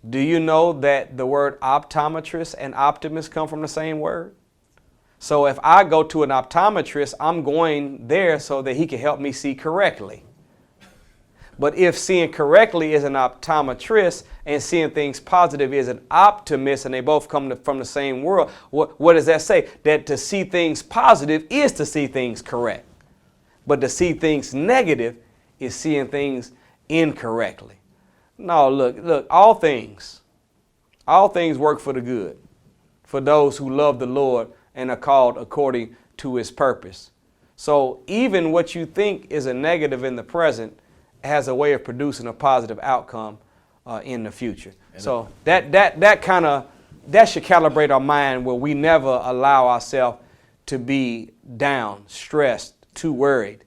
Do you know that the word optometrist and optimist come from the same word? So if I go to an optometrist, I'm going there so that he can help me see correctly. But if seeing correctly is an optometrist and seeing things positive is an optimist, and they both come from the same world, what does that say? That to see things positive is to see things correct. But to see things negative is seeing things incorrectly. No, look, all things work for the good, for those who love the Lord and are called according to his purpose. So even what you think is a negative in the present has a way of producing a positive outcome in the future. So that should calibrate our mind where we never allow ourselves to be down, stressed, too worried.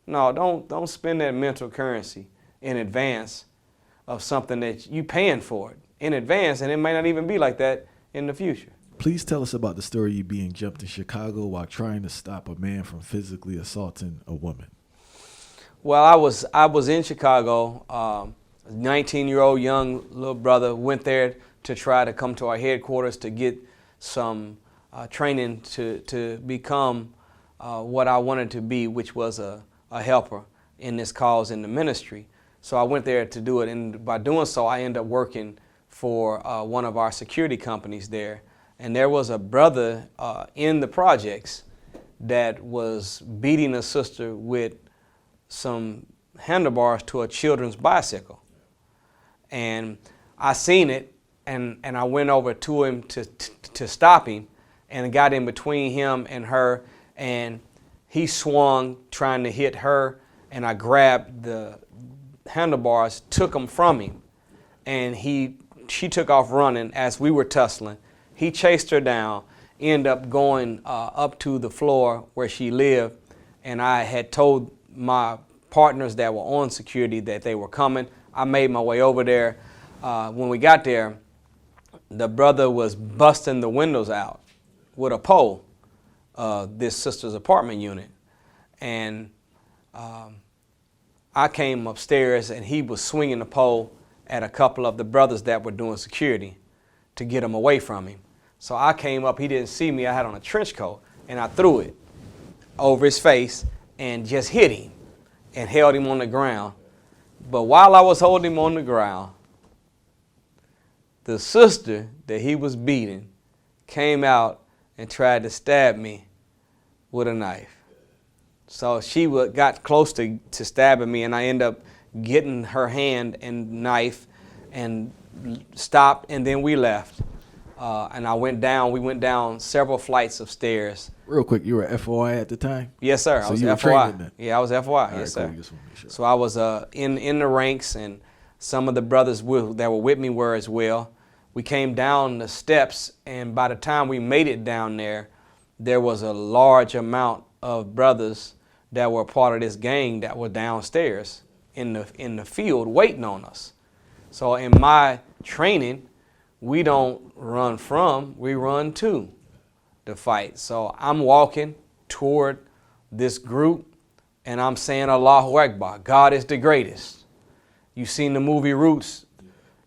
No, don't spend that mental currency in advance of something that you paying for it in advance, and it may not even be like that in the future. Please tell us about the story of you being jumped in Chicago while trying to stop a man from physically assaulting a woman. Well, I was in Chicago, 19-year-old young little brother, went there to try to come to our headquarters to get some training to become what I wanted to be, which was a helper in this cause in the ministry. So I went there to do it, and by doing so, I ended up working for one of our security companies there. And there was a brother in the projects that was beating a sister with some handlebars to a children's bicycle. And I seen it, and I went over to him to stop him, and got in between him and her, and he swung trying to hit her, and I grabbed the handlebars, took them from him, and she took off running as we were tussling. He chased her down, ended up going up to the floor where she lived, and I had told my partners that were on security that they were coming. I made my way over there. When we got there, the brother was busting the windows out with a pole, this sister's apartment unit. And I came upstairs, and he was swinging the pole at a couple of the brothers that were doing security to get him away from him. So I came up, he didn't see me, I had on a trench coat, and I threw it over his face and just hit him and held him on the ground. But while I was holding him on the ground, the sister that he was beating came out and tried to stab me with a knife. So she got close to stabbing me, and I ended up getting her hand and knife and stopped, and then we left. And we went down several flights of stairs. Real quick, you were FOI at the time? Yes, sir. So I was you were FOI. training then? Yeah, I was FOI. Yes, cool. sir. Just want to make sure. So I was in the ranks, and some of the brothers that were with me were as well. We came down the steps, and by the time we made it down there was a large amount of brothers that were part of this gang that were downstairs in the field waiting on us. So in my training, we don't run from, we run to the fight. So I'm walking toward this group, and I'm saying Allahu Akbar, God is the greatest. You've seen the movie Roots.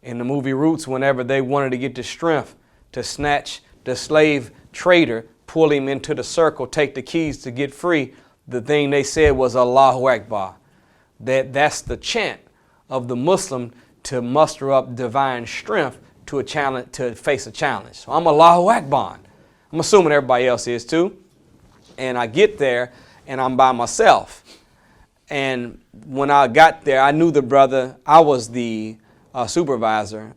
In the movie Roots, whenever they wanted to get the strength to snatch the slave trader, pull him into the circle, take the keys to get free, the thing they said was Allahu Akbar. That's the chant of the Muslim to muster up divine strength to a challenge, to face a challenge. So I'm Allahu Akbar. I'm assuming everybody else is too. And I get there, and I'm by myself. And when I got there, I knew the brother. I was the supervisor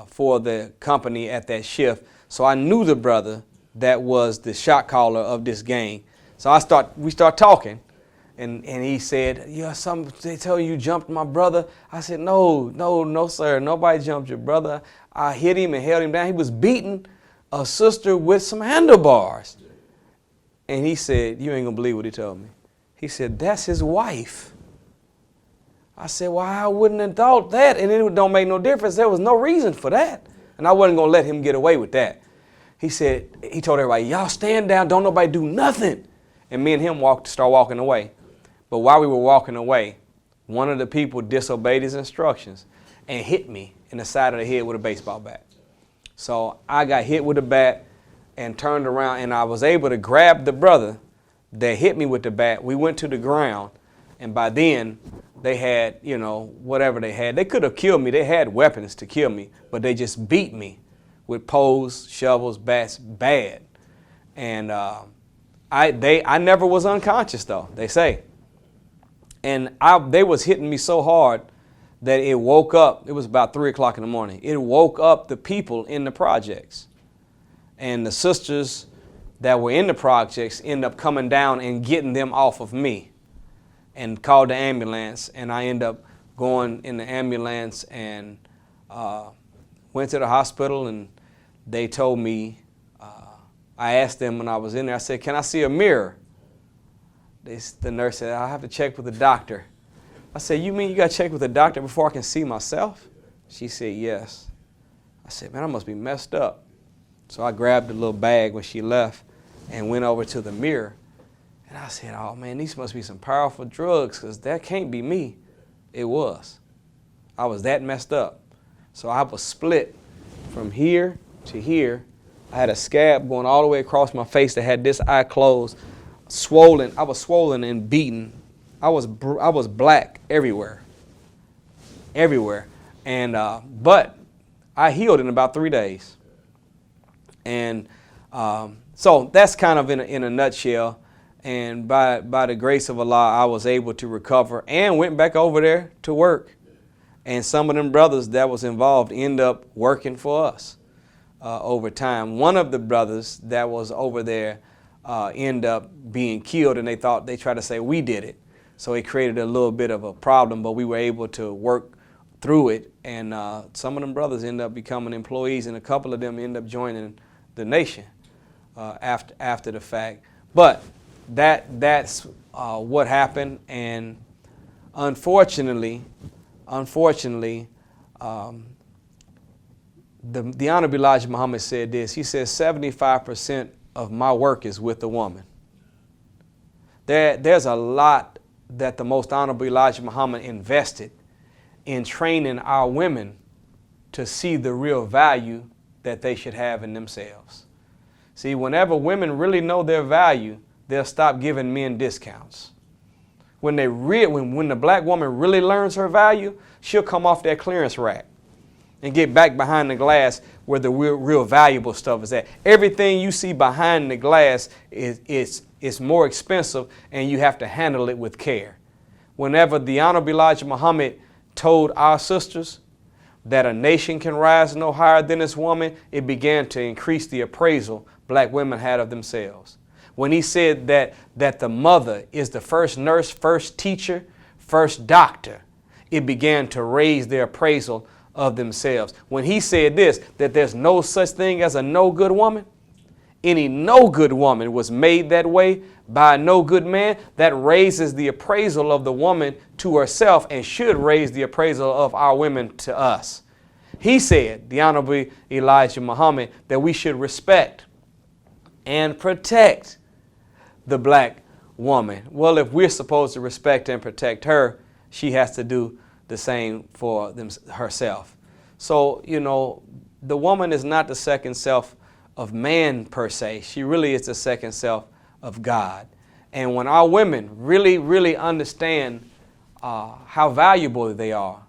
for the company at that shift. So I knew the brother that was the shot caller of this gang. So we start talking, and he said, yeah, they tell you jumped my brother. I said, no, sir, nobody jumped your brother. I hit him and held him down. He was beating a sister with some handlebars. And he said, you ain't gonna believe what he told me. He said, that's his wife. I said, well, I wouldn't have thought that, and it don't make no difference. There was no reason for that. And I wasn't gonna let him get away with that. He told everybody, y'all stand down, don't nobody do nothing. And me and him start walking away. But while we were walking away, one of the people disobeyed his instructions and hit me in the side of the head with a baseball bat. So I got hit with a bat and turned around, and I was able to grab the brother that hit me with the bat. We went to the ground, and by then they had, whatever they had. They could have killed me. They had weapons to kill me, but they just beat me with poles, shovels, bats, bad. And I never was unconscious, though, they say. And they was hitting me so hard that it woke up. It was about 3 o'clock in the morning. It woke up the people in the projects. And the sisters that were in the projects ended up coming down and getting them off of me and called the ambulance. And I ended up going in the ambulance and went to the hospital, and they told me, I asked them when I was in there, I said, can I see a mirror? The nurse said, I'll have to check with the doctor. I said, you mean you got to check with the doctor before I can see myself? She said, yes. I said, man, I must be messed up. So I grabbed the little bag when she left and went over to the mirror. And I said, oh, man, these must be some powerful drugs, because that can't be me. It was. I was that messed up. So I was split from here to here I had a scab going all the way across my face that had this eye closed, swollen. I was swollen and beaten. I was black everywhere. And but I healed in about 3 days. And so that's kind of in a nutshell. And by the grace of Allah, I was able to recover and went back over there to work. And some of them brothers that was involved end up working for us over time. One of the brothers that was over there end up being killed, and they tried to say we did it. So it created a little bit of a problem, but we were able to work through it. And some of them brothers end up becoming employees, and a couple of them end up joining the nation after the fact. But that's what happened, and unfortunately, the Honorable Elijah Muhammad said this. He says 75% of my work is with the woman. There's a lot that the Most Honorable Elijah Muhammad invested in training our women to see the real value that they should have in themselves. See, whenever women really know their value, they'll stop giving men discounts. When the black woman really learns her value, she'll come off that clearance rack and get back behind the glass where the real valuable stuff is at. Everything you see behind the glass is more expensive, and you have to handle it with care. Whenever the Honorable Elijah Muhammad told our sisters that a nation can rise no higher than its woman, it began to increase the appraisal black women had of themselves. When he said that the mother is the first nurse, first teacher, first doctor, it began to raise their appraisal of themselves. When he said this, that there's no such thing as a no good woman, any no good woman was made that way by a no good man, that raises the appraisal of the woman to herself and should raise the appraisal of our women to us. He said, the Honorable Elijah Muhammad, that we should respect and protect the black woman. Well, if we're supposed to respect and protect her, she has to do the same for herself. So, the woman is not the second self of man per se. She really is the second self of God. And when our women really, really understand how valuable they are,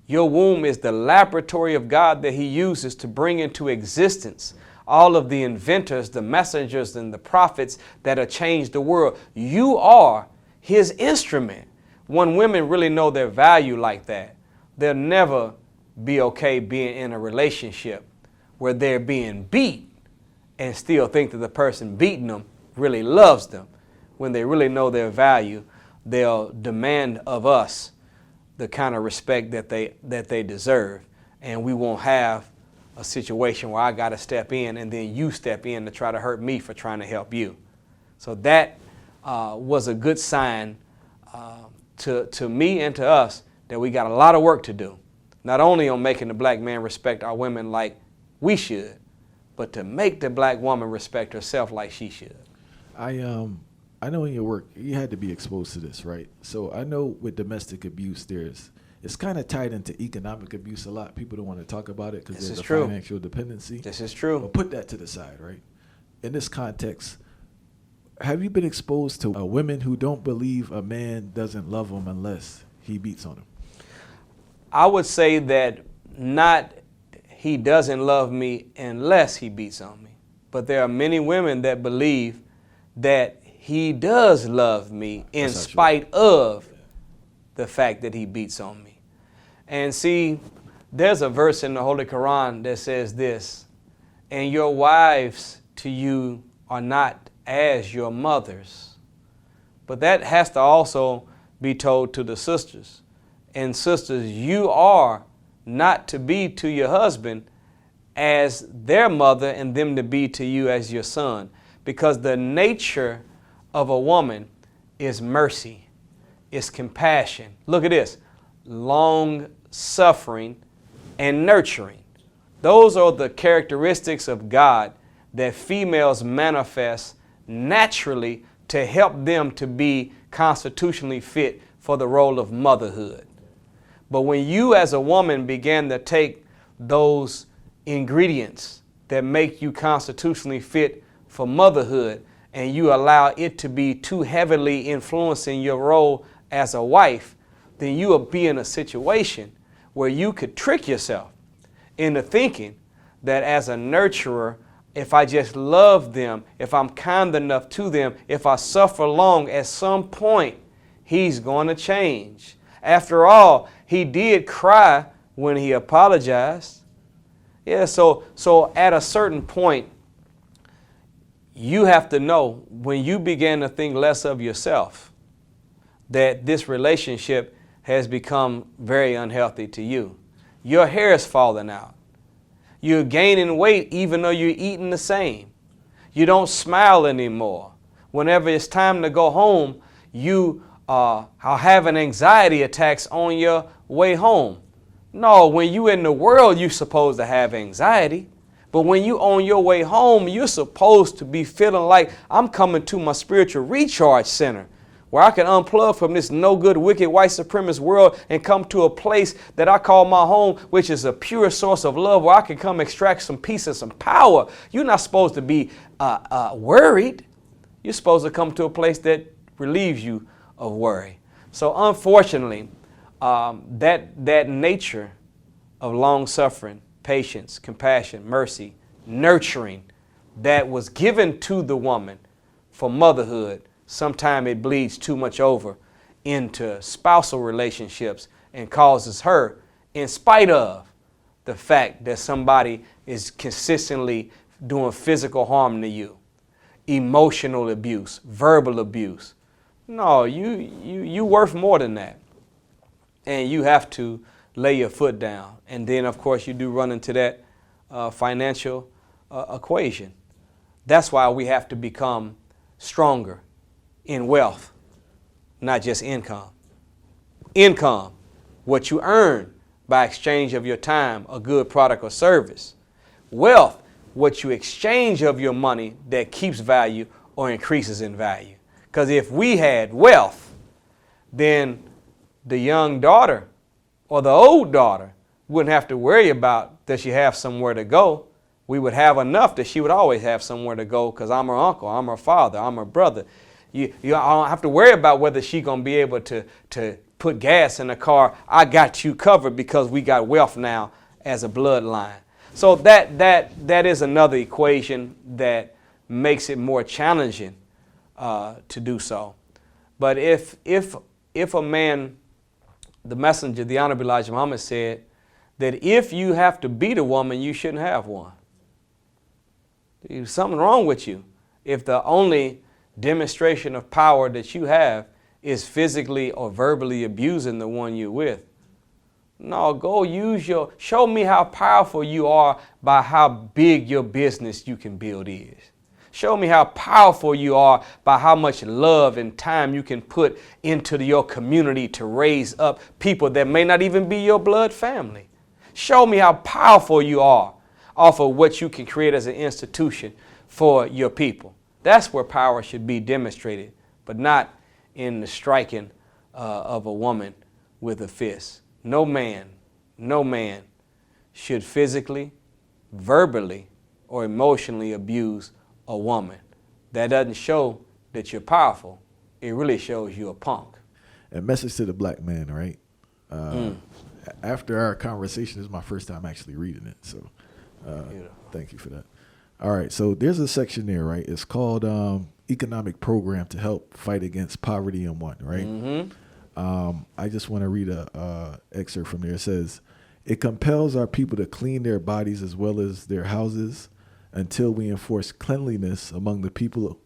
your womb is the laboratory of God that He uses to bring into existence all of the inventors, the messengers, and the prophets that have changed the world. You are His instrument. When women really know their value like that, they'll never be okay being in a relationship where they're being beat and still think that the person beating them really loves them. When they really know their value, they'll demand of us the kind of respect that they deserve. And we won't have a situation where I got to step in and then you step in to try to hurt me for trying to help you. So that was a good sign to me and to us that we got a lot of work to do. Not only on making the black man respect our women like we should, but to make the black woman respect herself like she should. I know in your work you had to be exposed to this, right? So I know with domestic abuse, it's kind of tied into economic abuse a lot. People don't want to talk about it because there's a financial dependency. This is true. But put that to the side, right? In this context, have you been exposed to women who don't believe a man doesn't love them unless he beats on them? I would say that not he doesn't love me unless he beats on me. But there are many women that believe that he does love me in spite of the fact that he beats on me. And see, there's a verse in the Holy Quran that says this, and your wives to you are not as your mothers. But that has to also be told to the sisters. And sisters, you are not to be to your husband as their mother and them to be to you as your son. Because the nature of a woman is mercy, is compassion. Look at this, long suffering and nurturing. Those are the characteristics of God that females manifest naturally to help them to be constitutionally fit for the role of motherhood. But when you as a woman began to take those ingredients that make you constitutionally fit for motherhood, and you allow it to be too heavily influencing your role as a wife, then you will be in a situation where you could trick yourself into thinking that as a nurturer, if I just love them, if I'm kind enough to them, if I suffer long, at some point, he's going to change. After all, he did cry when he apologized. Yeah, so at a certain point, you have to know when you begin to think less of yourself, that this relationship has become very unhealthy to you. Your hair is falling out. You're gaining weight even though you're eating the same. You don't smile anymore. Whenever it's time to go home, you are having anxiety attacks on your way home. No, when you in the world, you're supposed to have anxiety. But when you on your way home, you're supposed to be feeling like I'm coming to my spiritual recharge center where I can unplug from this no good, wicked, white supremacist world and come to a place that I call my home, which is a pure source of love where I can come extract some peace and some power. You're not supposed to be worried. You're supposed to come to a place that relieves you of worry. So unfortunately, that nature of long suffering, patience, compassion, mercy, nurturing that was given to the woman for motherhood, sometimes it bleeds too much over into spousal relationships and causes her, in spite of the fact that somebody is consistently doing physical harm to you, emotional abuse, verbal abuse. No, you worth more than that. And you have to lay your foot down. And then, of course, you do run into that financial equation. That's why we have to become stronger in wealth, not just income. Income, what you earn by exchange of your time, a good product or service. Wealth, what you exchange of your money that keeps value or increases in value. Because if we had wealth, then the young daughter or the old daughter wouldn't have to worry about does she have somewhere to go. We would have enough that she would always have somewhere to go because I'm her uncle, I'm her father, I'm her brother. I don't have to worry about whether she's going to be able to put gas in the car. I got you covered because we got wealth now as a bloodline. So that is another equation that makes it more challenging to do so. But if a man, the messenger, the Honorable Elijah Muhammad said that if you have to beat a woman, you shouldn't have one. There's something wrong with you if the only demonstration of power that you have is physically or verbally abusing the one you're with. No, go show me how powerful you are by how big your business you can build is. Show me how powerful you are by how much love and time you can put into your community to raise up people that may not even be your blood family. Show me how powerful you are off of what you can create as an institution for your people. That's where power should be demonstrated, but not in the striking of a woman with a fist. No man should physically, verbally, or emotionally abuse a woman. That doesn't show that you're powerful. It really shows you're a punk. A message to the black man, right? After our conversation, this is my first time actually reading it, so thank you for that. All right, so there's a section there, right? It's called Economic Program to Help Fight Against Poverty in One, right? Mm-hmm. I just want to read a excerpt from there. It says, it compels our people to clean their bodies as well as their houses until we enforce cleanliness among the people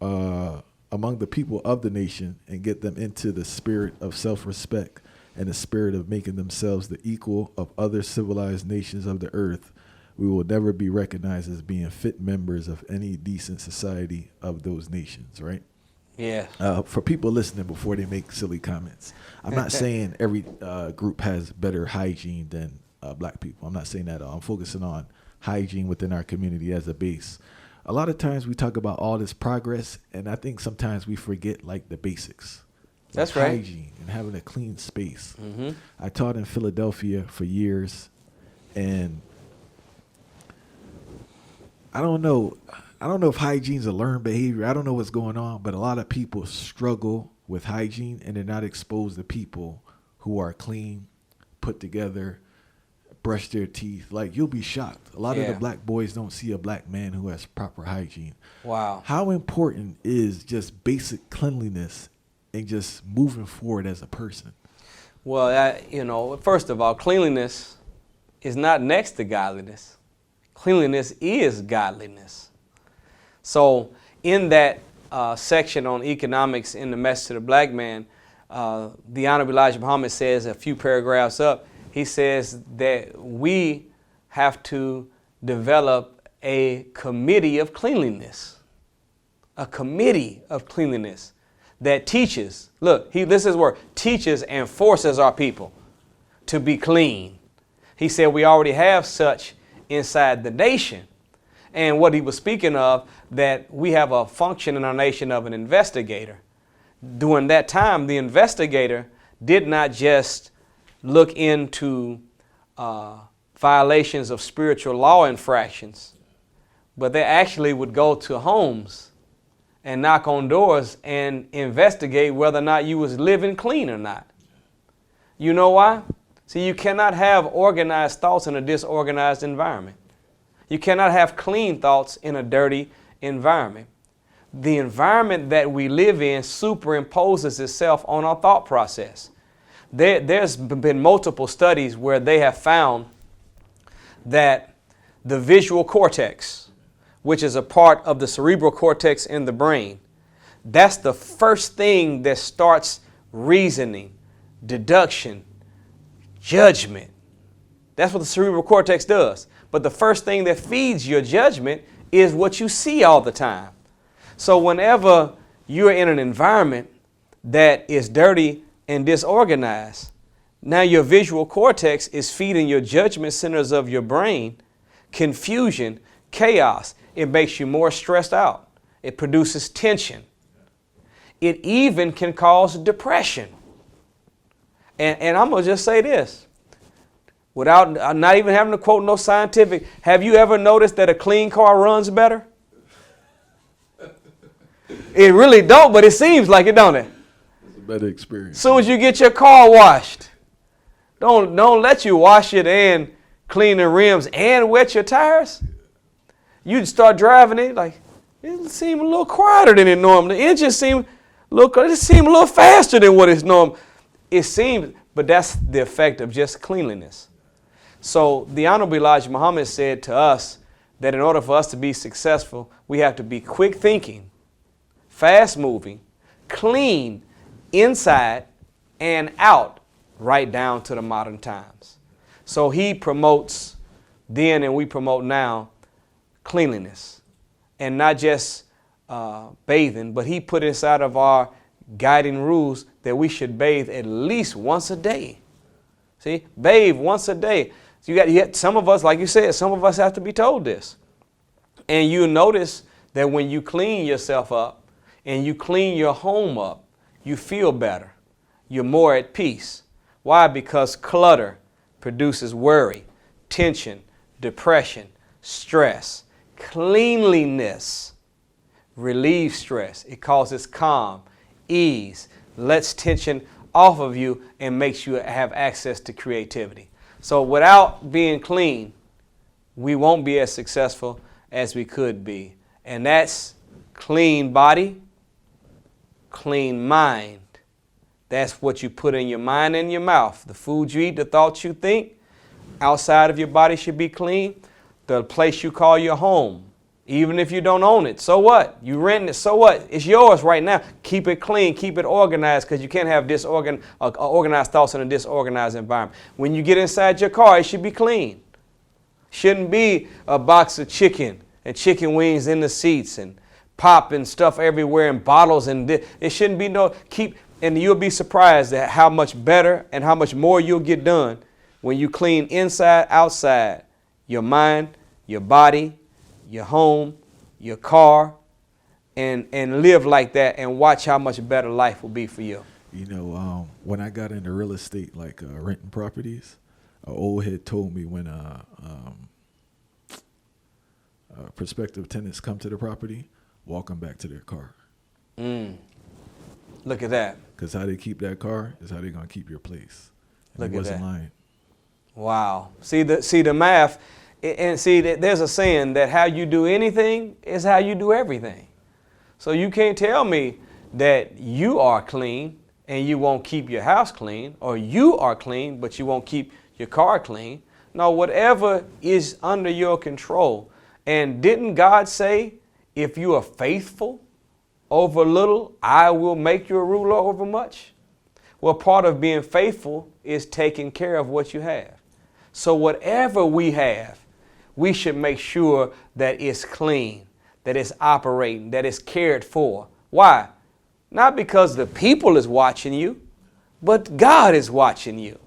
of the nation and get them into the spirit of self-respect and the spirit of making themselves the equal of other civilized nations of the earth. We will never be recognized as being fit members of any decent society of those nations, right? Yeah. For people listening before they make silly comments, I'm not saying every group has better hygiene than black people. I'm not saying that at all. I'm focusing on hygiene within our community as a base. A lot of times we talk about all this progress, and I think sometimes we forget like the basics. That's right. Hygiene and having a clean space. Mm-hmm. I taught in Philadelphia for years, and I don't know. I don't know if hygiene's a learned behavior. I don't know what's going on, but a lot of people struggle with hygiene and they're not exposed to people who are clean, put together, brush their teeth. Like, you'll be shocked. A lot of the black boys don't see a black man who has proper hygiene. Wow. How important is just basic cleanliness and just moving forward as a person? Well, first of all, cleanliness is not next to godliness. Cleanliness is godliness. So in that section on economics in the Message to the Black Man, the Honorable Elijah Muhammad says a few paragraphs up, he says that we have to develop a committee of cleanliness. A committee of cleanliness that teaches, look, this is where teaches and forces our people to be clean. He said we already have such inside the nation. And what he was speaking of, that we have a function in our nation of an investigator. During that time, the investigator did not just look into violations of spiritual law infractions, but they actually would go to homes and knock on doors and investigate whether or not you was living clean or not. You know why? See, you cannot have organized thoughts in a disorganized environment. You cannot have clean thoughts in a dirty environment. The environment that we live in superimposes itself on our thought process. There's been multiple studies where they have found that the visual cortex, which is a part of the cerebral cortex in the brain, that's the first thing that starts reasoning, deduction, judgment. That's what the cerebral cortex does. But the first thing that feeds your judgment is what you see all the time. So whenever you're in an environment that is dirty and disorganized, now your visual cortex is feeding your judgment centers of your brain confusion, chaos. It makes you more stressed out. It produces tension. It even can cause depression. And I'm going to just say this, without not even having to quote no scientific, have you ever noticed that a clean car runs better? It really don't, but it seems like it, don't it? It's a better experience. As soon as you get your car washed, don't let you wash it and clean the rims and wet your tires. You start driving it, like, it seemed a little quieter than it normally. It just seemed a little faster than what it's normal. It seems, but that's the effect of just cleanliness. So the Honorable Elijah Muhammad said to us that in order for us to be successful, we have to be quick thinking, fast moving, clean inside and out, right down to the modern times. So he promotes then and we promote now cleanliness, and not just bathing, but he put inside of our guiding rules that we should bathe at least once a day. See, bathe once a day. So you got some of us, like you said, some of us have to be told this. And you notice that when you clean yourself up and you clean your home up, you feel better. You're more at peace. Why? Because clutter produces worry, tension, depression, stress. Cleanliness relieves stress. It causes calm, ease, lets tension off of you, and makes you have access to creativity. So without being clean, we won't be as successful as we could be. And that's clean body, clean mind. That's what you put in your mind and your mouth. The food you eat, the thoughts you think, outside of your body should be clean. The place you call your home, even if you don't own it, so what? You rent it, so what? It's yours right now. Keep it clean, keep it organized, because you can't have organized thoughts in a disorganized environment. When you get inside your car, it should be clean. Shouldn't be a box of chicken and chicken wings in the seats and pop and stuff everywhere and bottles, and it shouldn't be and you'll be surprised at how much better and how much more you'll get done when you clean inside, outside, your mind, your body, your home, your car, and live like that, and watch how much better life will be for you. You know, when I got into real estate, like renting properties, an old head told me when prospective tenants come to the property, walk them back to their car. Look at that. Because how they keep that car is how they're going to keep your place. And Look he at wasn't that. lying. Wow. See the math, and see that there's a saying that how you do anything is how you do everything. So you can't tell me that you are clean and you won't keep your house clean, or you are clean but you won't keep your car clean. No, whatever is under your control. And didn't God say, if you are faithful over little, I will make you a ruler over much? Well, part of being faithful is taking care of what you have. So whatever we have, we should make sure that it's clean, that it's operating, that it's cared for. Why? Not because the people is watching you, but God is watching you.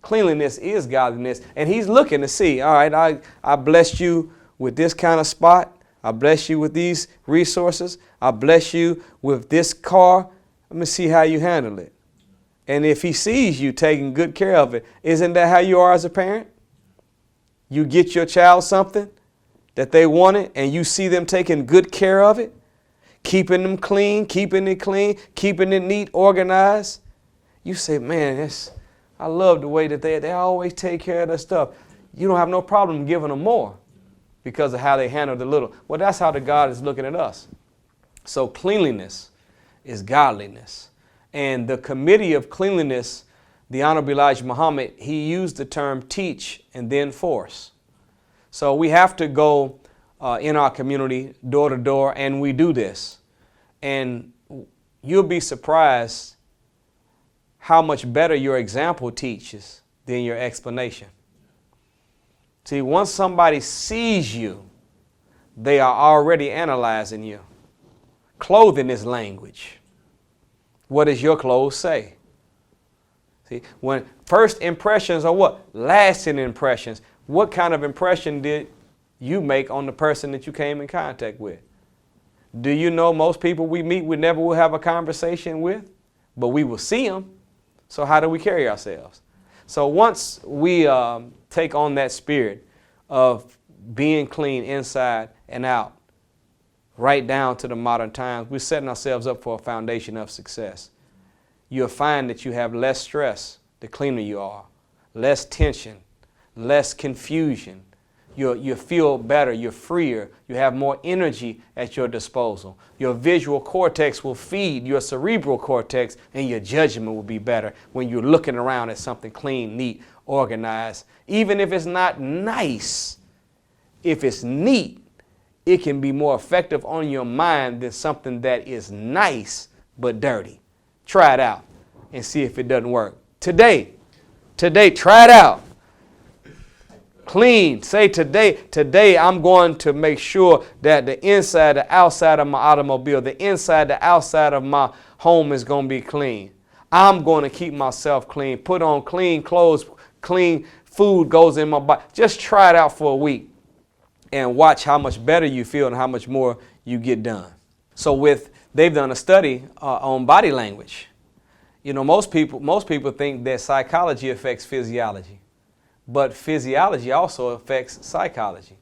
Cleanliness is godliness, and he's looking to see, all right, I blessed you with this kind of spot. I bless you with these resources. I bless you with this car. Let me see how you handle it. And if he sees you taking good care of it, isn't that how you are as a parent? You get your child something that they wanted and you see them taking good care of it, keeping them clean, keeping it neat, organized. You say, man, I love the way that they always take care of their stuff. You don't have no problem giving them more because of how they handle the little. Well, that's how the God is looking at us. So cleanliness is godliness. And the committee of cleanliness, the Honorable Elijah Muhammad, he used the term teach and then force. So we have to go in our community door to door, and we do this. And you'll be surprised how much better your example teaches than your explanation. See, once somebody sees you, they are already analyzing you. Clothing is language. What does your clothes say? See, when first impressions are what? Lasting impressions. What kind of impression did you make on the person that you came in contact with? Do you know most people we meet, we never will have a conversation with, but we will see them. So how do we carry ourselves? So once we take on that spirit of being clean inside and out, right down to the modern times, we're setting ourselves up for a foundation of success. You'll find that you have less stress the cleaner you are, less tension, less confusion. You feel better, you're freer, you have more energy at your disposal. Your visual cortex will feed your cerebral cortex, and your judgment will be better when you're looking around at something clean, neat, organized. Even if it's not nice, if it's neat, it can be more effective on your mind than something that is nice but dirty. Try it out and see if it doesn't work. Today, try it out. Clean. Say today I'm going to make sure that the inside, the outside of my automobile, the inside, the outside of my home is going to be clean. I'm going to keep myself clean. Put on clean clothes, clean food goes in my body. Just try it out for a week and watch how much better you feel and how much more you get done. So they've done a study on body language. You know, most people think that psychology affects physiology, but physiology also affects psychology.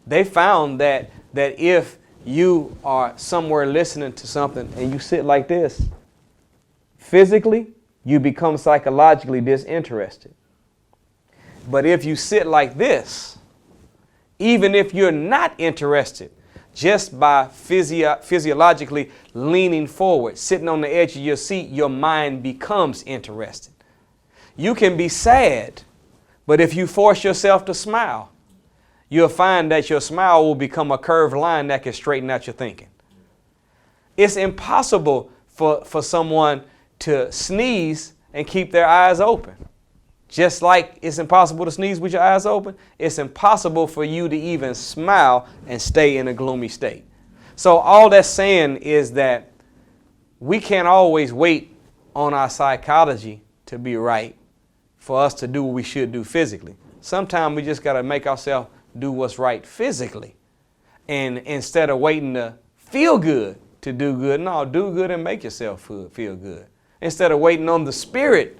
They found that if you are somewhere listening to something and you sit like this, physically, you become psychologically disinterested. But if you sit like this, even if you're not interested, just by physiologically leaning forward, sitting on the edge of your seat, your mind becomes interested. You can be sad, but if you force yourself to smile, you'll find that your smile will become a curved line that can straighten out your thinking. It's impossible for someone to sneeze and keep their eyes open. Just like it's impossible to sneeze with your eyes open, it's impossible for you to even smile and stay in a gloomy state. So all that's saying is that we can't always wait on our psychology to be right for us to do what we should do physically. Sometimes we just got to make ourselves do what's right physically. And instead of waiting to feel good to do good, no, do good and make yourself feel good. Instead of waiting on the spirit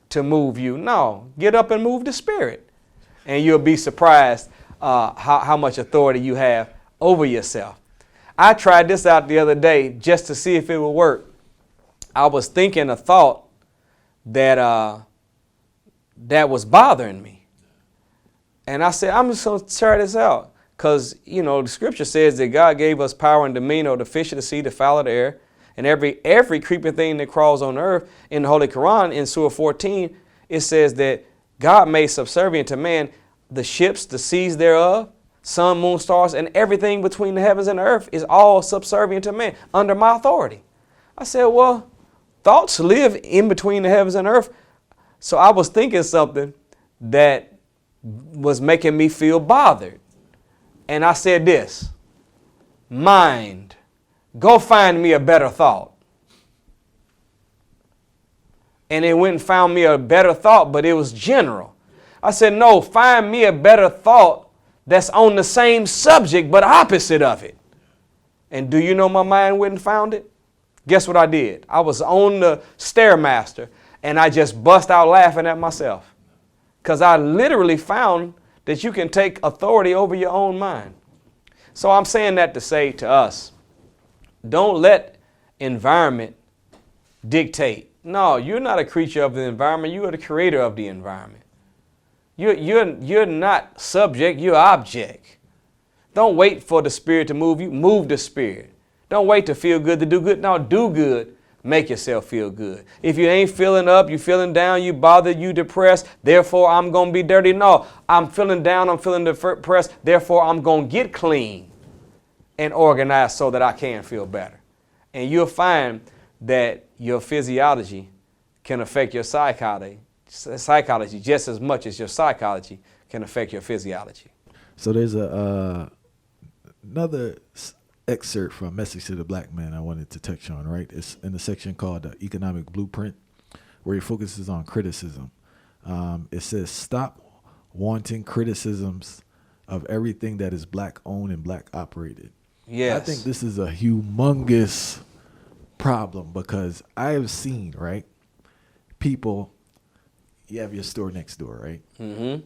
to move you, no, get up and move the spirit. And you'll be surprised how much authority you have over yourself. I tried this out the other day just to see if it would work. I was thinking a thought that that was bothering me. And I said, I'm just going to try this out. Because, you know, the scripture says that God gave us power and dominion over the fish of the sea, the fowl of the air, and every creeping thing that crawls on earth. In the Holy Quran, in Surah 14, it says that God made subservient to man the ships, the seas thereof, sun, moon, stars, and everything between the heavens and the earth is all subservient to man under my authority. I said, well, thoughts live in between the heavens and earth. So I was thinking something that was making me feel bothered. And I said this, mind, go find me a better thought. And it went and found me a better thought, but it was general. I said, no, find me a better thought that's on the same subject, but opposite of it. And do you know my mind went and found it? Guess what I did? I was on the Stairmaster and I just bust out laughing at myself. Because I literally found that you can take authority over your own mind. So I'm saying that to say to us, don't let environment dictate. No, you're not a creature of the environment. You are the creator of the environment. You're not subject, you're object. Don't wait for the Spirit to move you. Move the Spirit. Don't wait to feel good to do good. No, do good. Make yourself feel good. If you ain't feeling up, you feeling down, you bothered, you depressed, therefore I'm going to be dirty. No, I'm feeling down, I'm feeling depressed, therefore I'm going to get clean and organized so that I can feel better. And you'll find that your physiology can affect your psychology just as much as your psychology can affect your physiology. So there's another excerpt from Message to the Black Man I wanted to touch on, right? It's in the section called the Economic Blueprint, where he focuses on criticism. It says, stop wanting criticisms of everything that is black owned and black operated. Yes. I think this is a humongous problem because I have seen, right, people, you have your store next door, right? Mm-hmm.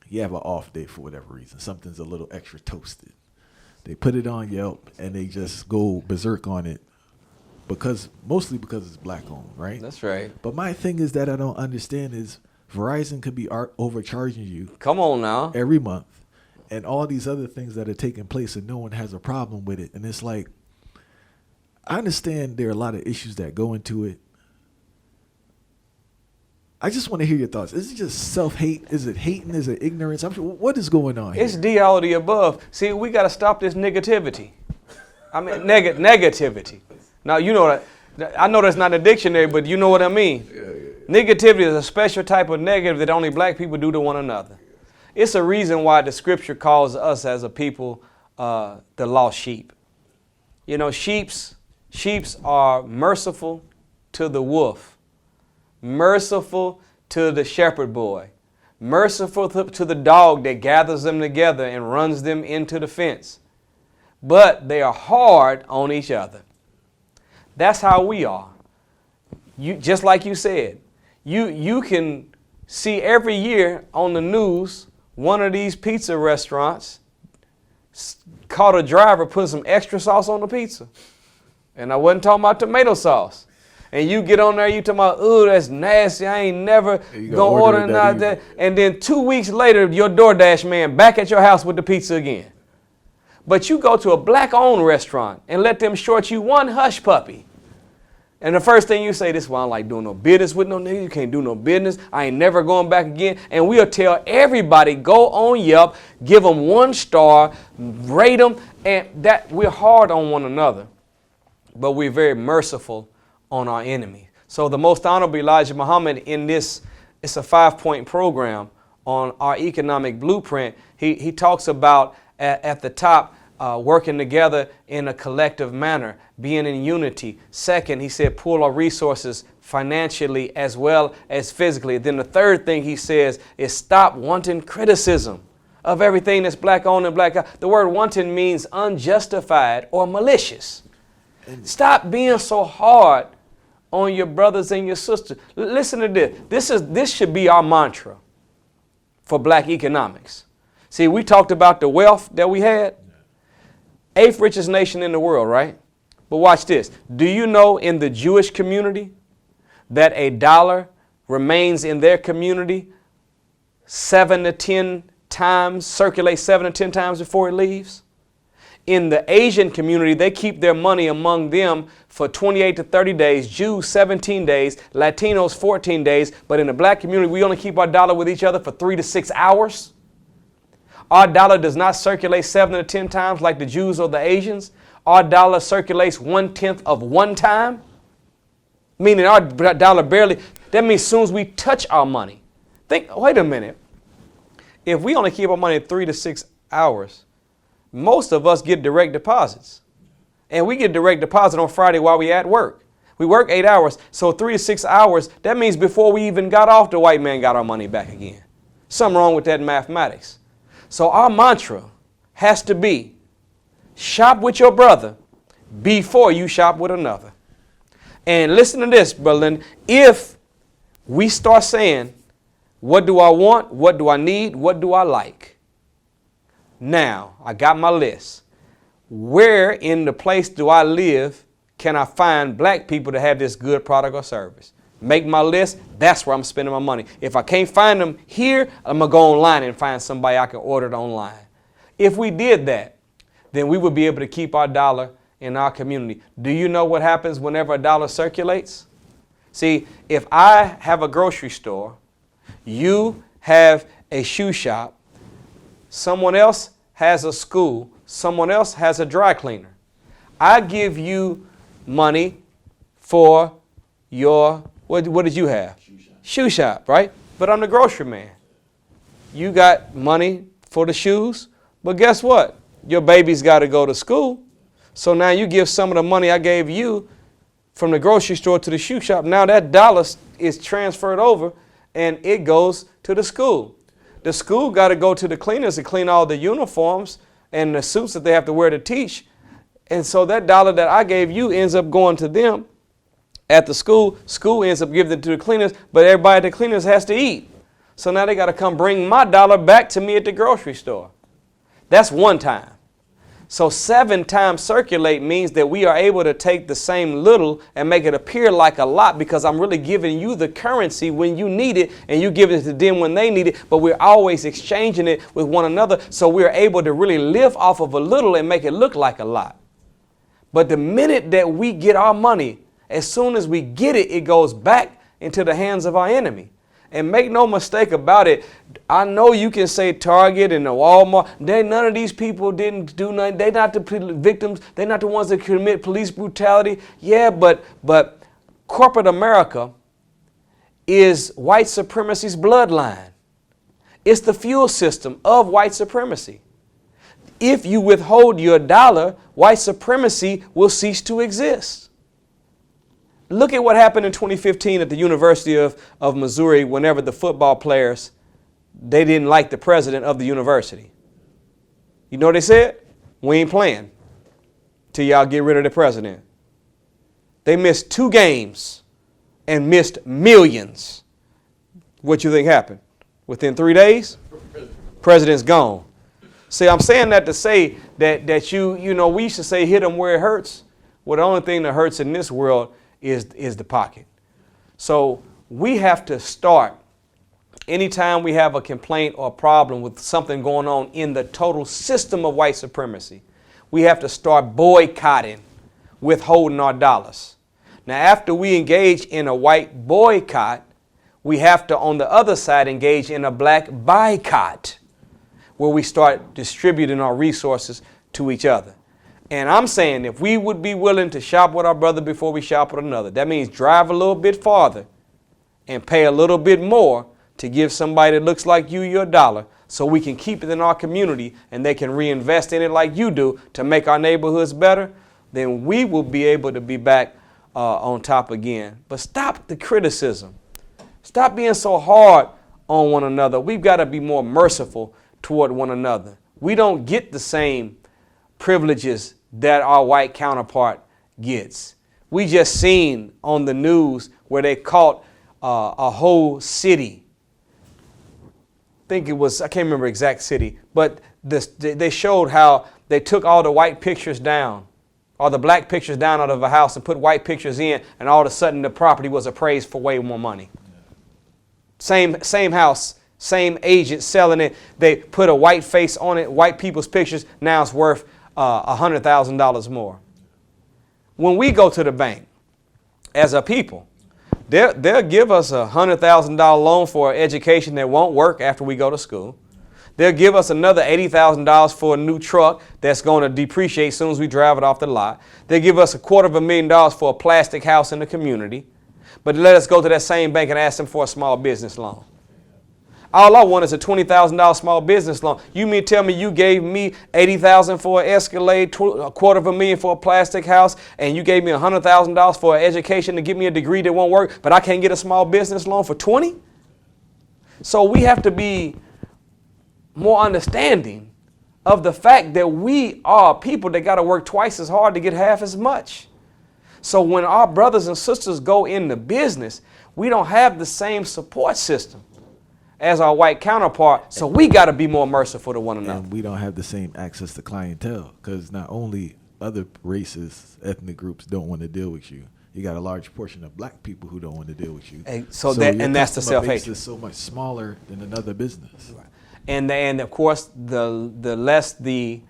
You have an off day for whatever reason. Something's a little extra toasted. They put it on Yelp and they just go berserk on it mostly because it's black owned, right? That's right. But my thing is that I don't understand is Verizon could be overcharging you. Come on now. Every month. And all these other things that are taking place and no one has a problem with it. And it's like, I understand there are a lot of issues that go into it. I just want to hear your thoughts. Is it just self-hate? Is it hating? Is it ignorance? What is going on here? It's D all of the above. See, we got to stop this negativity. I mean, negativity. Now, you know that. I know that's not a dictionary, but you know what I mean. Negativity is a special type of negative that only black people do to one another. It's a reason why the scripture calls us as a people the lost sheep. You know, sheeps are merciful to the wolf, merciful to the shepherd boy, merciful to the dog that gathers them together and runs them into the fence. But they are hard on each other. That's how we are. You, just like you said, you can see every year on the news one of these pizza restaurants caught a driver putting some extra sauce on the pizza. And I wasn't talking about tomato sauce. And you get on there, you talking about, ooh, that's nasty. I ain't never gonna order not that. And then 2 weeks later, your DoorDash man back at your house with the pizza again. But you go to a black-owned restaurant and let them short you one hush puppy. And the first thing you say, this is why I don't like doing no business with no nigga. You can't do no business. I ain't never going back again. And we'll tell everybody, go on Yelp, give them 1 star, rate them, and that we're hard on one another. But we're very merciful on our enemy. So the Most Honorable Elijah Muhammad in this, it's a 5-point program on our economic blueprint. He talks about at the top, working together in a collective manner, being in unity. Second, he said, pool our resources financially as well as physically. Then the third thing he says is stop wanting criticism of everything that's black owned and black out. The word wanting means unjustified or malicious. Stop being so hard on your brothers and your sisters. Listen to this. This should be our mantra for black economics. See, we talked about the wealth that we had. 8th richest nation in the world, right? But watch this. Do you know in the Jewish community that a dollar remains in their community 7 to 10 times, circulates 7 to 10 times before it leaves? In the Asian community, they keep their money among them for 28 to 30 days, Jews 17 days, Latinos 14 days, but in the black community, we only keep our dollar with each other for 3 to 6 hours. Our dollar does not circulate 7 to 10 times like the Jews or the Asians. Our dollar circulates 1/10 of one time, meaning our dollar barely, that means as soon as we touch our money. Wait a minute. If we only keep our money 3 to 6 hours, most of us get direct deposits. And we get direct deposit on Friday while we at work. We work 8 hours, so 3 to 6 hours, that means before we even got off, the white man got our money back again. Something wrong with that mathematics. So our mantra has to be, shop with your brother before you shop with another. And listen to this, brother. If we start saying, what do I want? What do I need? What do I like? Now, I got my list. Where in the place do I live can I find black people to have this good product or service? Make my list. That's where I'm spending my money. If I can't find them here, I'm going to go online and find somebody I can order it online. If we did that, then we would be able to keep our dollar in our community. Do you know what happens whenever a dollar circulates? See, if I have a grocery store, you have a shoe shop, someone else has a school, someone else has a dry cleaner. I give you money for your, what did you have? Shoe shop, right? But I'm the grocery man. You got money for the shoes, but guess what? Your baby's got to go to school. So now you give some of the money I gave you from the grocery store to the shoe shop. Now that dollar is transferred over and it goes to the school. The school got to go to the cleaners to clean all the uniforms and the suits that they have to wear to teach. And so that dollar that I gave you ends up going to them at the school. School ends up giving it to the cleaners, but everybody at the cleaners has to eat. So now they got to come bring my dollar back to me at the grocery store. That's one time. So 7 times circulate means that we are able to take the same little and make it appear like a lot, because I'm really giving you the currency when you need it and you give it to them when they need it, but we're always exchanging it with one another, so we're able to really live off of a little and make it look like a lot. But the minute that we get our money, as soon as we get it, it goes back into the hands of our enemy. And make no mistake about it, I know you can say Target and the Walmart, none of these people didn't do nothing. They're not the victims. They're not the ones that commit police brutality. Yeah, but corporate America is white supremacy's bloodline. It's the fuel system of white supremacy. If you withhold your dollar, white supremacy will cease to exist. Look at what happened in 2015 at the University of Missouri whenever the football players, they didn't like the president of the university. You know what they said? We ain't playing till y'all get rid of the president. They missed 2 games and missed millions. What you think happened? Within 3 days, president's gone. See, I'm saying that to say that you know, we used to say hit them where it hurts. Well, the only thing that hurts in this world is the pocket. So we have to start, anytime we have a complaint or a problem with something going on in the total system of white supremacy, we have to start boycotting, withholding our dollars. Now, after we engage in a white boycott, we have to, on the other side, engage in a black boycott, where we start distributing our resources to each other. And I'm saying if we would be willing to shop with our brother before we shop with another, that means drive a little bit farther and pay a little bit more to give somebody that looks like you your dollar, so we can keep it in our community and they can reinvest in it like you do to make our neighborhoods better, then we will be able to be back on top again. But stop the criticism. Stop being so hard on one another. We've got to be more merciful toward one another. We don't get the same privileges that our white counterpart gets. We just seen on the news where they caught a whole city think it was, I can't remember exact city, but they showed how they took all the white pictures down, or the black pictures down out of a house and put white pictures in, and all of a sudden the property was appraised for way more money. Same house, same agent selling it. They put a white face on it, white people's pictures. Now it's worth $100,000 more. When we go to the bank as a people, they'll give us a $100,000 loan for an education that won't work after we go to school. They'll give us another $80,000 for a new truck that's going to depreciate as soon as we drive it off the lot. They'll give us $250,000 for a plastic house in the community. But let us go to that same bank and ask them for a small business loan. All I want is a $20,000 small business loan. You mean tell me you gave me $80,000 for an Escalade, $250,000 for a plastic house, and you gave me $100,000 for an education to give me a degree that won't work, but I can't get a small business loan for $20,000? So we have to be more understanding of the fact that we are people that got to work twice as hard to get half as much. So when our brothers and sisters go into business, we don't have the same support system as our white counterpart, so we got to be more merciful to one another. And we don't have the same access to clientele, because not only other races, ethnic groups don't want to deal with you, you got a large portion of black people who don't want to deal with you. And that's the self-hatred. Is so much smaller than another business. Right. And of course, the less the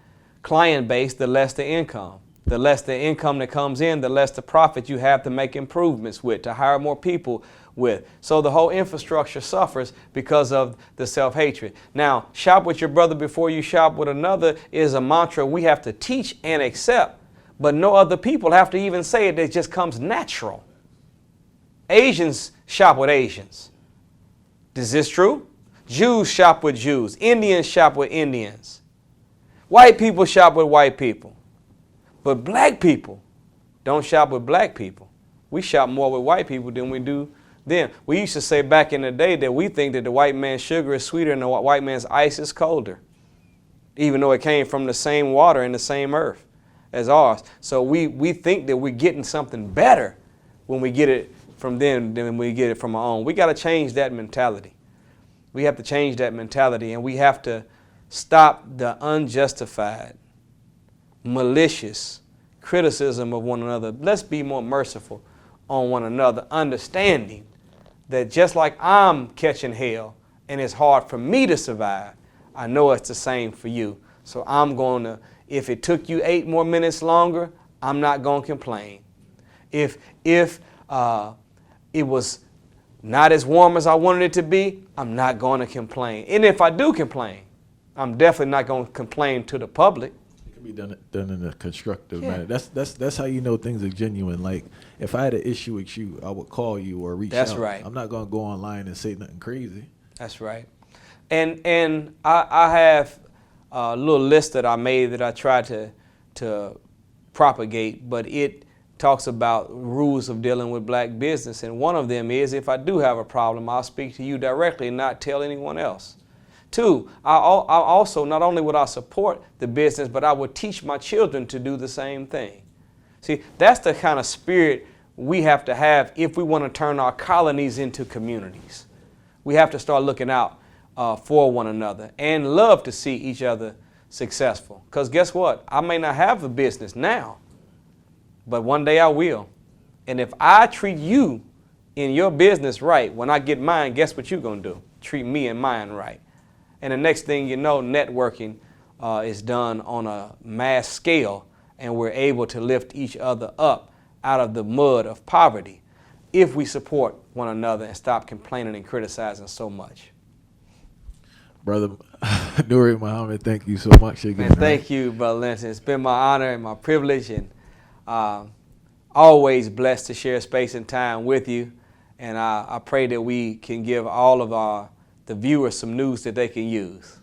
client base, the less the income. The less the income that comes in, the less the profit you have to make improvements with, to hire more people with. So the whole infrastructure suffers because of the self-hatred. Now, shop with your brother before you shop with another is a mantra we have to teach and accept, but no other people have to even say it. It just comes natural. Asians shop with Asians. Is this true? Jews shop with Jews. Indians shop with Indians. White people shop with white people. But black people don't shop with black people. We shop more with white people than we do them. We used to say back in the day that we think that the white man's sugar is sweeter and the white man's ice is colder, even though it came from the same water and the same earth as ours. So we think that we're getting something better when we get it from them than when we get it from our own. We got to change that mentality. We have to change that mentality, and we have to stop the unjustified, malicious criticism of one another. Let's be more merciful on one another, understanding that just like I'm catching hell and it's hard for me to survive, I know it's the same for you. So I'm going to, if it took you 8 more minutes longer, I'm not going to complain. If it was not as warm as I wanted it to be, I'm not going to complain. And if I do complain, I'm definitely not going to complain to the public. Be done in a constructive manner. That's how you know things are genuine. Like if I had an issue with you, I would call you or reach out. That's right. I'm not gonna go online and say nothing crazy. That's right. And I have a little list that I made that I try to propagate, but it talks about rules of dealing with black business, and one of them is if I do have a problem, I'll speak to you directly and not tell anyone else. 2, I also, not only would I support the business, but I would teach my children to do the same thing. See, that's the kind of spirit we have to have if we want to turn our colonies into communities. We have to start looking out for one another and love to see each other successful. Because guess what? I may not have a business now, but one day I will. And if I treat you in your business right, when I get mine, guess what you're going to do? Treat me and mine right. And the next thing you know, networking is done on a mass scale, and we're able to lift each other up out of the mud of poverty if we support one another and stop complaining and criticizing so much. Brother Nuri Muhammad, thank you so much again. Man, thank you, Brother Linton. It's been my honor and my privilege, and always blessed to share space and time with you. And I pray that we can give all of the viewers some news that they can use.